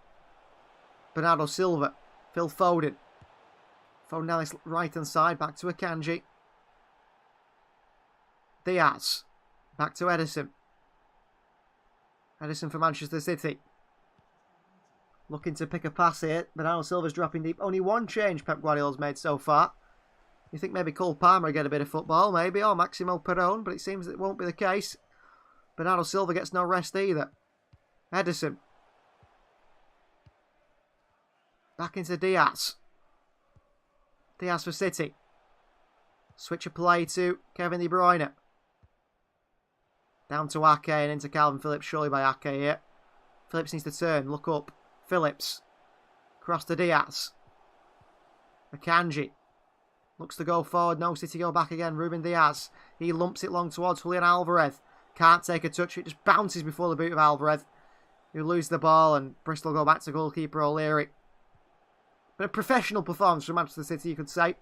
Bernardo Silva. Phil Foden. Foden down his right-hand side. Back to Akanji. Diaz. Back to Edison. Edison for Manchester City. Looking to pick a pass here. Bernardo Silva's dropping deep. Only one change Pep Guardiola's made so far. You think maybe Cole Palmer will get a bit of football, maybe, or Maximo Perón, but it seems it won't be the case. Bernardo Silva gets no rest either. Edison. Back into Diaz. Diaz for City. Switch of play to Kevin De Bruyne. Down to Ake and into Calvin Phillips, surely by Ake here. Phillips needs to turn, look up. Phillips. Cross to Diaz. Akanji. Looks to go forward, no City go back again. Ruben Diaz. He lumps it long towards Julian Alvarez. Can't take a touch, it just bounces before the boot of Alvarez. Who lose the ball and Bristol go back to goalkeeper O'Leary. But a professional performance from Manchester City, you could say.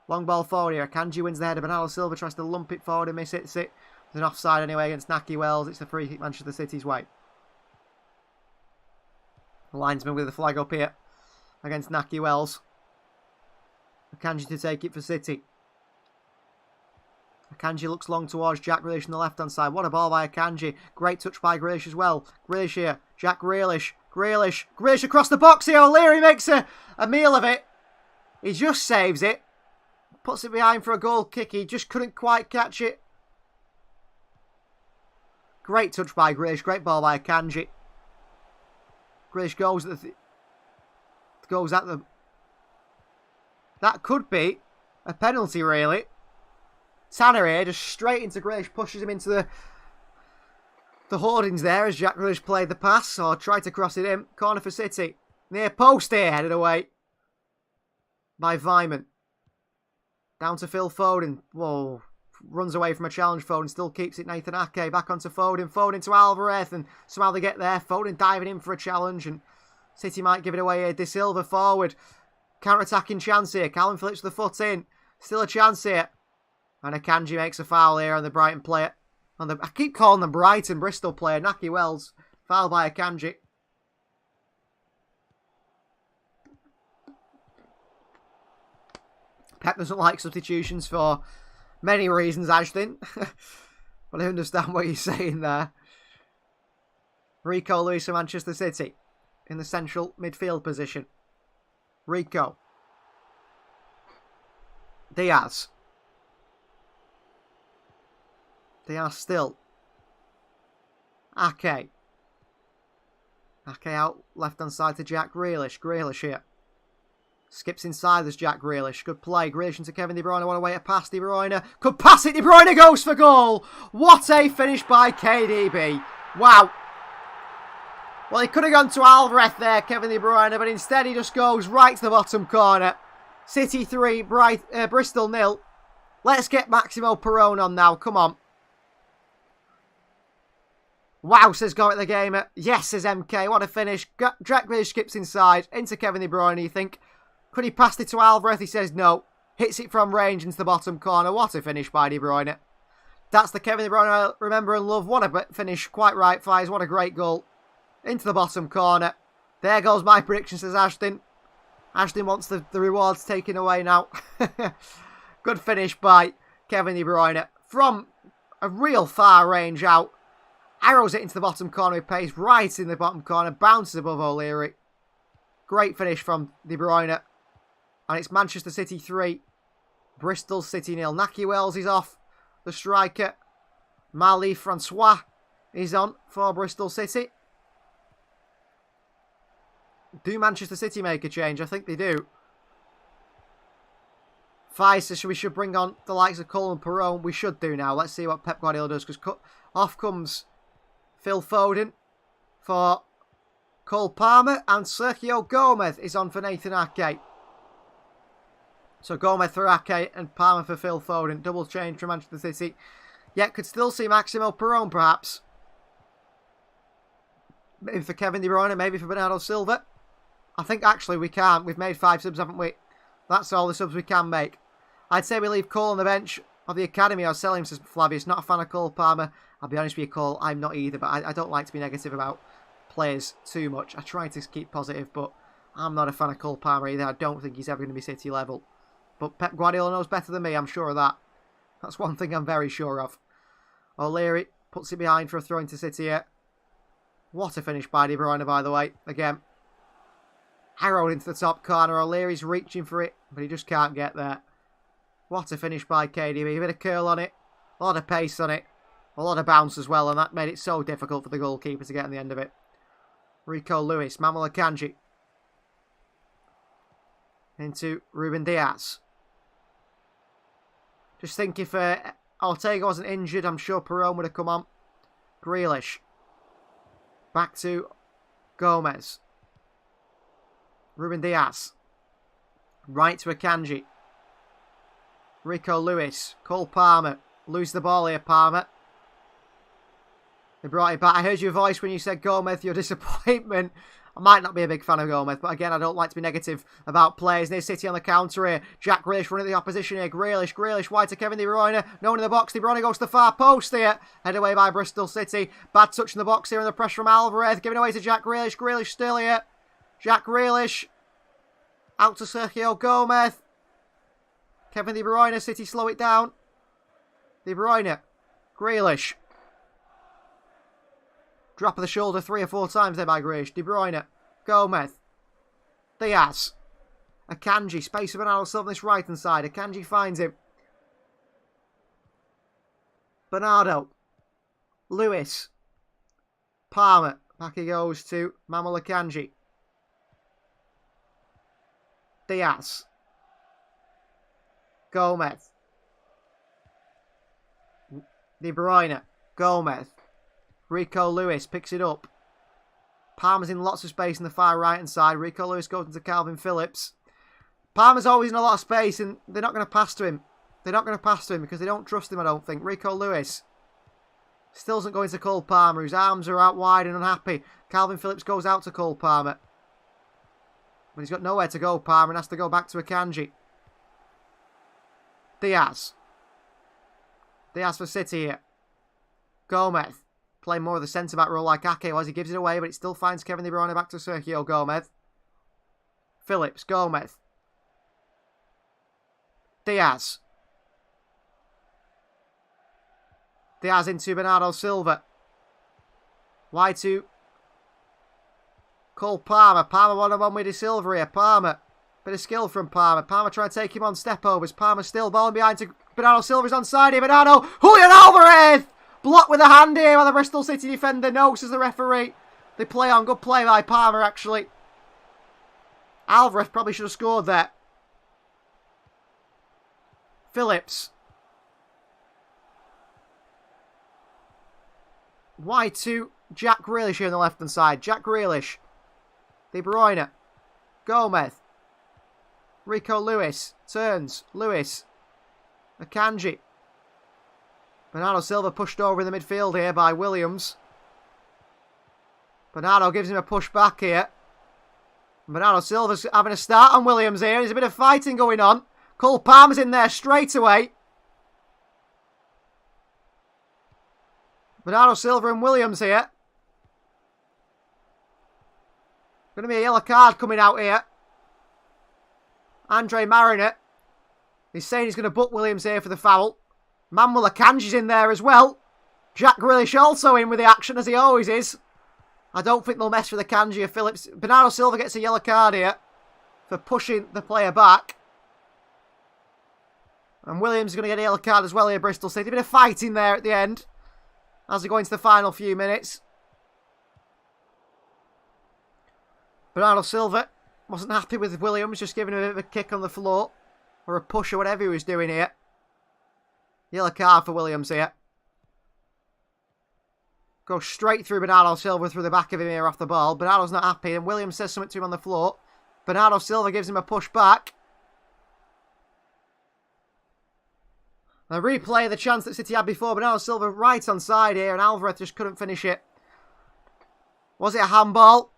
Long ball forward here. Akanji wins the header. Bernardo Silva tries to lump it forward and miss it. It's an offside anyway against Naki Wells. It's a free kick Manchester City's way. The linesman with the flag up here against Naki Wells. Akanji to take it for City. Akanji looks long towards Jack Grealish on the left-hand side. What a ball by Akanji. Great touch by Grealish as well. Grealish here. Jack Grealish. Grealish across the box here. O'Leary makes a meal of it. He just saves it. Puts it behind for a goal kick. He just couldn't quite catch it. Great touch by Grealish. Great ball by Akanji. Grealish goes at the... That could be a penalty, really. Tanner here, just straight into Grealish, pushes him into the hoardings there as Jack Grealish played the pass, or tried to cross it in. Corner for City. Near post here, headed away by Vyman. Down to Phil Foden. Whoa. Runs away from a challenge. Foden still keeps it. Nathan Ake back onto Foden. Foden to Alvarez, and somehow they get there. Foden diving in for a challenge, and City might give it away here. De Silva forward. Counter-attacking chance here. Calvin Phillips the foot in. Still a chance here. And Akanji makes a foul here on the Brighton player. I keep calling them Brighton, Bristol player. Naki Wells. Foul by Akanji. Pep doesn't like substitutions for many reasons, Ashton. But I understand what you're saying there. Rico Lewis for Manchester City in the central midfield position. Rico. Diaz. Diaz still. Ake. Ake out left hand side to Jack Grealish. Grealish here. Skips inside as Jack Grealish. Good play. Grealish into Kevin De Bruyne. What a way to pass De Bruyne. Could pass it. De Bruyne goes for goal. What a finish by KDB. Wow. Well, he could have gone to Alvarez there, Kevin De Bruyne, but instead he just goes right to the bottom corner. City 3, Bristol 0. Let's get Maximo Perrone on now. Come on. Wow, says Garrett the Gamer. Yes, says MK. What a finish. Jack Grealish skips inside. Into Kevin De Bruyne, you think. Could he pass it to Alvarez? He says no. Hits it from range into the bottom corner. What a finish by De Bruyne. That's the Kevin De Bruyne I remember and love. What a finish. Quite right, Fies. What a great goal. Into the bottom corner. There goes my prediction, says Ashton. Ashton wants the rewards taken away now. Good finish by Kevin De Bruyne. From a real far range out. Arrows it into the bottom corner with pace. Right in the bottom corner. Bounces above O'Leary. Great finish from De Bruyne. And it's Manchester City 3. Bristol City 0. Naki Wells is off. The striker. Marley Francois is on for Bristol City. Do Manchester City make a change? I think they do. Fai says we should bring on the likes of Cole and Perrone. We should do now. Let's see what Pep Guardiola does. Because off comes Phil Foden for Cole Palmer. And Sergio Gomez is on for Nathan Ake. So Gomez for Ake and Palmer for Phil Foden. Double change for Manchester City. Yet could still see Maximo Perrone perhaps. Maybe for Kevin De Bruyne. Maybe for Bernardo Silva. I think actually we can. We've made 5 subs, haven't we? That's all the subs we can make. I'd say we leave Cole on the bench of the academy or sell him, says Flavius. Not a fan of Cole Palmer. I'll be honest with you, Cole. I'm not either, but I don't like to be negative about players too much. I try to keep positive, but I'm not a fan of Cole Palmer either. I don't think he's ever going to be City level. But Pep Guardiola knows better than me, I'm sure of that. That's one thing I'm very sure of. O'Leary puts it behind for a throw into City here. What a finish by De Bruyne, by the way. Again. Arrowed into the top corner. O'Leary's reaching for it, but he just can't get there. What a finish by KDB. A bit of curl on it. A lot of pace on it. A lot of bounce as well, and that made it so difficult for the goalkeeper to get on the end of it. Rico Lewis. Manuel Akanji. into Ruben Diaz. Just think if Ortega wasn't injured, I'm sure Perón would have come on. Grealish. Back to Gomez. Ruben Diaz. Right to Akanji. Rico Lewis. Cole Palmer. Lose the ball here, Palmer. They brought it back. I heard your voice when you said, Gomez, your disappointment. I might not be a big fan of Gomez, but again, I don't like to be negative about players. Near City on the counter here. Jack Grealish running the opposition here. Grealish wide to Kevin De Bruyne. No one in the box. De Bruyne goes to the far post here. Head away by Bristol City. Bad touch in the box here and the pressure from Alvarez. Giving away to Jack Grealish. Grealish still here. Jack Grealish. Out to Sergio Gomez. Kevin De Bruyne. City slow it down. De Bruyne. Grealish. Drop of the shoulder 3 or 4 times there by Grealish. De Bruyne. Gomez. Diaz. Akanji. Space for Bernardo Silva on this right hand side. Akanji finds him. Bernardo. Lewis. Palmer. Back he goes to Manuel Akanji. Diaz. Gomez. De Bruyne. Gomez. Rico Lewis picks it up. Palmer's in lots of space in the far right hand side. Rico Lewis goes into Calvin Phillips. Palmer's always in a lot of space and they're not going to pass to him. They're not going to pass to him because they don't trust him, I don't think. Rico Lewis still doesn't go into Cole Palmer, whose arms are out wide and unhappy. Calvin Phillips goes out to Cole Palmer. But he's got nowhere to go, Palmer, and has to go back to Akanji. Diaz. Diaz for City here. Gomez. Playing more of the centre-back role like Ake was. He gives it away, but it still finds Kevin De Bruyne back to Sergio Gomez. Phillips. Gomez. Diaz. Diaz into Bernardo Silva. Wide to Cole Palmer. Palmer 1-on-1 with De Silva here. Palmer. Bit of skill from Palmer. Palmer trying to take him on step-overs. Palmer still balling behind to Bernardo Silva's onside here. Bernardo. Julian Alvarez! Blocked with a hand here by the Bristol City defender. No, says the referee. They play on. Good play by Palmer, actually. Alvarez probably should have scored there. Phillips. Wide to Jack Grealish here on the left-hand side. Jack Grealish. De Bruyne. Gomez. Rico Lewis. Turns. Lewis. Akanji. Bernardo Silva pushed over in the midfield here by Williams. Bernardo gives him a push back here. Bernardo Silva's having a start on Williams here. There's a bit of fighting going on. Cole Palmer's in there straight away. Bernardo Silva and Williams here. Going to be a yellow card coming out here. Andre Mariner. He's saying he's going to book Williams here for the foul. Manuel Akanji's in there as well. Jack Grealish also in with the action, as he always is. I don't think they'll mess with Akanji or Phillips. Bernardo Silva gets a yellow card here for pushing the player back. And Williams is going to get a yellow card as well here, Bristol City. A bit of fighting there at the end as they go into the final few minutes. Bernardo Silva wasn't happy with Williams, just giving him a bit of a kick on the floor. Or a push or whatever he was doing here. Yellow card for Williams here. Goes straight through Bernardo Silva through the back of him here off the ball. Bernardo's not happy and Williams says something to him on the floor. Bernardo Silva gives him a push back. A replay of the chance that City had before. Bernardo Silva right on side here and Alvarez just couldn't finish it. Was it a handball?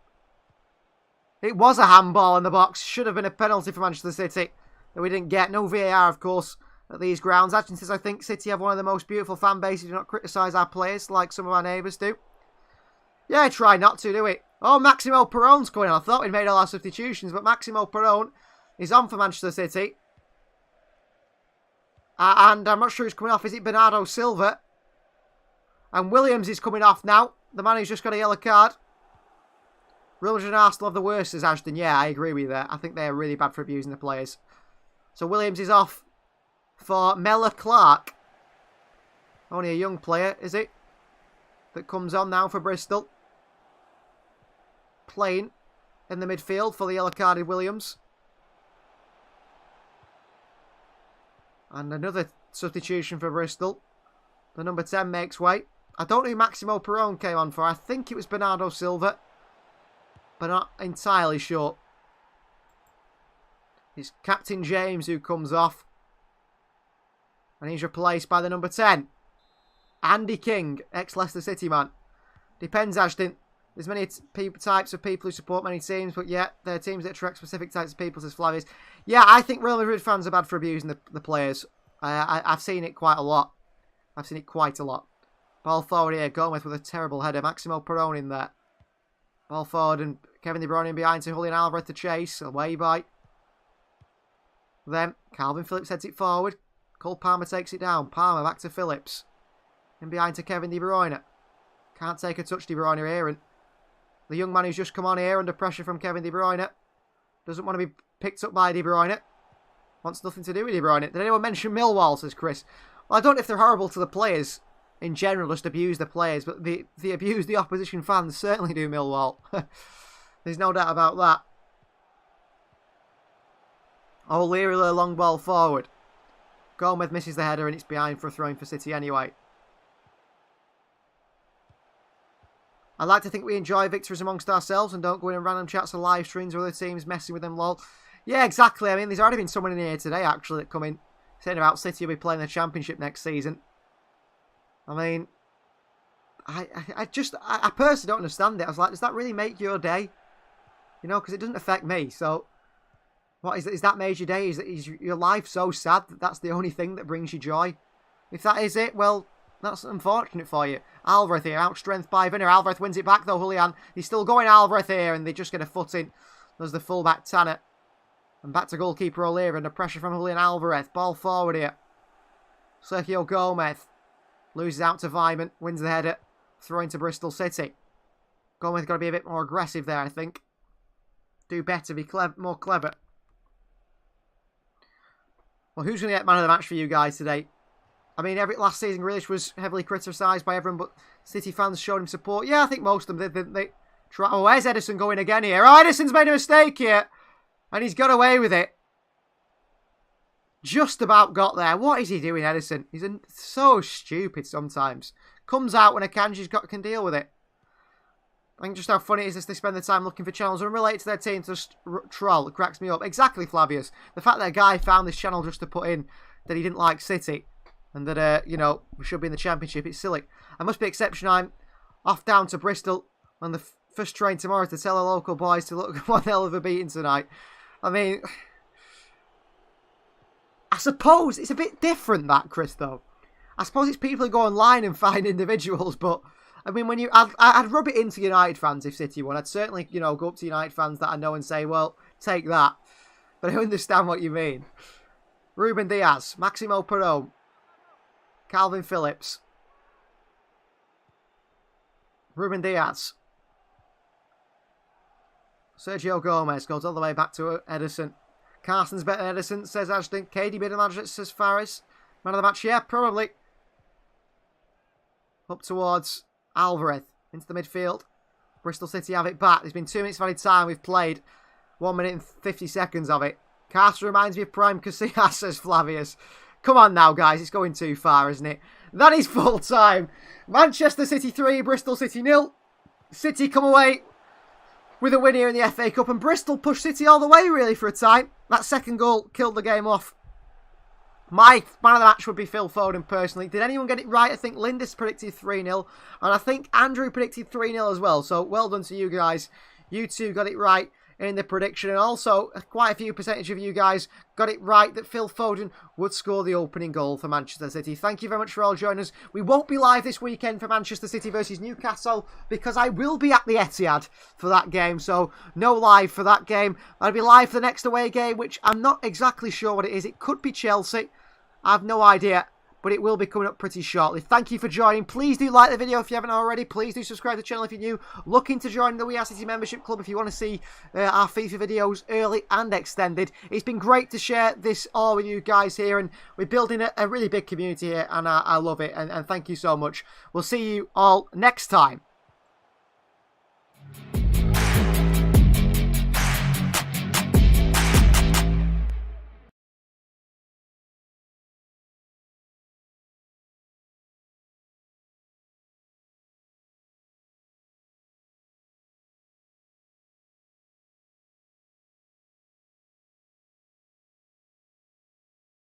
It was a handball in the box. Should have been a penalty for Manchester City that we didn't get. No VAR, of course, at these grounds. Actually, says I think City have one of the most beautiful fan bases. Do not criticise our players like some of our neighbours do. Yeah, try not to, do we? Oh, Maximo Perón's coming on. I thought we'd made all our substitutions, but Maximo Perón is on for Manchester City. And I'm not sure who's coming off. Is it Bernardo Silva? And Williams is coming off now. The man who's just got a yellow card. Real Madrid and Arsenal have the worst, as Ashton. Yeah, I agree with you there. I think they're really bad for abusing the players. So Williams is off for Mella Clark. Only a young player, is it? That comes on now for Bristol. Playing in the midfield for the yellow-carded Williams. And another substitution for Bristol. The number 10 makes way. I don't know who Maximo Perrone came on for. I think it was Bernardo Silva. But not entirely sure. It's Captain James who comes off. And he's replaced by the number 10. Andy King, ex-Leicester City man. Depends, Ashton. There's many types of people who support many teams, but yeah, there are teams that attract specific types of people, says Flavius. Yeah, I think Real Madrid fans are bad for abusing the players. I've seen it quite a lot. I've seen it quite a lot. Ball forward here, Gomez with a terrible header. Maximo Perrone in there. Ball forward and Kevin De Bruyne in behind to Julian Alvarez to chase. Away by them. Calvin Phillips heads it forward. Cole Palmer takes it down. Palmer back to Phillips. In behind to Kevin De Bruyne. Can't take a touch, De Bruyne here. And the young man who's just come on here under pressure from Kevin De Bruyne. Doesn't want to be picked up by De Bruyne. Wants nothing to do with De Bruyne. Did anyone mention Millwall, says Chris? Well, I don't know if they're horrible to the players. In general, just abuse the players. But they abuse the opposition fans. Certainly do Millwall. There's no doubt about that. O'Leary, a long ball forward. Gomez misses the header and it's behind for a throw-in for City anyway. I like to think we enjoy victories amongst ourselves and don't go in random chats or live streams or other teams messing with them, lol. Yeah, exactly. I mean, there's already been someone in here today, actually, that come in saying about City will be playing the Championship next season. I mean, I personally don't understand it. I was like, does that really make your day? You know, because it doesn't affect me. So, what is that made your day? Is your life so sad that that's the only thing that brings you joy? If that is it, well, that's unfortunate for you. Alvarez here, outstrength by Vinner. Alvarez wins it back though, Julian. He's still going Alvarez here, and they just get a foot in. There's the fullback Tanner. And back to goalkeeper O'Leary, under pressure from Julian Alvarez. Ball forward here. Sergio Gomez. Loses out to Vyman, wins the header. Throwing to Bristol City. Gomez got to be a bit more aggressive there, I think. Do better, be more clever. Well, who's going to get man of the match for you guys today? I mean, last season Grealish was heavily criticised by everyone, but City fans showed him support. Yeah, I think most of them, they try. Oh, where's Ederson going again here? Oh, Ederson's made a mistake here. And he's got away with it. Just about got there. What is he doing, Ederson? He's so stupid sometimes. Comes out when Akanji's can deal with it. I think just how funny it is they spend the time looking for channels unrelated to their team to just troll. It cracks me up. Exactly, Flavius. The fact that a guy found this channel just to put in that he didn't like City and that, you know, we should be in the Championship, it's silly. I must be exception. I'm off down to Bristol on the first train tomorrow to tell the local boys to look what hell of a beating tonight. I mean, I suppose it's a bit different, that, Chris, though. I suppose it's people who go online and find individuals, but I mean, when I'd rub it into United fans if City won. I'd certainly, you know, go up to United fans that I know and say, well, take that. But I understand what you mean. Ruben Diaz, Maximo Perrone, Calvin Phillips, Ruben Diaz, Sergio Gomez goes all the way back to Ederson. Carson's better than Ederson, says Ashton. KD better than Ederson, says Faris. Man of the match, yeah, probably. Up towards Alvarez into the midfield. Bristol City have it back. There's been 2 minutes of added time. We've played 1 minute and 50 seconds of it. Carson reminds me of Prime Casillas, says Flavius. Come on now, guys. It's going too far, isn't it? That is full time. Manchester City 3, Bristol City 0. City come away with a win here in the FA Cup. And Bristol pushed City all the way, really, for a time. That second goal killed the game off. My man of the match would be Phil Foden, personally. Did anyone get it right? I think Lindis predicted 3-0. And I think Andrew predicted 3-0 as well. So well done to you guys. You two got it right in the prediction. And also, quite a few percentage of you guys got it right that Phil Foden would score the opening goal for Manchester City. Thank you very much for all joining us. We won't be live this weekend for Manchester City versus Newcastle because I will be at the Etihad for that game. So, no live for that game. I'll be live for the next away game, which I'm not exactly sure what it is. It could be Chelsea. I have no idea, but it will be coming up pretty shortly. Thank you for joining. Please do like the video if you haven't already. Please do subscribe to the channel if you're new. Looking to join the We Are City membership club if you want to see our FIFA videos early and extended. It's been great to share this all with you guys here, and we're building a really big community here, and I love it, and thank you so much. We'll see you all next time